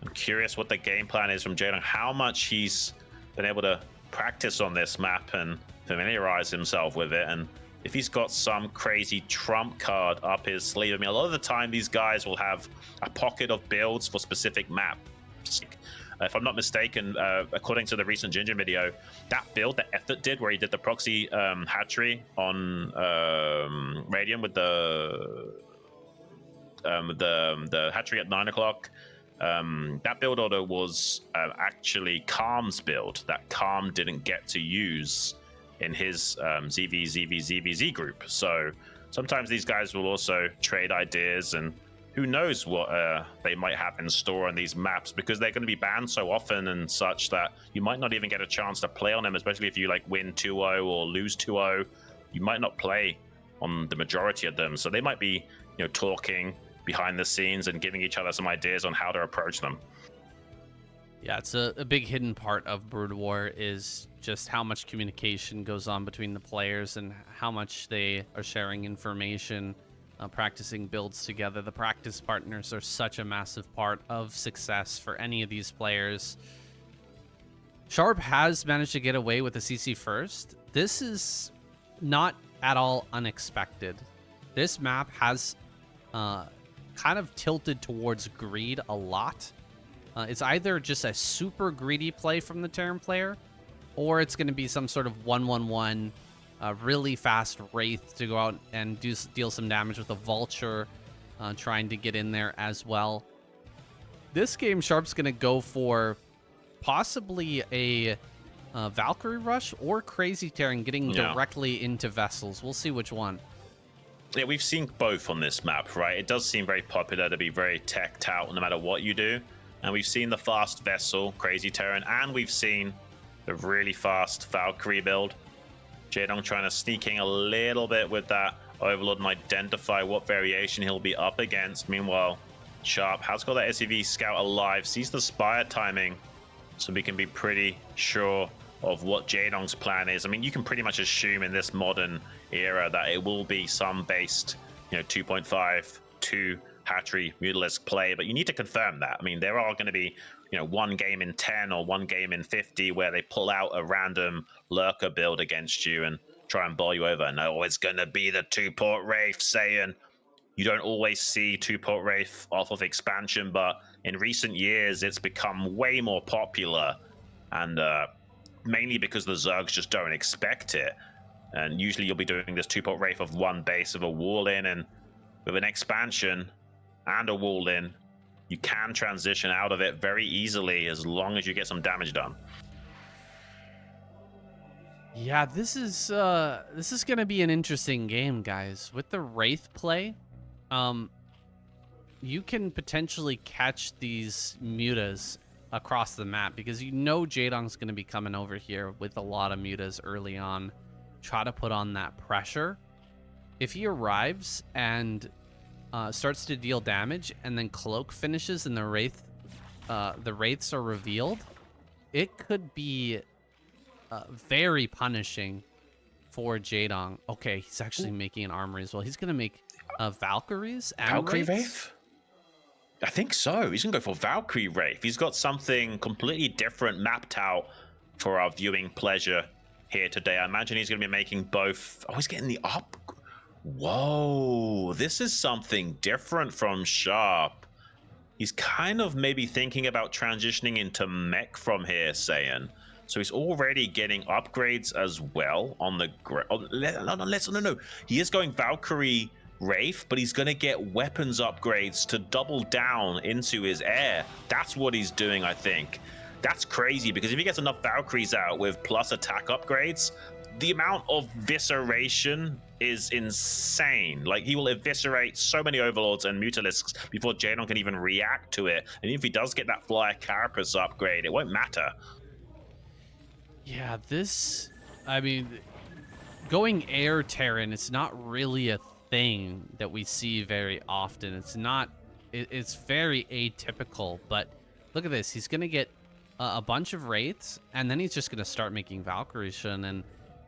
I'm curious what the game plan is from Jaedong, how much he's been able to practice on this map and familiarize himself with it, and if he's got some crazy trump card up his sleeve. I mean, a lot of the time these guys will have a pocket of builds for specific maps. If I'm not mistaken, according to the recent Ginger video, that build that Effort did, where he did the proxy hatchery on Radiant with the hatchery at 9 o'clock, that build order was actually Calm's build that Calm didn't get to use in his ZVZ group. So sometimes these guys will also trade ideas, and who knows what they might have in store on these maps, because they're going to be banned so often and such that you might not even get a chance to play on them, especially if you like win 2-0 or lose 2-0. You might not play on the majority of them, so they might be, talking behind the scenes and giving each other some ideas on how to approach them. Yeah, it's a big hidden part of Brood War is just how much communication goes on between the players and how much they are sharing information, practicing builds together. The practice partners are such a massive part of success for any of these players. Sharp has managed to get away with a CC first. This is not at all unexpected. This map has kind of tilted towards greed a lot. It's either just a super greedy play from the Terran player, or it's going to be some sort of 1-1-1, really fast Wraith to go out and deal some damage with a Vulture, trying to get in there as well. This game, Sharp's going to go for possibly a Valkyrie Rush or Crazy Terran getting directly into vessels. We'll see which one. Yeah, we've seen both on this map, right? It does seem very popular to be very teched out no matter what you do. And we've seen the fast vessel, Crazy Terran, and we've seen the really fast Valkyrie build. Jaedong trying to sneak in a little bit with that Overlord and identify what variation he'll be up against. Meanwhile, Sharp has got that SCV scout alive, sees the Spire timing, so we can be pretty sure of what Jaedong's plan is. I mean, you can pretty much assume in this modern era that it will be some based, 2.5, 2 hatchery Mutalisk play, but you need to confirm that. I mean, there are going to be, one game in 10 or one game in 50 where they pull out a random lurker build against you and try and bowl you over. No, it's going to be the 2-port Wraith, saying you don't always see 2-port Wraith off of expansion, but in recent years, it's become way more popular, and mainly because the Zergs just don't expect it. And usually you'll be doing this 2-pot Wraith of 1 base of a wall in, and with an expansion and a wall in, you can transition out of it very easily as long as you get some damage done. Yeah, this is gonna be an interesting game, guys. With the Wraith play, you can potentially catch these mutas across the map because you know Jaedong's gonna be coming over here with a lot of mutas early on. Try to put on that pressure. If he arrives and starts to deal damage, and then Cloak finishes and the Wraiths are revealed, it could be very punishing for Jaedong. Okay, he's actually making an armory as well. He's gonna make Valkyries and Valkyrie Wraiths? Wraith? I think so. He's gonna go for Valkyrie Wraith. He's got something completely different mapped out for our viewing pleasure here today. I imagine he's gonna be making both. Oh, he's getting the up. Whoa, this is something different from Sharp. He's kind of maybe thinking about transitioning into mech from here, Saiyan. So he's already getting upgrades as well on the... No. He is going Valkyrie Wraith, but he's going to get weapons upgrades to double down into his air. That's what he's doing, I think. That's crazy, because if he gets enough Valkyries out with plus attack upgrades, the amount of visceration is insane. Like, he will eviscerate so many Overlords and Mutalisks before Jaedong can even react to it. And if he does get that Flyer Carapace upgrade, it won't matter. Yeah, this... I mean, going air Terran, it's not really a thing that we see very often. It's not... It's very atypical, but look at this. He's going to get a bunch of Wraiths, and then he's just going to start making Valkyries, Xun, and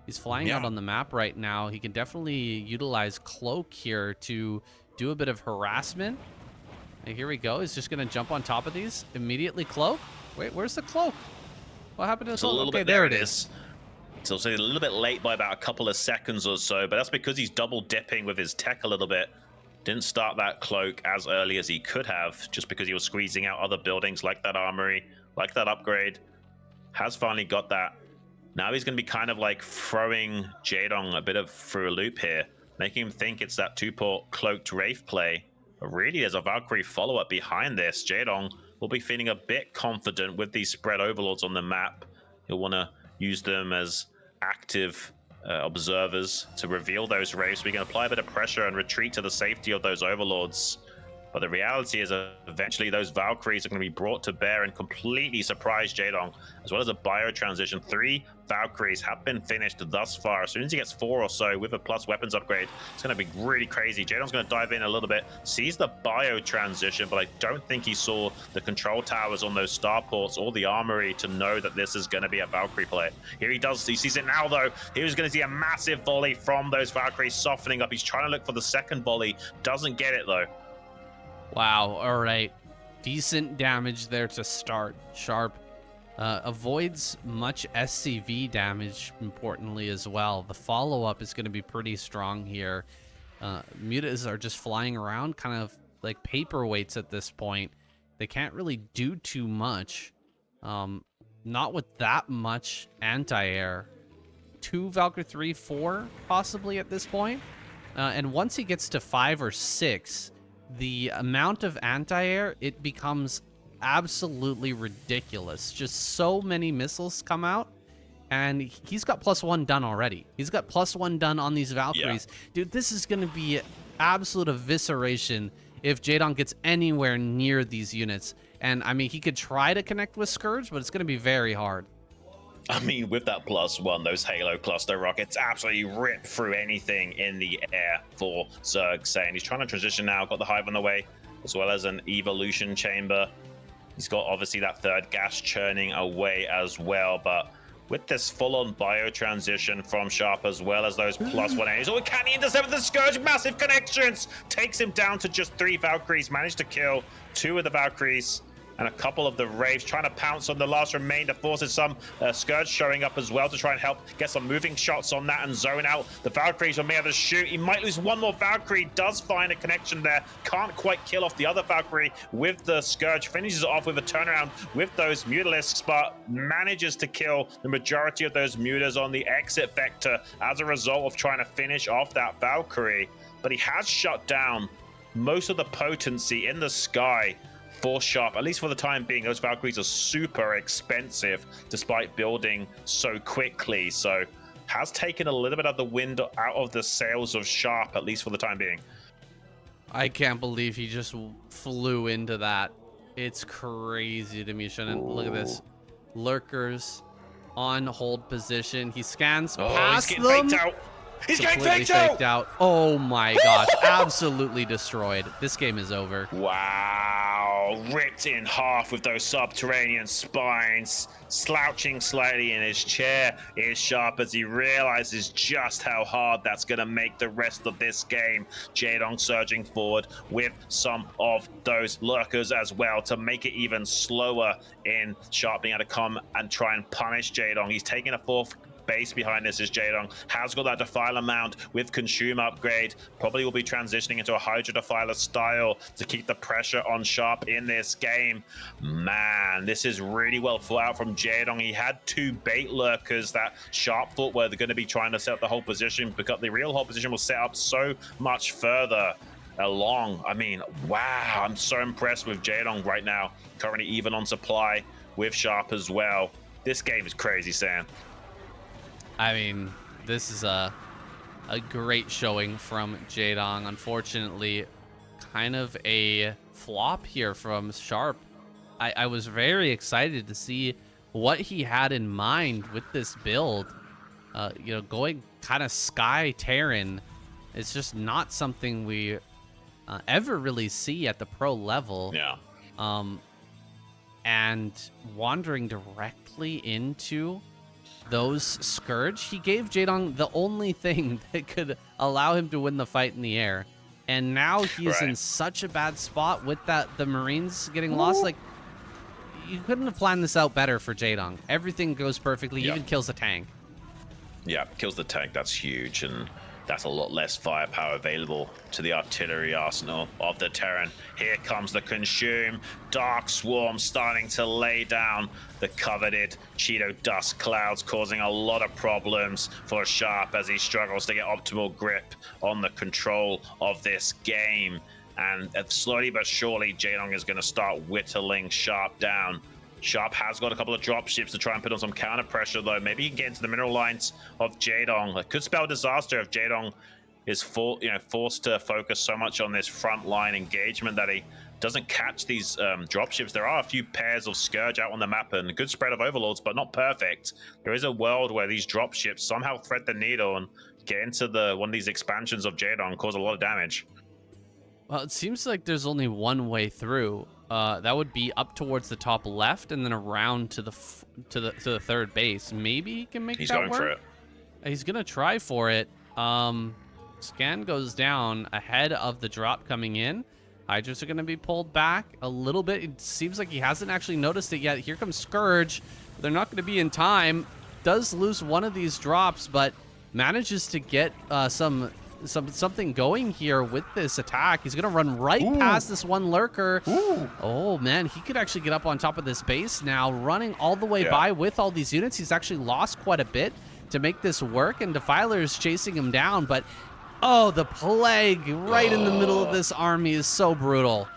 he's flying out on the map right now. He can definitely utilize Cloak here to do a bit of harassment. And here we go. He's just going to jump on top of these. Immediately Cloak. Wait, where's the Cloak? What happened to the Cloak? Okay, there it is. It's also a little bit late by about a couple of seconds or so, but that's because he's double dipping with his tech a little bit. Didn't start that Cloak as early as he could have, just because he was squeezing out other buildings like that armory, like that upgrade. Has finally got that. Now he's going to be kind of like throwing Jaedong a bit of through a loop here, making him think it's that 2-port Cloaked Wraith play. But really, there's a Valkyrie follow-up behind this. Jaedong will be feeling a bit confident with these spread Overlords on the map. He'll want to use them as active observers to reveal those Wraiths. We can apply a bit of pressure and retreat to the safety of those Overlords. But the reality is eventually those Valkyries are going to be brought to bear and completely surprise Jaedong, as well as a bio transition. 3 Valkyries have been finished thus far. As soon as he gets 4 or so with a plus weapons upgrade, it's going to be really crazy. Jaedong's going to dive in a little bit, sees the bio transition, but I don't think he saw the control towers on those starports or the armory to know that this is going to be a Valkyrie play. Here he does. He sees it now, though. He was going to see a massive volley from those Valkyries softening up. He's trying to look for the second volley. Doesn't get it, though. Wow, all right. Decent damage there to start. Sharp avoids much SCV damage, importantly, as well. The follow-up is going to be pretty strong here. Mutas are just flying around kind of like paperweights at this point. They can't really do too much. Not with that much anti-air. 2 Valkyrie 3, 4 possibly at this point. And once he gets to 5 or 6... the amount of anti-air, it becomes absolutely ridiculous. Just so many missiles come out, and he's got +1 done already. He's got +1 done on these Valkyries. Yeah. Dude, this is going to be absolute evisceration if Jaedong gets anywhere near these units. And, I mean, he could try to connect with Scourge, but it's going to be very hard. I mean, with that +1, those Halo cluster rockets absolutely rip through anything in the air for Zerg. Saying he's trying to transition now, got the Hive on the way, as well as an Evolution Chamber. He's got obviously that 3rd gas churning away as well, but with this full-on bio transition from Sharp, as well as those +1 A's. Oh, can he intercept the Scourge? Massive connections! Takes him down to just 3 Valkyries. Managed to kill 2 of the Valkyries. and a couple of the Wraiths trying to pounce on the last remainder, forces some Scourge showing up as well to try and help get some moving shots on that and zone out the Valkyries from being able to shoot. He might lose one more Valkyrie, does find a connection there, can't quite kill off the other Valkyrie with the Scourge, finishes it off with a turnaround with those Mutalisks, but manages to kill the majority of those Mutas on the exit vector as a result of trying to finish off that Valkyrie. But he has shut down most of the potency in the sky for Sharp, at least for the time being. Those Valkyries are super expensive despite building so quickly, so has taken a little bit of the wind out of the sails of Sharp, at least for the time being. I can't believe he just flew into that. It's crazy to me, Xun. Look at this. Lurkers on hold position. He scans past he's them. faked out. He's getting faked out. Oh my gosh, absolutely destroyed. This game is over. Wow, ripped in half with those subterranean spines. Slouching slightly in his chair is Sharp as he realizes just how hard that's going to make the rest of this game. Jaedong surging forward with some of those lurkers as well to make it even slower in Sharp being able to come and try and punish Jaedong. He's taking a fourth base behind this is Jaedong, has got that Defiler mount with Consume upgrade, probably will be transitioning into a Hydra Defiler style to keep the pressure on Sharp in this game. Man, this is really well thought out from Jaedong. He had two bait lurkers that Sharp thought were going to be trying to set up the whole position, because the real whole position was set up so much further along. I mean, wow, I'm so impressed with Jaedong right now, currently even on supply with Sharp as well. This game is crazy, Sam. I mean, this is a great showing from Jaedong. Unfortunately, kind of a flop here from Sharp. I was very excited to see what he had in mind with this build. You know, going kind of Sky Terran is just not something we ever really see at the pro level. Yeah. And wandering directly into those Scourge, he gave Jaedong the only thing that could allow him to win the fight in the air. And now he's in such a bad spot with the Marines getting lost. Like, you couldn't have planned this out better for Jaedong. Everything goes perfectly, even kills the tank. Yeah, kills the tank, that's huge, and that's a lot less firepower available to the artillery arsenal of the Terran. Here comes the Consume. Dark Swarm starting to lay down the coveted Cheeto dust clouds, causing a lot of problems for Sharp as he struggles to get optimal grip on the control of this game. And slowly but surely, Jaedong is going to start whittling Sharp down. Sharp has got a couple of drop ships to try and put on some counter pressure, though. Maybe he can get into the mineral lines of Jaedong. It could spell disaster if Jaedong is forced to focus so much on this front line engagement that he doesn't catch these drop ships. There are a few pairs of Scourge out on the map and a good spread of Overlords, but not perfect. There is a world where these drop ships somehow thread the needle and get into one of these expansions of Jaedong and cause a lot of damage. Well, it seems like there's only one way through. That would be up towards the top left and then around to the third base. Maybe he can make that work. He's going for it. He's gonna try for it. Scan goes down ahead of the drop coming in. Hydras are gonna be pulled back a little bit. It seems like he hasn't actually noticed it yet. Here comes Scourge. They're not gonna be in time. Does lose one of these drops, but manages to get something going here with this attack. He's gonna run right past this one lurker. Oh man, he could actually get up on top of this base now, running all the way by with all these units. He's actually lost quite a bit to make this work, and Defiler's chasing him down, but the plague right in the middle of this army is so brutal.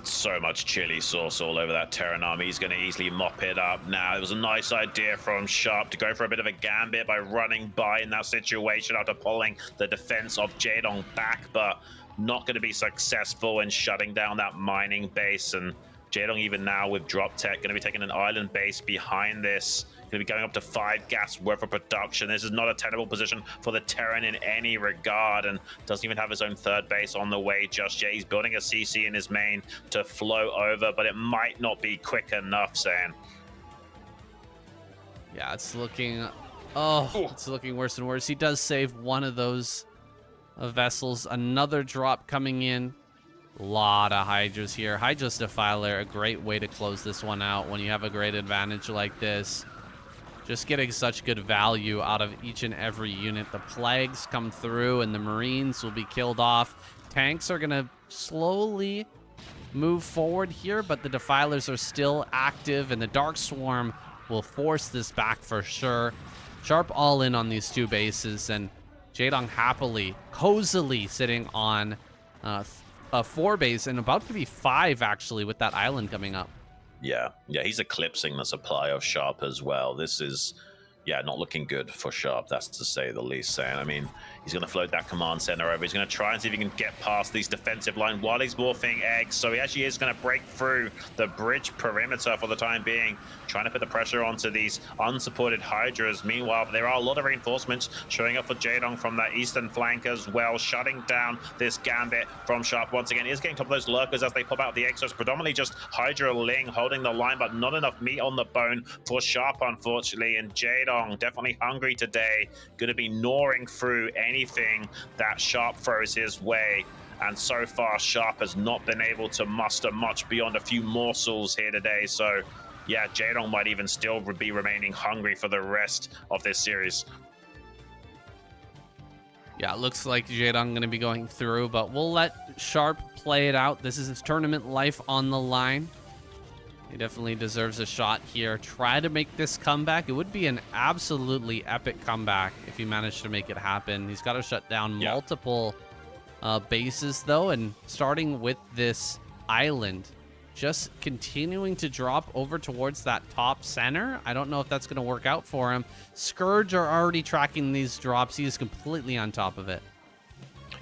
So much chili sauce all over that Terran army. He's going to easily mop it up now. It was a nice idea from Sharp to go for a bit of a gambit by running by in that situation after pulling the defense of Jaedong back, but not going to be successful in shutting down that mining base. And Jaedong, even now with drop tech, going to be taking an island base behind this. Going to be going up to 5 gas worth of production. This is not a tenable position for the Terran in any regard, and doesn't even have his own third base on the way just yet. He's building a CC in his main to flow over, but it might not be quick enough, Sam. Yeah, it's looking... it's looking worse and worse. He does save one of those vessels. Another drop coming in. Lot of Hydras here. Hydra's Defiler, a great way to close this one out when you have a great advantage like this. Just getting such good value out of each and every unit. The Plagues come through and the Marines will be killed off. Tanks are going to slowly move forward here, but the Defilers are still active, and the Dark Swarm will force this back for sure. Sharp all in on these two bases, and Jaedong happily, cozily sitting on a 4 base and about to be 5 actually with that island coming up. Yeah, he's eclipsing the supply of Sharp as well. This is, not looking good for Sharp, that's to say the least. I mean, he's going to float that command center over. He's going to try and see if he can get past these defensive line while he's morphing eggs. So he actually is going to break through the bridge perimeter for the time being, trying to put the pressure onto these unsupported Hydras. Meanwhile, there are a lot of reinforcements showing up for Jaedong from that eastern flank as well, shutting down this gambit from Sharp once again. He is getting top of those lurkers as they pop out the exos, predominantly just Hydra Ling holding the line, but not enough meat on the bone for Sharp, unfortunately. And Jaedong definitely hungry today, going to be gnawing through anything that Sharp throws his way. And so far, Sharp has not been able to muster much beyond a few morsels here today. So yeah, Jaedong might even still be remaining hungry for the rest of this series. Yeah, it looks like Jaedong going to be going through, but we'll let Sharp play it out. This is his tournament life on the line. He definitely deserves a shot here. Try to make this comeback. It would be an absolutely epic comeback if he managed to make it happen. He's got to shut down multiple bases, though, and starting with this island, just continuing to drop over towards that top center. I don't know if that's going to work out for him. Scourge are already tracking these drops. He is completely on top of it.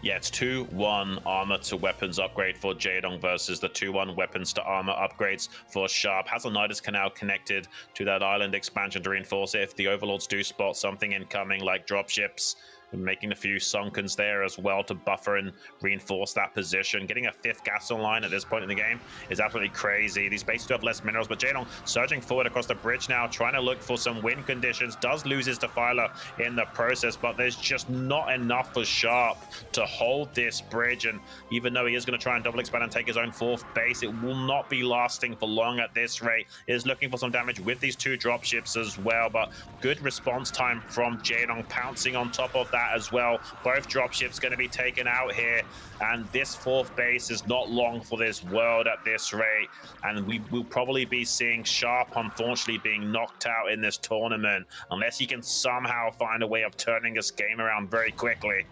Yeah, it's 2-1 armor to weapons upgrade for Jaedong versus the 2-1 weapons to armor upgrades for Sharp. Has a Nidus Canal connected to that island expansion to reinforce it if the Overlords do spot something incoming like dropships. Making a few sunkens there as well to buffer and reinforce that position. Getting a 5th gas line at this point in the game is absolutely crazy. These bases do have less minerals, but Jaedong surging forward across the bridge now, trying to look for some win conditions. Does lose his Defiler in the process, but there's just not enough for Sharp to hold this bridge. And even though he is going to try and double expand and take his own 4th base, it will not be lasting for long at this rate. He is looking for some damage with these 2 dropships as well, but good response time from Jaedong, pouncing on top of that as well. Both dropships going to be taken out here, and this 4th base is not long for this world at this rate, and we will probably be seeing Sharp unfortunately being knocked out in this tournament unless he can somehow find a way of turning this game around very quickly.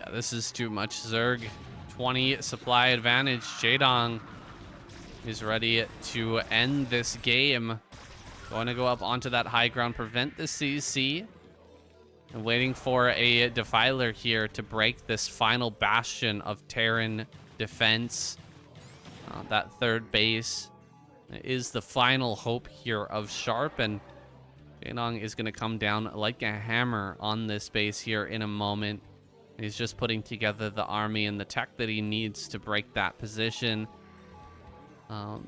Yeah, this is too much. Zerg 20 supply advantage. Jaedong is ready to end this game. Going to go up onto that high ground, prevent the CC. And waiting for a Defiler here to break this final bastion of Terran defense. That 3rd base is the final hope here of Sharp, and Jaedong is going to come down like a hammer on this base here in a moment. He's just putting together the army and the tech that he needs to break that position.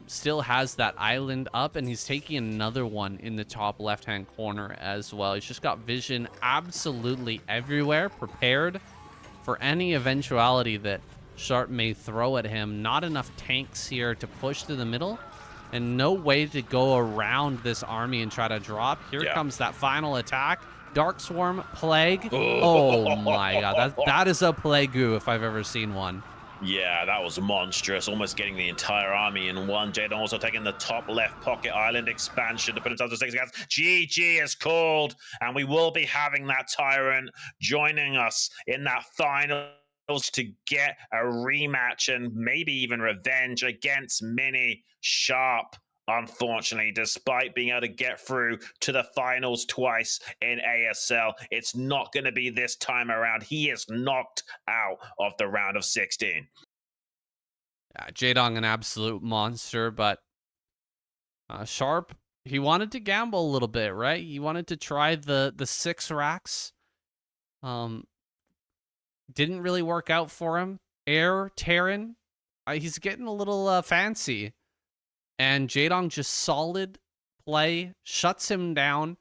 Still has that island up, and he's taking another one in the top left-hand corner as well. He's just got vision absolutely everywhere, prepared for any eventuality that Sharp may throw at him. Not enough tanks here to push to the middle, and no way to go around this army and try to drop. Here comes that final attack. Dark Swarm, Plague. Oh my god, that is a Plague if I've ever seen one. Yeah, that was monstrous, almost getting the entire army in one. Jaedong also taking the top left pocket island expansion to put himself to 6 gas. GG is called, and we will be having that Tyrant joining us in that final to get a rematch and maybe even revenge against Mini Sharp. Unfortunately, despite being able to get through to the finals twice in ASL, it's not going to be this time around. He is knocked out of the round of 16. Yeah, Jaedong, an absolute monster, but Sharp, he wanted to gamble a little bit, right? He wanted to try the 6 racks. Didn't really work out for him. Air, Terran, he's getting a little fancy. And Jaedong just solid play, shuts him down.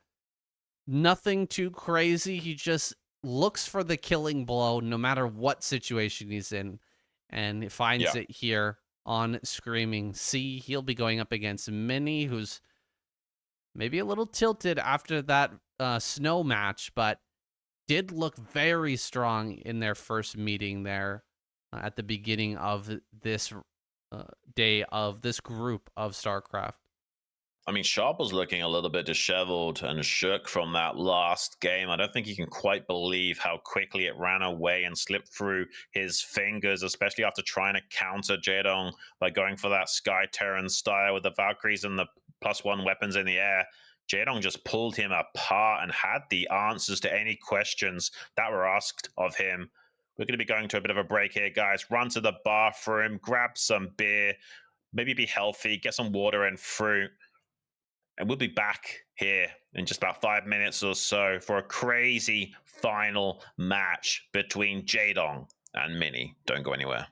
Nothing too crazy. He just looks for the killing blow no matter what situation he's in. and he finds Yeah. it here on Screaming Sea. He'll be going up against Mini, who's maybe a little tilted after that snow match, but did look very strong in their first meeting there at the beginning of this day of this group of StarCraft. I mean, Sharp was looking a little bit disheveled and shook from that last game. I don't think he can quite believe how quickly it ran away and slipped through his fingers, especially after trying to counter Jaedong by going for that Sky Terran style with the Valkyries and the +1 weapons in the air. Jaedong just pulled him apart and had the answers to any questions that were asked of him. We're going to be going to a bit of a break here, guys. Run to the bathroom, grab some beer, maybe be healthy, get some water and fruit. And we'll be back here in just about 5 minutes or so for a crazy final match between Jaedong and Mini. Don't go anywhere.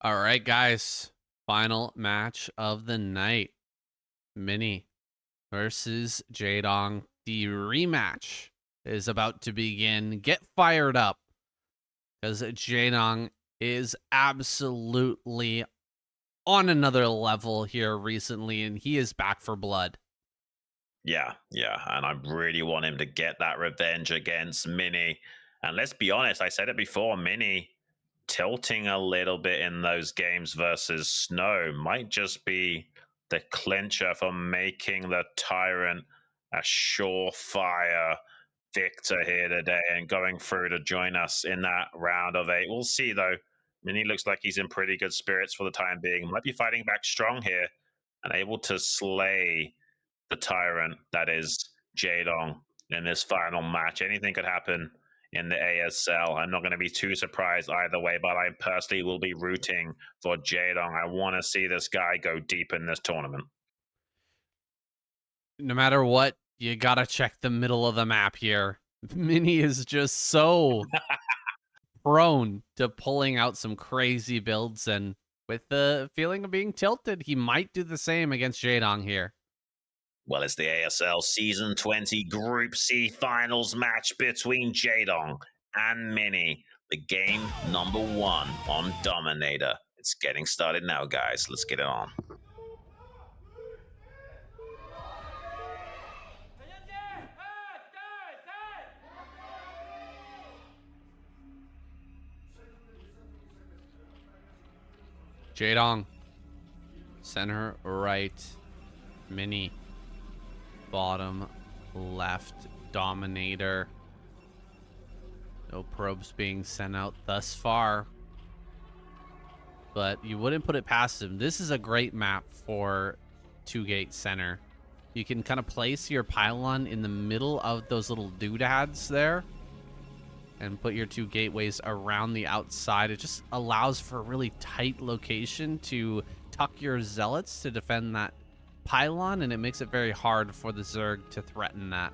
All right, guys. Final match of the night. Mini versus Jaedong. The rematch is about to begin. Get fired up because Jaedong is absolutely on another level here recently, and he is back for blood. Yeah, and I really want him to get that revenge against Mini. And let's be honest, I said it before, Mini tilting a little bit in those games versus Snow might just be the clincher for making the Tyrant a surefire victor here today and going through to join us in that round of 8. We'll see though. Mini looks like he's in pretty good spirits for the time being. Might be fighting back strong here and able to slay the Tyrant that is Jaedong in this final match. Anything could happen in the ASL. I'm not going to be too surprised either way, but I personally will be rooting for Jaedong. I want to see this guy go deep in this tournament. No matter what, you gotta check the middle of the map here. Mini is just so prone to pulling out some crazy builds, and with the feeling of being tilted, he might do the same against Jaedong here. Well, it's the ASL Season 20 Group C Finals match between Jaedong and Mini. The game number 1 on Dominator. It's getting started now, guys. Let's get it on. Jaedong, center right, Mini, bottom left, Dominator. No probes being sent out thus far, but you wouldn't put it past him. This is a great map for 2-gate center. You can kind of place your pylon in the middle of those little doodads there and put your 2 gateways around the outside. It just allows for a really tight location to tuck your zealots to defend that pylon, and it makes it very hard for the Zerg to threaten that.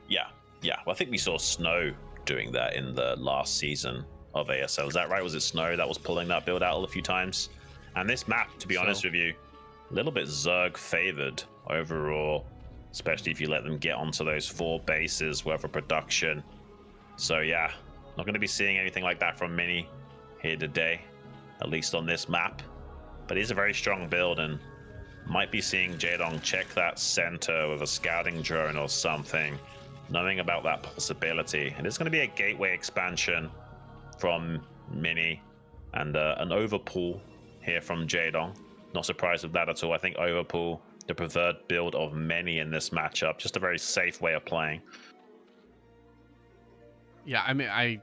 Yeah. Well, I think we saw Snow doing that in the last season of ASL. Is that right? Was it Snow that was pulling that build out a few times? And this map, to be honest with you, a little bit Zerg favored overall, especially if you let them get onto those 4 bases worth of production. So yeah, not going to be seeing anything like that from Mini here today, at least on this map. But it is a very strong build, and might be seeing Jaedong check that center with a scouting drone or something, knowing about that possibility. And it's going to be a gateway expansion from Mini and an overpull here from Jaedong. Not surprised with that at all. I think overpull, the preferred build of many in this matchup. Just a very safe way of playing. Yeah, I mean, I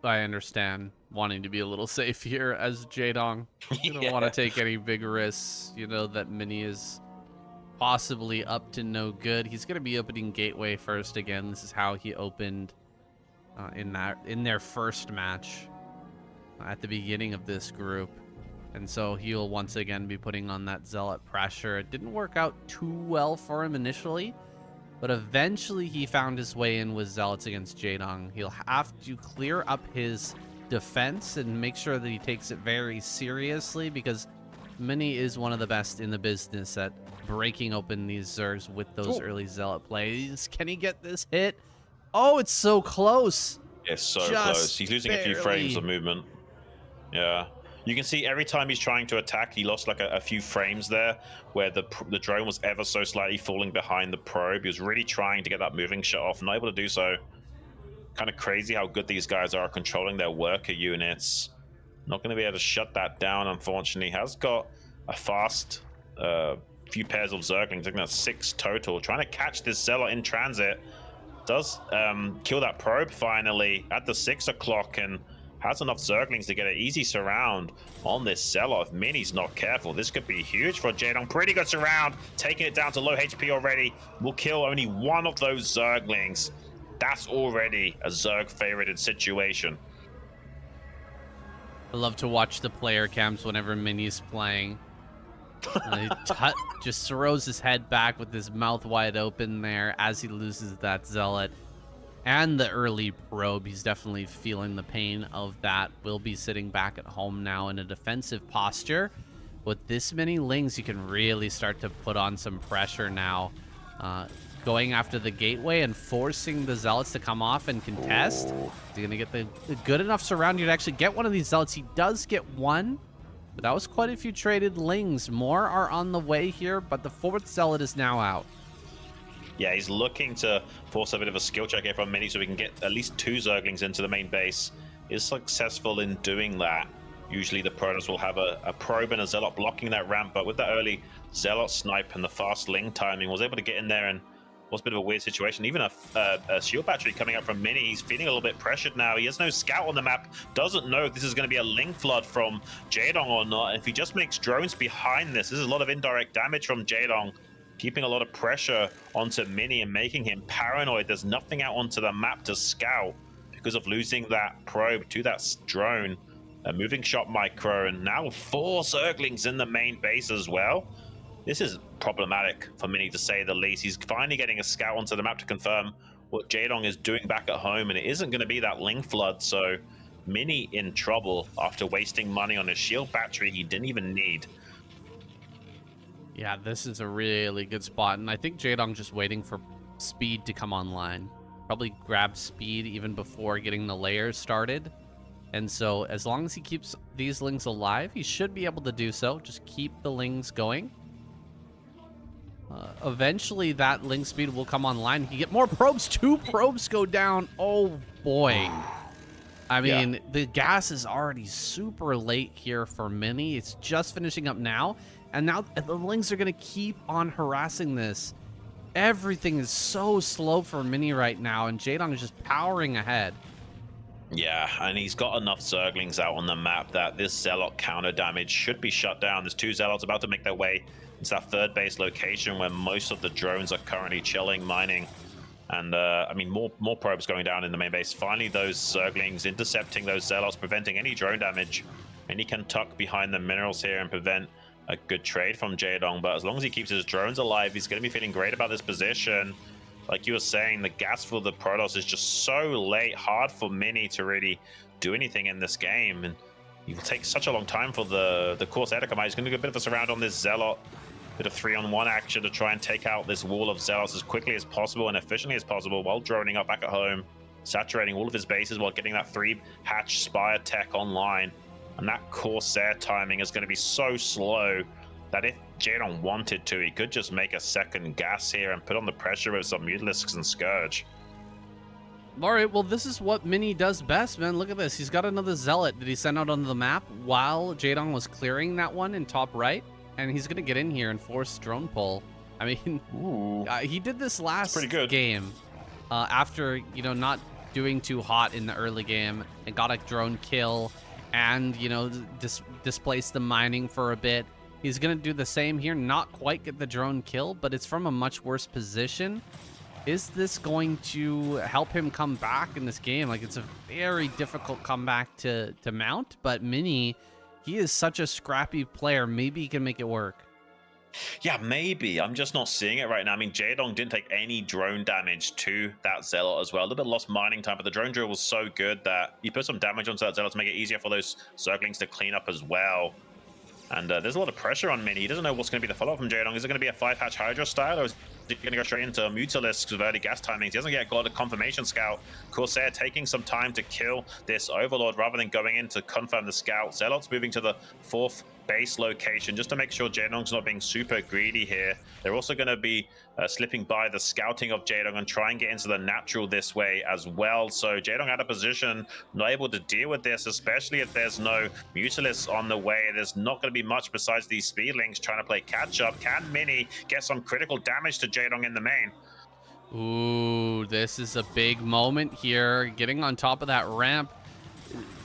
understand wanting to be a little safe here as Jaedong. You don't want to take any big risks. You know that Mini is possibly up to no good. He's going to be opening gateway first again. This is how he opened in their first match at the beginning of this group. And so he'll once again be putting on that zealot pressure. It didn't work out too well for him initially, but eventually he found his way in with zealots against Jaedong. He'll have to clear up his defense and make sure that he takes it very seriously, because Mini is one of the best in the business at breaking open these Zergs with those early zealot plays. Can he get this hit? Oh, it's so close. It's so close. He's losing a few frames of movement. Yeah. You can see every time he's trying to attack, he lost like a few frames there, where the drone was ever so slightly falling behind the probe. He was really trying to get that moving shot off, not able to do so. Kind of crazy how good these guys are controlling their worker units. Not going to be able to shut that down, unfortunately. Has got a fast few pairs of Zerglings. I think that's 6 total. Trying to catch this Zealot in transit. Does kill that probe finally at the 6 o'clock, and has enough Zerglings to get an easy surround on this Zealot. If Mini's not careful, this could be huge for Jaedong. Pretty good surround, taking it down to low HP already. Will kill only 1 of those Zerglings. That's already a Zerg favorited situation. I love to watch the player cams whenever Mini's playing. He just throws his head back with his mouth wide open there as he loses that zealot. and the early probe. He's definitely feeling the pain of that. Will be sitting back at home now in a defensive posture. With this many lings, you can really start to put on some pressure now. Going after the gateway and forcing the Zealots to come off and contest. Is he going to get the good enough surround here to actually get one of these Zealots? He does get one, but that was quite a few traded lings. More are on the way here, but the 4th Zealot is now out. Yeah, he's looking to force a bit of a skill check here from Mini so we can get at least 2 Zerglings into the main base. Is successful in doing that. Usually the Protoss will have a probe and a Zealot blocking that ramp, but with the early Zealot snipe and the fast ling timing, was able to get in there, and was a bit of a weird situation. Even a shield battery coming up from Mini. He's feeling a little bit pressured now. He has no scout on the map, doesn't know if this is going to be a ling flood from Jaedong or not. If he just makes drones behind this is a lot of indirect damage from Jaedong, keeping a lot of pressure onto Mini and making him paranoid. There's nothing out onto the map to scout because of losing that probe to that drone. A moving shot micro, and now 4 Zerglings in the main base as well. This is problematic for Mini, to say the least. He's finally getting a scout onto the map to confirm what Jaedong is doing back at home, and it isn't going to be that ling flood. So Mini in trouble after wasting money on a shield battery he didn't even need. Yeah, this is a really good spot, and I think Jaedong just waiting for speed to come online. Probably grab speed even before getting the layers started. And so as long as he keeps these lings alive, he should be able to do so. Just keep the lings going. Eventually that ling speed will come online. He get more probes. 2 probes go down. Oh boy. I mean, the gas is already super late here for Mini. It's just finishing up now. And now the lings are going to keep on harassing this. Everything is so slow for Mini right now, and Jaedong is just powering ahead. Yeah, and he's got enough Zerglings out on the map that this Zealot counter damage should be shut down. There's 2 Zealots about to make their way into that 3rd base location where most of the drones are currently chilling, mining. And, I mean, more probes going down in the main base. Finally, those Zerglings intercepting those Zealots, preventing any drone damage. And he can tuck behind the minerals here and prevent a good trade from Jaedong. But as long as he keeps his drones alive, he's going to be feeling great about this position. Like you were saying, the gas for the Protoss is just so late, hard for Mini to really do anything in this game. And it will take such a long time for the Corsair to come out. He's going to do a bit of a surround on this Zealot. Bit of 3-on-1 action to try and take out this wall of Zealots as quickly as possible and efficiently as possible while droning up back at home, saturating all of his bases while getting that 3-hatch Spire tech online. And that Corsair timing is going to be so slow that if Jaedong wanted to, he could just make a second gas here and put on the pressure with some Mutalisks and Scourge. All right, well, this is what Mini does best, man. Look at this. He's got another Zealot that he sent out onto the map while Jaedong was clearing that one in top right. And he's going to get in here and force drone pull. I mean, he did this last game after, you know, not doing too hot in the early game and got a drone kill and, you know, displaced the mining for a bit. He's going to do the same here, not quite get the drone kill, but it's from a much worse position. Is this going to help him come back in this game? Like, it's a very difficult comeback to mount, but Mini, he is such a scrappy player. Maybe he can make it work. Yeah, maybe. I'm just not seeing it right now. I mean, Jaedong didn't take any drone damage to that Zealot as well. A little bit lost mining time, but the drone drill was so good that he put some damage onto that Zealot to make it easier for those Zerglings to clean up as well. And there's a lot of pressure on Mini. He doesn't know what's going to be the follow-up from Jaedong. Is it going to be a 5-hatch Hydra style, or is he going to go straight into Mutalisks with early gas timings? He hasn't yet got a confirmation scout. Corsair taking some time to kill this Overlord rather than going in to confirm the scout. Zealot's moving to the 4th base location just to make sure Jaedong's not being super greedy here. They're also going to be slipping by the scouting of Jaedong and try and get into the natural this way as well. So Jaedong out of position, not able to deal with this, especially if there's no Mutalisks on the way. There's not going to be much besides these Speedlings trying to play catch up. Can Mini get some critical damage to Jaedong in the main? Ooh, this is a big moment here. Getting on top of that ramp.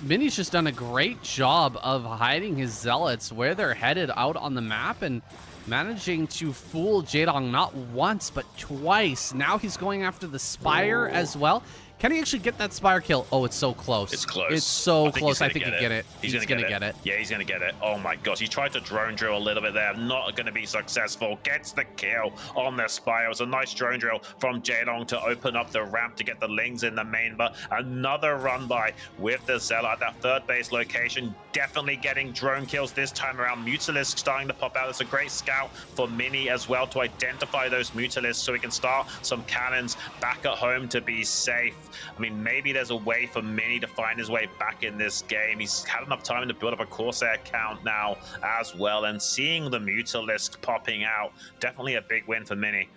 Mini's just done a great job of hiding his Zealots where they're headed out on the map and managing to fool Jaedong not once but twice. Now he's going after the Spire as well. Can he actually get that Spire kill? Oh, it's so close. It's close. It's so close. I think he'll get it. He's gonna get it. Yeah, he's gonna get it. Oh my gosh, he tried to drone drill a little bit there. Not gonna be successful. Gets the kill on the Spire. It was a nice drone drill from Jaedong to open up the ramp to get the Lings in the main, but another run by with the Zealot at that third base location. Definitely getting drone kills this time around. Mutalisk starting to pop out. It's a great scout for Mini as well to identify those Mutalisks so we can start some cannons back at home to be safe. I mean, maybe there's a way for Mini to find his way back in this game. He's had enough time to build up a Corsair count now as well, and seeing the Mutalisk popping out, definitely a big win for Mini.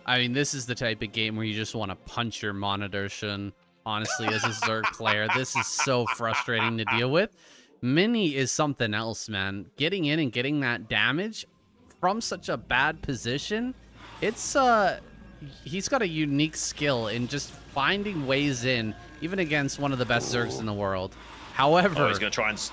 I mean, this is the type of game where you just want to punch your monitor, Xun. Honestly, as a Zerg player, this is so frustrating to deal with. Mini is something else, man. Getting in and getting that damage from such a bad position, it's he's got a unique skill in just finding ways in, even against one of the best Zergs in the world. However, he's gonna try and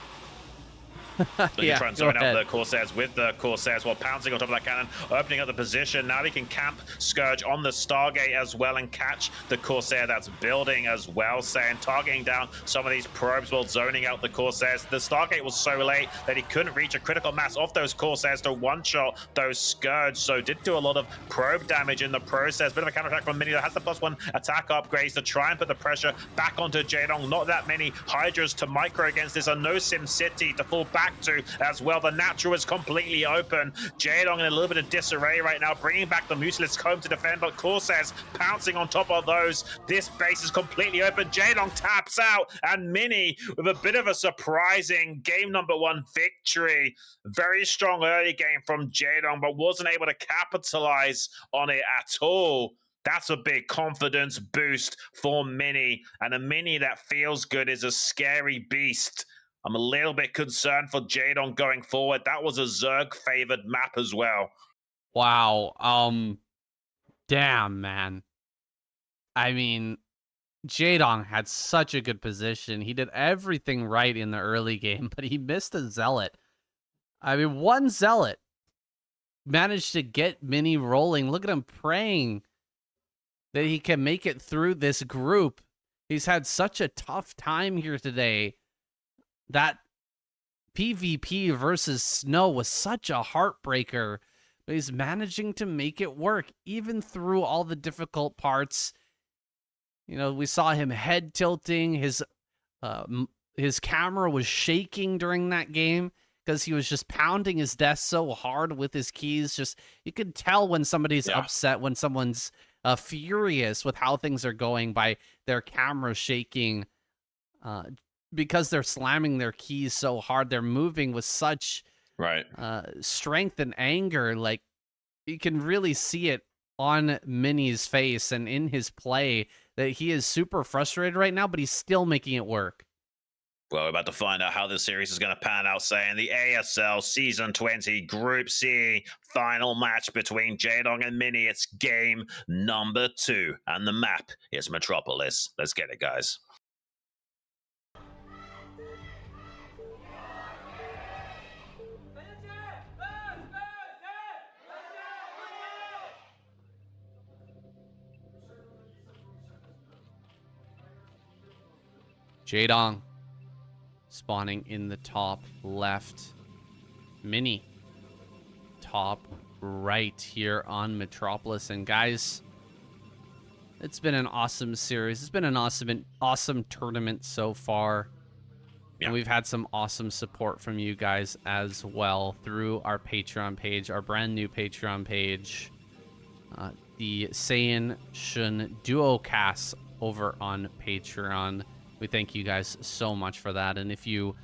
yeah, try and zone out the Corsairs with the Corsairs while pouncing on top of that cannon, opening up the position. Now he can camp Scourge on the Stargate as well and catch the Corsair that's building as well, saying targeting down some of these probes while zoning out the Corsairs. The Stargate was so late that he couldn't reach a critical mass of those Corsairs to one-shot those Scourge, so did do a lot of probe damage in the process. Bit of a counterattack from Mini that has the +1 attack upgrades to try and put the pressure back onto Jaedong. Not that many Hydras to micro against this, and no Sim City to fall back to as well. The natural is completely open. Jaedong in a little bit of disarray right now, bringing back the Mutalisk home to defend, but Corsairs pouncing on top of those. This base is completely open. Jaedong taps out, and Mini with a bit of a surprising game #1 victory. Very strong early game from Jaedong, but wasn't able to capitalize on it at all. That's a big confidence boost for Mini, and a Mini that feels good is a scary beast. I'm a little bit concerned for Jaedong going forward. That was a Zerg-favored map as well. Wow. Damn, man. I mean, Jaedong had such a good position. He did everything right in the early game, but he missed a Zealot. I mean, one Zealot managed to get Mini rolling. Look at him praying that he can make it through this group. He's had such a tough time here today. That PvP versus Snow was such a heartbreaker, but he's managing to make it work, even through all the difficult parts. You know, we saw him head tilting. His camera was shaking during that game because he was just pounding his desk so hard with his keys. Just, you could tell when somebody's upset, when someone's furious with how things are going by their camera shaking. Because they're slamming their keys so hard, they're moving with such strength and anger. Like, you can really see it on Mini's face and in his play that he is super frustrated right now, but he's still making it work. Well, we're about to find out how this series is going to pan out, saying the ASL Season 20 Group C final match between Jaedong and Mini. It's game #2, and the map is Metropolis. Let's get it, guys. Jaedong spawning in the top left. Mini top right here on Metropolis. And guys, it's been an awesome series. It's been an awesome tournament so far. Yeah. And we've had some awesome support from you guys as well through our Patreon page, our brand new Patreon page, the Saiyan Xun duo cast over on Patreon. We thank you guys so much for that. And if you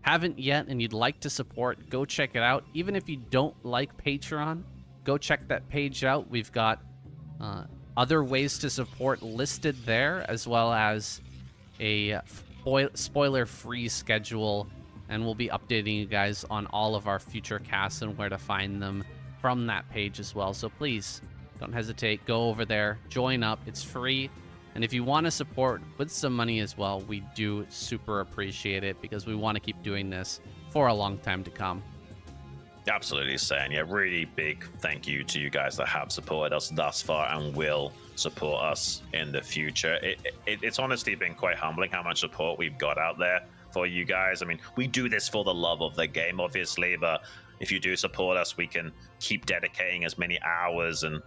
haven't yet and you'd like to support, go check it out. Even if you don't like Patreon, go check that page out. We've got other ways to support listed there, as well as a spoiler-free schedule. And we'll be updating you guys on all of our future casts and where to find them from that page as well. So please, don't hesitate. Go over there. Join up. It's free. And if you want to support with some money as well, we do super appreciate it, because we want to keep doing this for a long time to come. Absolutely, Saiyan. Yeah, really big thank you to you guys that have supported us thus far and will support us in the future. It's honestly been quite humbling how much support we've got out there for you guys. I mean, we do this for the love of the game, obviously, but if you do support us, we can keep dedicating as many hours and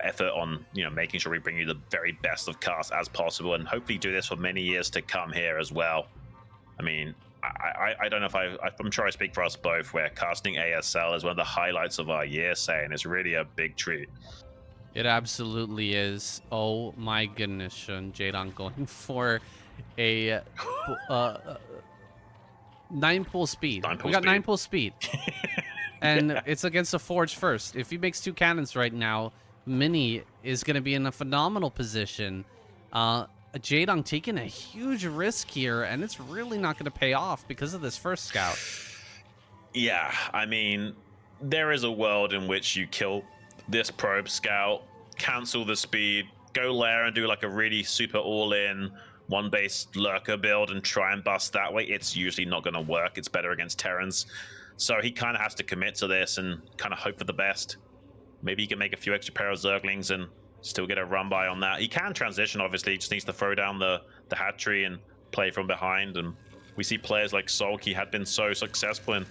effort on, you know, making sure we bring you the very best of cast as possible, and hopefully do this for many years to come here as well. I mean, I don't know if I'm sure I speak for us both, where casting ASL is one of the highlights of our year, saying it's really a big treat. It absolutely is. Oh my goodness, Xun. Jaedong going for a 9 pull speed. We got 9 pull speed. And it's against a Forge first. If he makes 2 cannons right now, Mini is going to be in a phenomenal position. Jaedong taking a huge risk here, and it's really not going to pay off because of this first scout. Yeah, I mean, there is a world in which you kill this probe scout, cancel the speed, go lair and do like a really super all-in one-base lurker build and try and bust that way. It's usually not going to work. It's better against Terrans. So he kind of has to commit to this and kind of hope for the best. Maybe he can make a few extra pair of Zerglings and still get a run by on that. He can transition, obviously. He just needs to throw down the hatchery and play from behind. And we see players like Sulky had been so successful in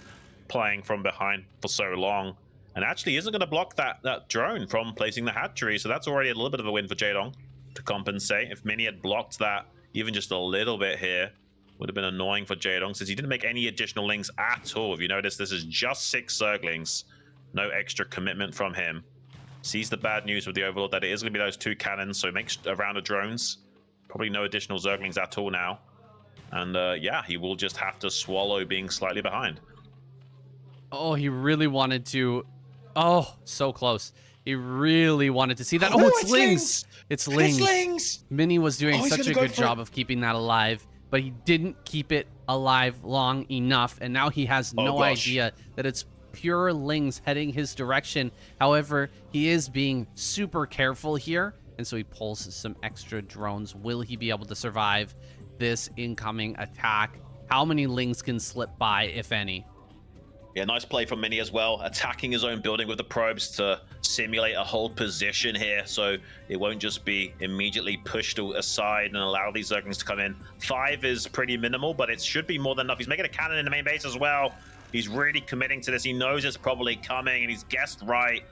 playing from behind for so long, and actually isn't going to block that drone from placing the hatchery. So that's already a little bit of a win for Jaedong to compensate. If Mini had blocked that even just a little bit here, would have been annoying for Jaedong, since he didn't make any additional lings at all. If you notice, this is just 6 Zerglings. No extra commitment from him. Sees the bad news with the Overlord that it is going to be those 2 cannons, so he makes a round of drones. Probably no additional Zerglings at all now. And yeah, he will just have to swallow being slightly behind. Oh, he really wanted to. Oh, so close. He really wanted to see that. Oh, it's Lings. It's Lings. It's Lings. Mini was doing such a good job of keeping that alive, but he didn't keep it alive long enough, and now he has no idea that it's pure Lings heading his direction. However, he is being super careful here, and so he pulls some extra drones. Will he be able to survive this incoming attack? How many Lings can slip by, if any? Yeah, nice play from Mini as well, attacking his own building with the probes to simulate a hold position here, so it won't just be immediately pushed aside and allow these Zerglings to come in. 5 is pretty minimal, but it should be more than enough. He's making a cannon in the main base as well. He's really committing to this. He knows it's probably coming, and he's guessed right.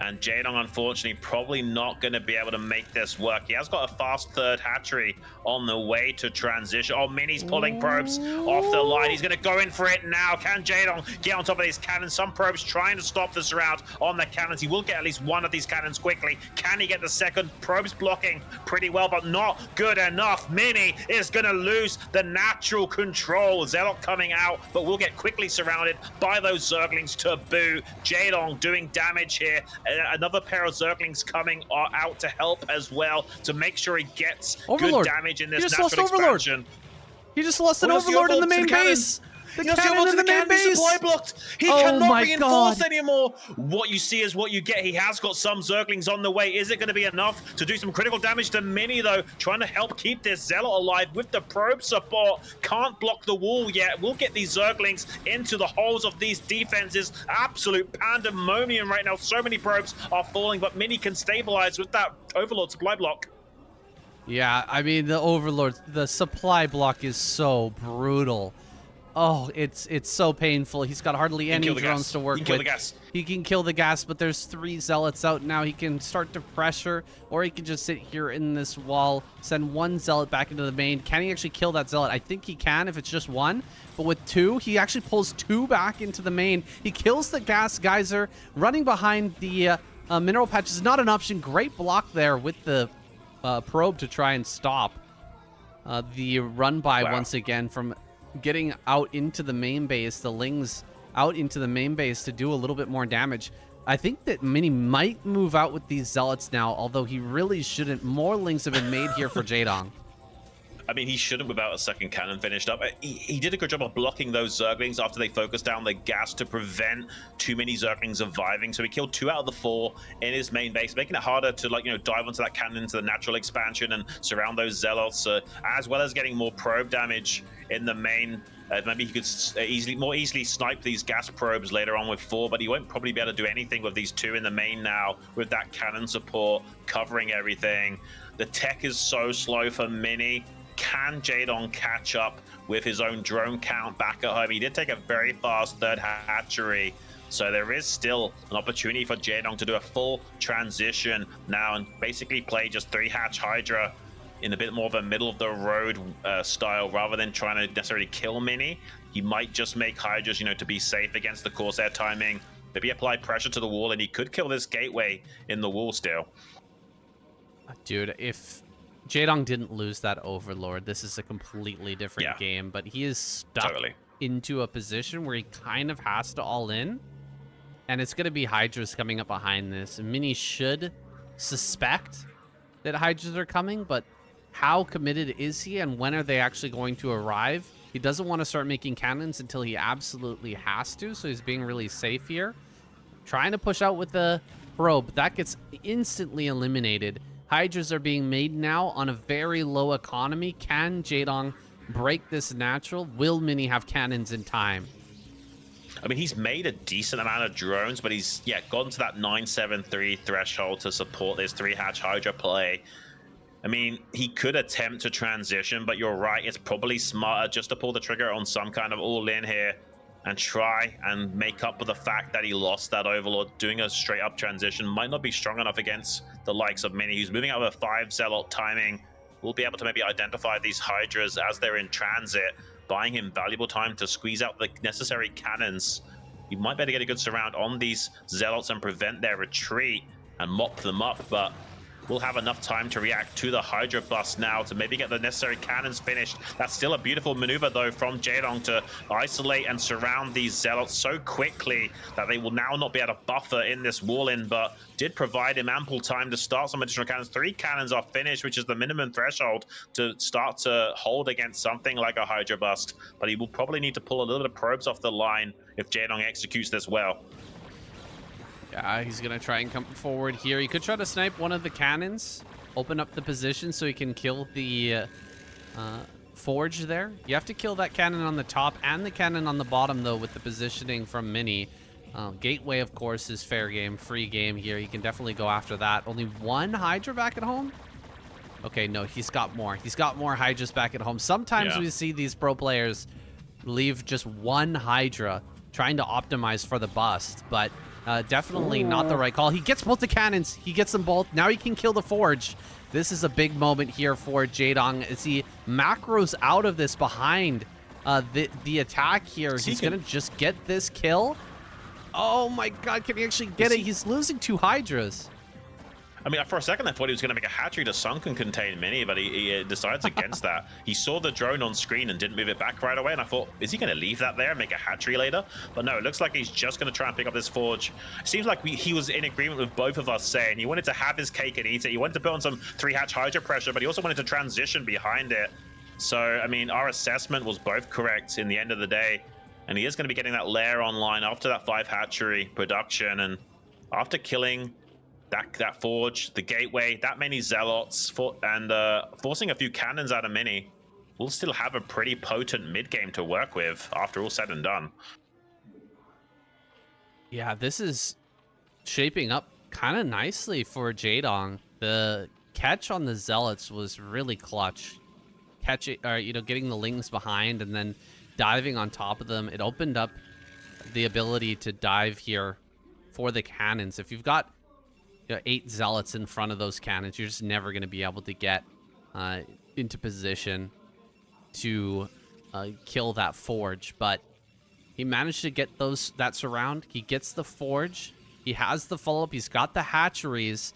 And Jaedong, unfortunately, probably not going to be able to make this work. He has got a fast 3rd hatchery on the way to transition. Oh, Mini's pulling probes off the line. He's going to go in for it now. Can Jaedong get on top of these cannons? Some probes trying to stop this round on the cannons. He will get at least 1 of these cannons quickly. Can he get the second? Probes blocking pretty well, but not good enough. Mini is going to lose the natural control. Zealot coming out, but will get quickly surrounded by those Zerglings to boot. Jaedong doing damage here. Another pair of Zerglings coming out to help as well, to make sure he gets Overlord. Good damage in this He just natural lost Overlord. expansion. He just lost an Overlord in the main base. The cannon in the main base. Supply blocked. He Oh cannot my reinforce God. anymore. What you see is what you get. He has got some Zerglings on the way. Is it going to be enough to do some critical damage to Mini, though? Trying to help keep this Zealot alive with the probe support. Can't block the wall yet. We'll get these Zerglings into the holes of these defenses. Absolute pandemonium right now. So many probes are falling, but Mini can stabilize with that Overlord supply block. Yeah, I mean, the Overlord, the supply block is so brutal. Oh, it's so painful. He's got hardly any drones to work with. He can kill the gas. He can kill the gas, but there's 3 Zealots out now. He can start to pressure, or he can just sit here in this wall, send 1 Zealot back into the main. Can he actually kill that Zealot? I think he can if it's just 1, but with 2, he actually pulls 2 back into the main. He kills the gas geyser. Running behind the mineral patch is not an option. Great block there with the probe to try and stop the run by once again from getting out into the main base, the Lings out into the main base to do a little bit more damage. I think that Mini might move out with these Zealots now, although he really shouldn't. More Lings have been made here for Jaedong. I mean, he shouldn't without a second cannon finished up. He did a good job of blocking those Zerglings after they focused down the gas to prevent too many Zerglings surviving. So he killed 2 out of the 4 in his main base, making it harder to, like, you know, dive onto that cannon into the natural expansion and surround those Zealots, as well as getting more probe damage in the main. Maybe he could more easily snipe these gas probes later on with 4, but he won't probably be able to do anything with these 2 in the main now with that cannon support covering everything. The tech is so slow for Mini. Can Jaedong catch up with his own drone count back at home? He did take a very fast 3rd hatchery, so there is still an opportunity for Jaedong to do a full transition now and basically play just 3-hatch Hydra in a bit more of a middle-of-the-road style rather than trying to necessarily kill Mini. He might just make Hydras, you know, to be safe against the Corsair timing. Maybe apply pressure to the wall, and he could kill this gateway in the wall still. Dude, if Jaedong didn't lose that Overlord, this is a completely different game, but he is stuck into a position where he kind of has to all in, and it's going to be Hydras coming up behind this. Mini should suspect that Hydras are coming, but how committed is he, and when are they actually going to arrive? He doesn't want to start making cannons until he absolutely has to, so he's being really safe here. Trying to push out with the probe. That gets instantly eliminated. Hydras are being made now on a very low economy. Can Jaedong break this natural? Will Mini have cannons in time? I mean, he's made a decent amount of drones, but he's, gotten to that 973 threshold to support this 3-hatch Hydra play. I mean, he could attempt to transition, but you're right, it's probably smarter just to pull the trigger on some kind of all-in here and try and make up for the fact that he lost that Overlord. Doing a straight-up transition might not be strong enough against the likes of Mini, who's moving out of a 5 Zealot timing. We'll be able to maybe identify these Hydras as they're in transit, buying him valuable time to squeeze out the necessary cannons. You might better get a good surround on these Zealots and prevent their retreat and mop them up, but we'll have enough time to react to the Hydra bust now to maybe get the necessary cannons finished. That's still a beautiful maneuver, though, from Jaedong to isolate and surround these Zealots so quickly that they will now not be able to buffer in this wall-in, but did provide him ample time to start some additional cannons. 3 cannons are finished, which is the minimum threshold to start to hold against something like a Hydra bust, but he will probably need to pull a little bit of probes off the line if Jaedong executes this well. Yeah, he's going to try and come forward here. He could try to snipe one of the cannons, open up the position so he can kill the forge there. You have to kill that cannon on the top and the cannon on the bottom, though, with the positioning from Mini. Gateway, of course, is fair game, free game here. He can definitely go after that. Only 1 Hydra back at home? Okay, no, he's got more. He's got more Hydras back at home. Sometimes we see these pro players leave just 1 Hydra trying to optimize for the bust, but definitely not the right call. He gets both the cannons. He gets them both. Now he can kill the forge. This is a big moment here for Jaedong as he macros out of this behind the attack here. He's going to just get this kill. Oh my god, can he actually get it? He's losing 2 Hydras. I mean, for a second I thought he was going to make a hatchery to sunk and contain Mini, but he decides against that. He saw the drone on screen and didn't move it back right away, and I thought, is he going to leave that there and make a hatchery later? But no, it looks like he's just going to try and pick up this forge. It seems like he was in agreement with both of us, saying he wanted to have his cake and eat it. He wanted to put on some 3-hatch Hydra pressure, but he also wanted to transition behind it. So, I mean, our assessment was both correct in the end of the day, and he is going to be getting that lair online after that 5 hatchery production, and after killing that forge, the gateway, that many Zealots, and forcing a few cannons out of Mini, we'll still have a pretty potent mid-game to work with after all said and done. Yeah, this is shaping up kind of nicely for Jaedong. The catch on the Zealots was really clutch. Getting the Lings behind and then diving on top of them. It opened up the ability to dive here for the cannons. If you've got 8 Zealots in front of those cannons, you're just never going to be able to get into position to kill that forge. But he managed to get that surround. He gets the forge. He has the follow-up. He's got the hatcheries.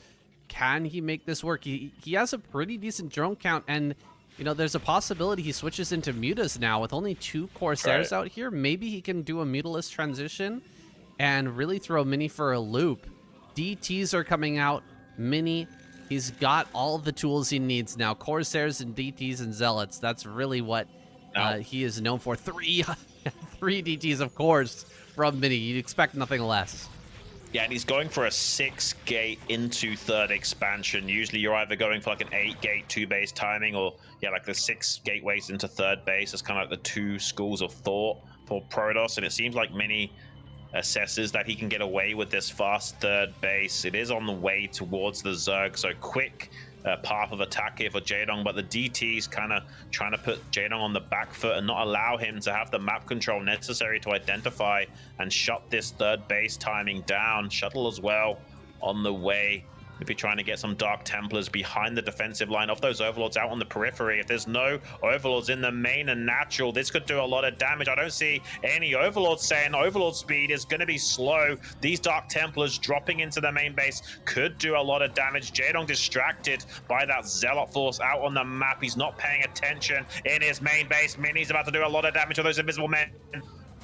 Can he make this work? He has a pretty decent drone count, and there's a possibility he switches into mutas now with only 2 Corsairs out here. Maybe he can do a mutalist transition and really throw Mini for a loop. DTs are coming out. Mini He's got all the tools he needs now. Corsairs and DTs and Zealots. That's really what he is known for. Three DTs, of course, from Mini. You'd expect nothing less. Yeah, and he's going for a 6-gate into third expansion. Usually you're either going for like an 8-gate 2-base timing, or yeah, like the 6 gateways into third base. It's kind of like the two schools of thought for Protoss, and it seems like Mini assesses that he can get away with this fast third base. It is on the way towards the Zerg, so quick path of attack here for Jaedong, but the DT's kind of trying to put Jaedong on the back foot and not allow him to have the map control necessary to identify and shut this third base timing down. Shuttle as well on the way. Maybe trying to get some Dark Templars behind the defensive line of those Overlords out on the periphery. If there's no Overlords in the main and natural, this could do a lot of damage. I don't see any Overlords saying Overlord speed is going to be slow. These Dark Templars dropping into the main base could do a lot of damage. Jaedong distracted by that Zealot force out on the map. He's not paying attention in his main base. Mini's about to do a lot of damage to those invisible men.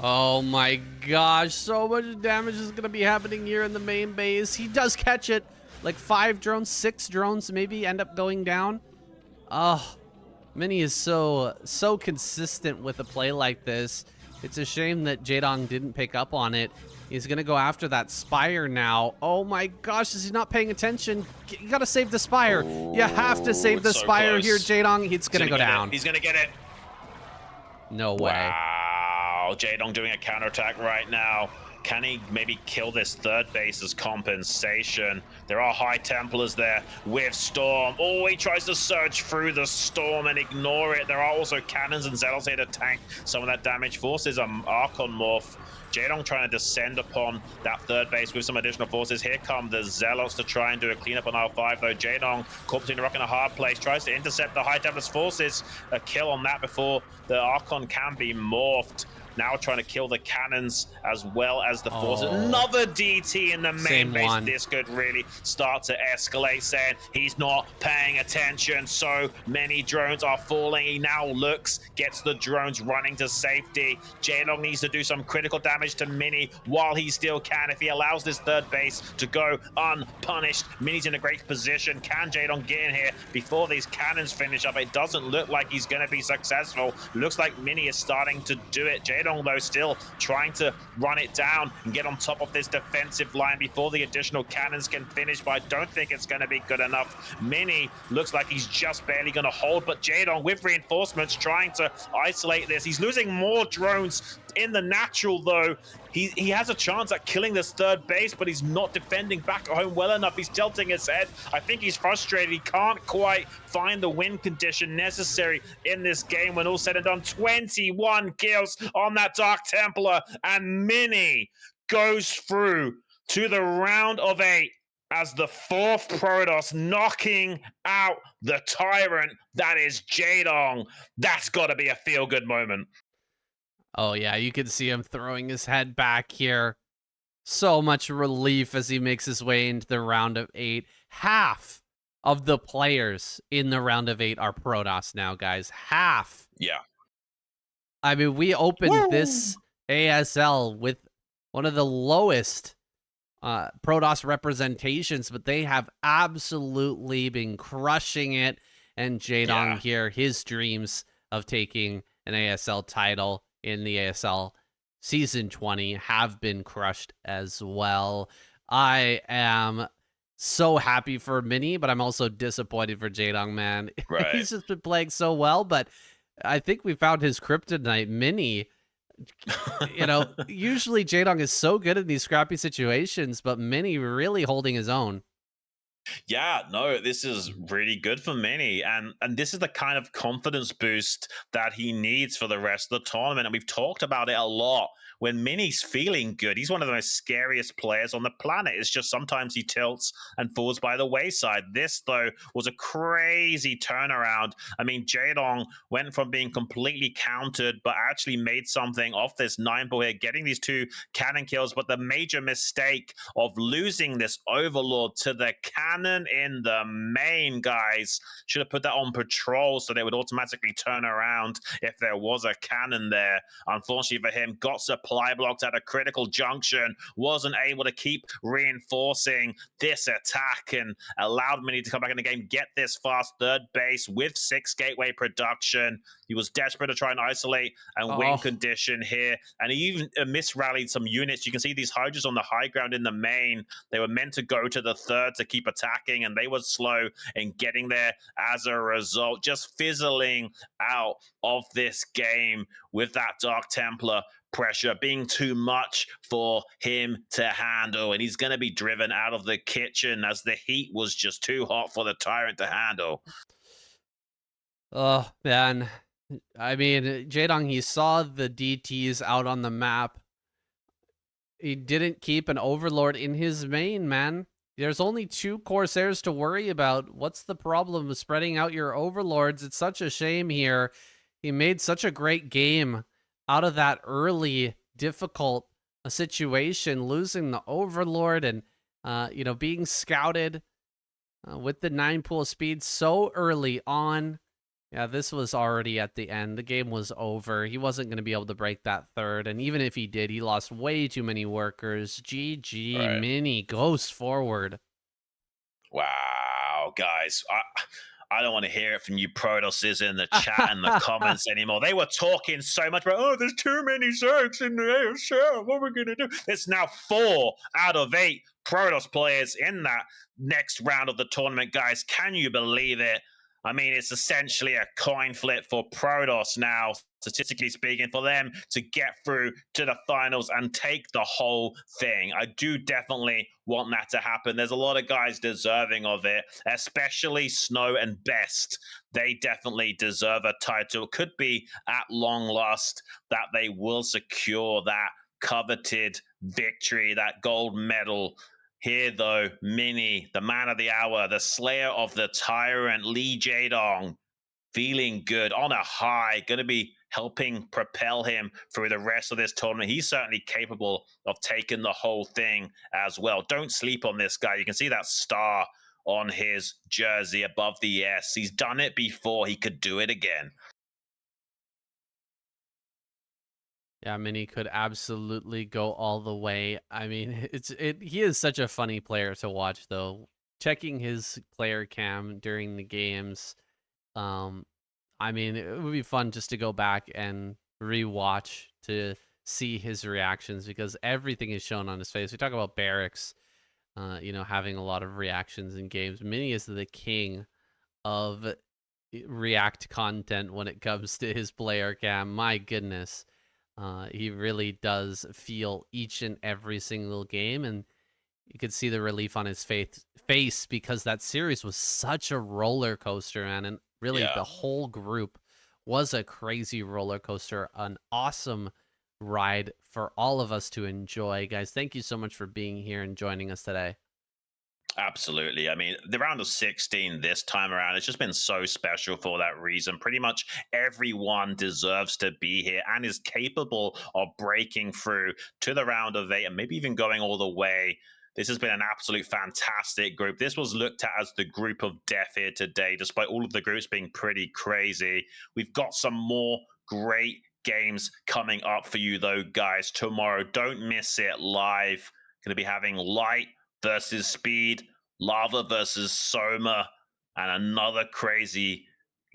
Oh my gosh, so much damage is going to be happening here in the main base. He does catch it. Like 5 drones, 6 drones maybe end up going down. Oh, Mini is so consistent with a play like this. It's a shame that Jaedong didn't pick up on it. He's going to go after that Spire now. Oh my gosh, is he not paying attention? You got to save the Spire. You have to save the Spire here, Jaedong. It's going to go down. He's going to get it. No way. Wow, Jaedong doing a counterattack right now. Can he maybe kill this third base as compensation? There are High Templars there with Storm. Oh, he tries to surge through the Storm and ignore it. There are also Cannons and Zealots here to tank some of that damage. Forces Archon Morph. Jaedong trying to descend upon that third base with some additional forces. Here come the Zealots to try and do a cleanup on R5, though. Jaedong, caught between a rock and a hard place, tries to intercept the High Templars forces. A kill on that before the Archon can be morphed. Now trying to kill the cannons as well as the forces. Another DT in the main base. This could really start to escalate, saying he's not paying attention. So many drones are falling. He now looks, gets the drones running to safety. Jaedong needs to do some critical damage to Mini while he still can. If he allows this third base to go unpunished, Mini's in a great position. Can Jaedong get in here before these cannons finish up? It doesn't look like he's going to be successful. Looks like Mini is starting to do it. Jaedong, though, still trying to run it down and get on top of this defensive line before the additional cannons can finish, but I don't think it's going to be good enough. Mini looks like he's just barely going to hold, but Jaedong with reinforcements trying to isolate this. He's losing more drones in the natural, though. He has a chance at killing this third base, but he's not defending back at home well enough. He's tilting his head. I think he's frustrated. He can't quite find the win condition necessary in this game when all's said and done. 21 kills on that Dark Templar, and Mini goes through to the round of 8 as the 4th Protoss, knocking out the tyrant that is Jaedong. That's got to be a feel-good moment. Oh, yeah, you can see him throwing his head back here. So much relief as he makes his way into the round of 8. Half of the players in the round of 8 are Protoss now, guys. Half. Yeah. I mean, we opened this ASL with one of the lowest Protoss representations, but they have absolutely been crushing it. And Jaedong here, his dreams of taking an ASL title in the ASL Season 20 have been crushed as well. I am so happy for Mini, but I'm also disappointed for Jaedong, man. Right. He's just been playing so well, but I think we found his kryptonite. Mini, you know, usually Jaedong is so good in these scrappy situations, but Mini really holding his own. Yeah, no, this is really good for Mini, and this is the kind of confidence boost that he needs for the rest of the tournament, and we've talked about it a lot. When Mini's feeling good, he's one of the most scariest players on the planet. It's just sometimes he tilts and falls by the wayside. This, though, was a crazy turnaround. I mean, Jaedong went from being completely countered, but actually made something off this 9-ball here, getting these 2 cannon kills, but the major mistake of losing this Overlord to the cannon cannon in the main, guys. Should have put that on patrol so they would automatically turn around if there was a cannon there. Unfortunately for him, got supply blocked at a critical junction, wasn't able to keep reinforcing this attack and allowed Mini to come back in the game, get this fast third base with 6 gateway production. He was desperate to try and isolate and win condition here, and he even misrallied some units. You can see these Hydras on the high ground in the main. They were meant to go to the third to keep attacking, and they were slow in getting there as a result, just fizzling out of this game with that Dark Templar pressure being too much for him to handle, and he's going to be driven out of the kitchen as the heat was just too hot for the Tyrant to handle. Oh, man. I mean, Jaedong, he saw the DTs out on the map. He didn't keep an Overlord in his main, man. There's only 2 Corsairs to worry about. What's the problem with spreading out your Overlords? It's such a shame here. He made such a great game out of that early, difficult situation, losing the Overlord and, you know, being scouted with the 9 pool speed so early on. Yeah, this was already at the end. The game was over. He wasn't going to be able to break that third. And even if he did, he lost way too many workers. GG, Right. Mini goes forward. Wow, guys. I don't want to hear it from you Protosses in the chat and the comments anymore. They were talking so much about, oh, there's too many Zergs in the ASL. What are we going to do? It's now 4 out of 8 Protoss players in that next round of the tournament, guys. Can you believe it? I mean, it's essentially a coin flip for Protoss now, statistically speaking, for them to get through to the finals and take the whole thing. I do definitely want that to happen. There's a lot of guys deserving of it, especially Snow and Best. They definitely deserve a title. It could be at long last that they will secure that coveted victory, that gold medal. Here, though, Mini, the man of the hour, the slayer of the tyrant, Lee Jaedong, feeling good on a high, going to be helping propel him through the rest of this tournament. He's certainly capable of taking the whole thing as well. Don't sleep on this guy. You can see that star on his jersey above the S. He's done it before. He could do it again. Yeah, Mini could absolutely go all the way. I mean, he is such a funny player to watch, though. Checking his player cam during the games, I mean, it would be fun just to go back and rewatch to see his reactions because everything is shown on his face. We talk about Barracks, you know, having a lot of reactions in games. Mini is the king of react content when it comes to his player cam. My goodness. He really does feel each and every single game, and you could see the relief on his face because that series was such a roller coaster, man. And really, the whole group was a crazy roller coaster, an awesome ride for all of us to enjoy. Guys, thank you so much for being here and joining us today. Absolutely. I mean, the round of 16 this time around, it's just been so special for that reason. Pretty much everyone deserves to be here and is capable of breaking through to the round of 8 and maybe even going all the way. This has been an absolute fantastic group. This was looked at as the group of death here today, despite all of the groups being pretty crazy. We've got some more great games coming up for you, though, guys. Tomorrow, don't miss it live. Going to be having Light versus Speed, Lava versus Soma, and another crazy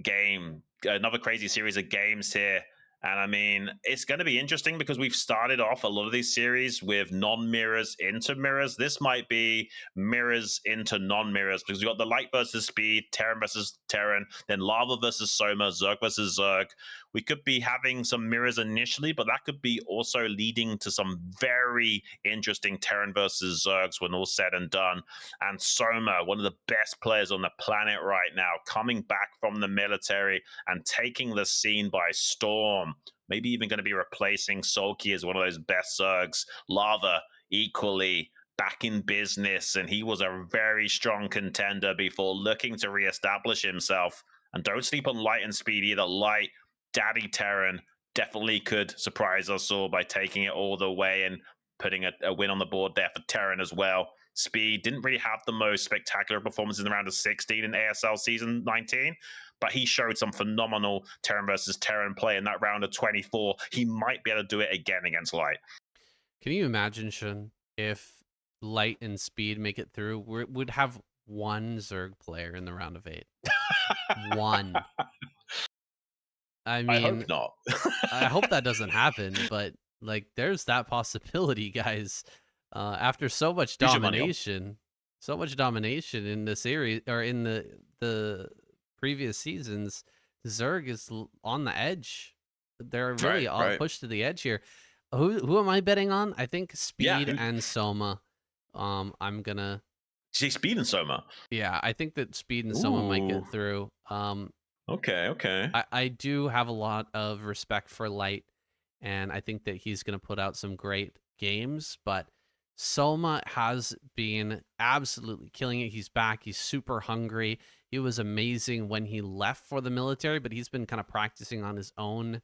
game, another crazy series of games here. And I mean, it's going to be interesting because we've started off a lot of these series with non-mirrors into mirrors. This might be mirrors into non-mirrors because we've got the Light versus Speed, Terran versus Terran, then Lava versus Soma, Zerg versus Zerg. We could be having some mirrors initially, but that could be also leading to some very interesting Terran versus Zergs when all said and done. And Soma, one of the best players on the planet right now, coming back from the military and taking the scene by storm. Maybe even going to be replacing Sulky as one of those best Zergs. Lava, equally back in business, and he was a very strong contender before looking to reestablish himself. And don't sleep on Light and Speed either. Light, Daddy Terran, definitely could surprise us all by taking it all the way and putting a win on the board there for Terran as well. speed, didn't really have the most spectacular performances in the round of 16 in ASL season 19, but he showed some phenomenal Terran versus Terran play in that round of 24. He might be able to do it again against Light. Can you imagine, Xun, if Light and Speed make it through? We'd have one Zerg player in the round of 8. One. I I hope mean, not. I hope that doesn't happen, but like, there's that possibility, guys. After Use your money on. so much domination in the series or in the previous seasons, Zerg is on the edge. They're really Right, all right. pushed to the edge here. Who am I betting on? I think Yeah. Speed and Soma. I'm gonna See, Speed and Soma. Yeah, I think that Speed and Soma might Ooh. get through. Okay, okay. I do have a lot of respect for Light, and I think that he's going to put out some great games, but Soma has been absolutely killing it. He's back. He's super hungry. He was amazing when he left for the military, but he's been kind of practicing on his own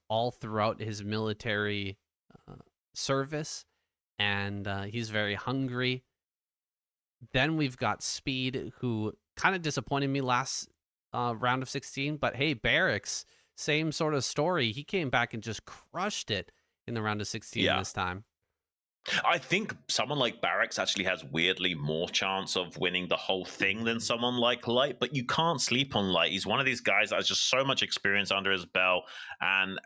all throughout his military uh, service, and he's very hungry. Then we've got Speed, who kind of disappointed me last round of 16, but hey, Barracks, same sort of story. He came back and just crushed it in the round of 16 Yeah. this time. I think someone like Barracks actually has weirdly more chance of winning the whole thing than someone like Light, but you can't sleep on Light. He's one of these guys that has just so much experience under his belt, and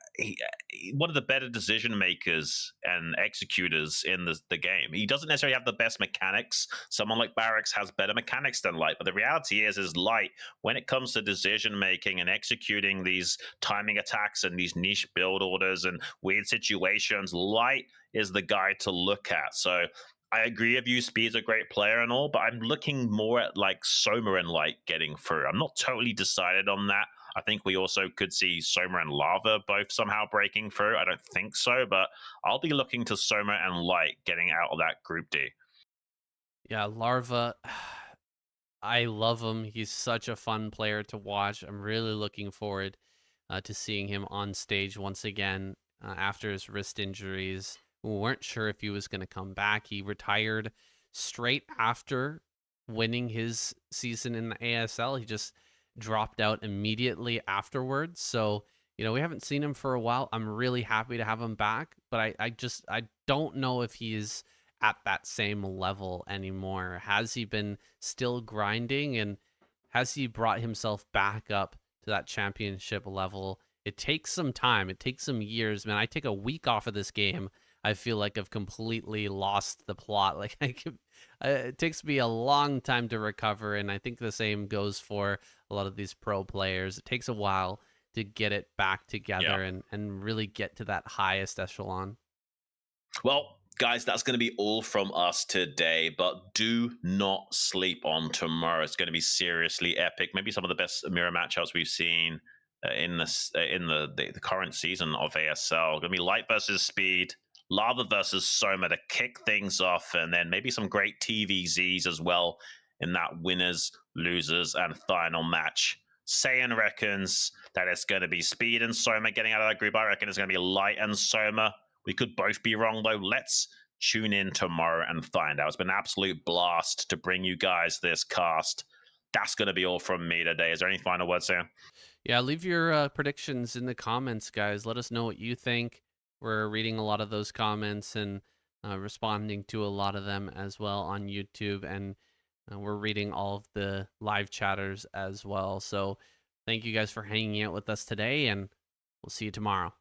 one of the better decision makers and executors in the game. He doesn't necessarily have the best mechanics. Someone like Barracks has better mechanics than Light, but the reality is Light, when it comes to decision making and executing these timing attacks and these niche build orders and weird situations, Light is the guy to look at. So I agree with you, Speed's a great player and all, but I'm looking more at like Soma and Light getting through. I'm not totally decided on that. I think we also could see Soma and Lava both somehow breaking through. I don't think so, but I'll be looking to Soma and Light getting out of that Group D. Yeah, Larva, I love him. He's such a fun player to watch. I'm really looking forward to seeing him on stage once again after his wrist injuries. We weren't sure if he was going to come back. He retired straight after winning his season in the ASL. He just dropped out immediately afterwards. So, we haven't seen him for a while. I'm really happy to have him back, but I don't know if he's at that same level anymore. Has he been still grinding, and has he brought himself back up to that championship level? It takes some time. It takes some years, man. I take a week off of this game, I feel like I've completely lost the plot. Like it takes me a long time to recover, and I think the same goes for a lot of these pro players. It takes a while to get it back together and really get to that highest echelon. Well, guys, that's going to be all from us today, but do not sleep on tomorrow. It's going to be seriously epic. Maybe some of the best mirror matchups we've seen in the current season of ASL. Going to be Light versus Speed, Lava versus Soma to kick things off, and then maybe some great TVZs as well in that winners, losers, and final match. Saiyan reckons that it's going to be Speed and Soma getting out of that group. I reckon it's going to be Light and Soma. We could both be wrong, though. Let's tune in tomorrow and find out. It's been an absolute blast to bring you guys this cast. That's going to be all from me today. Is there any final words, Sam? Yeah, leave your predictions in the comments, guys. Let us know what you think. We're reading a lot of those comments and responding to a lot of them as well on YouTube, and we're reading all of the live chatters as well. So thank you guys for hanging out with us today, and we'll see you tomorrow.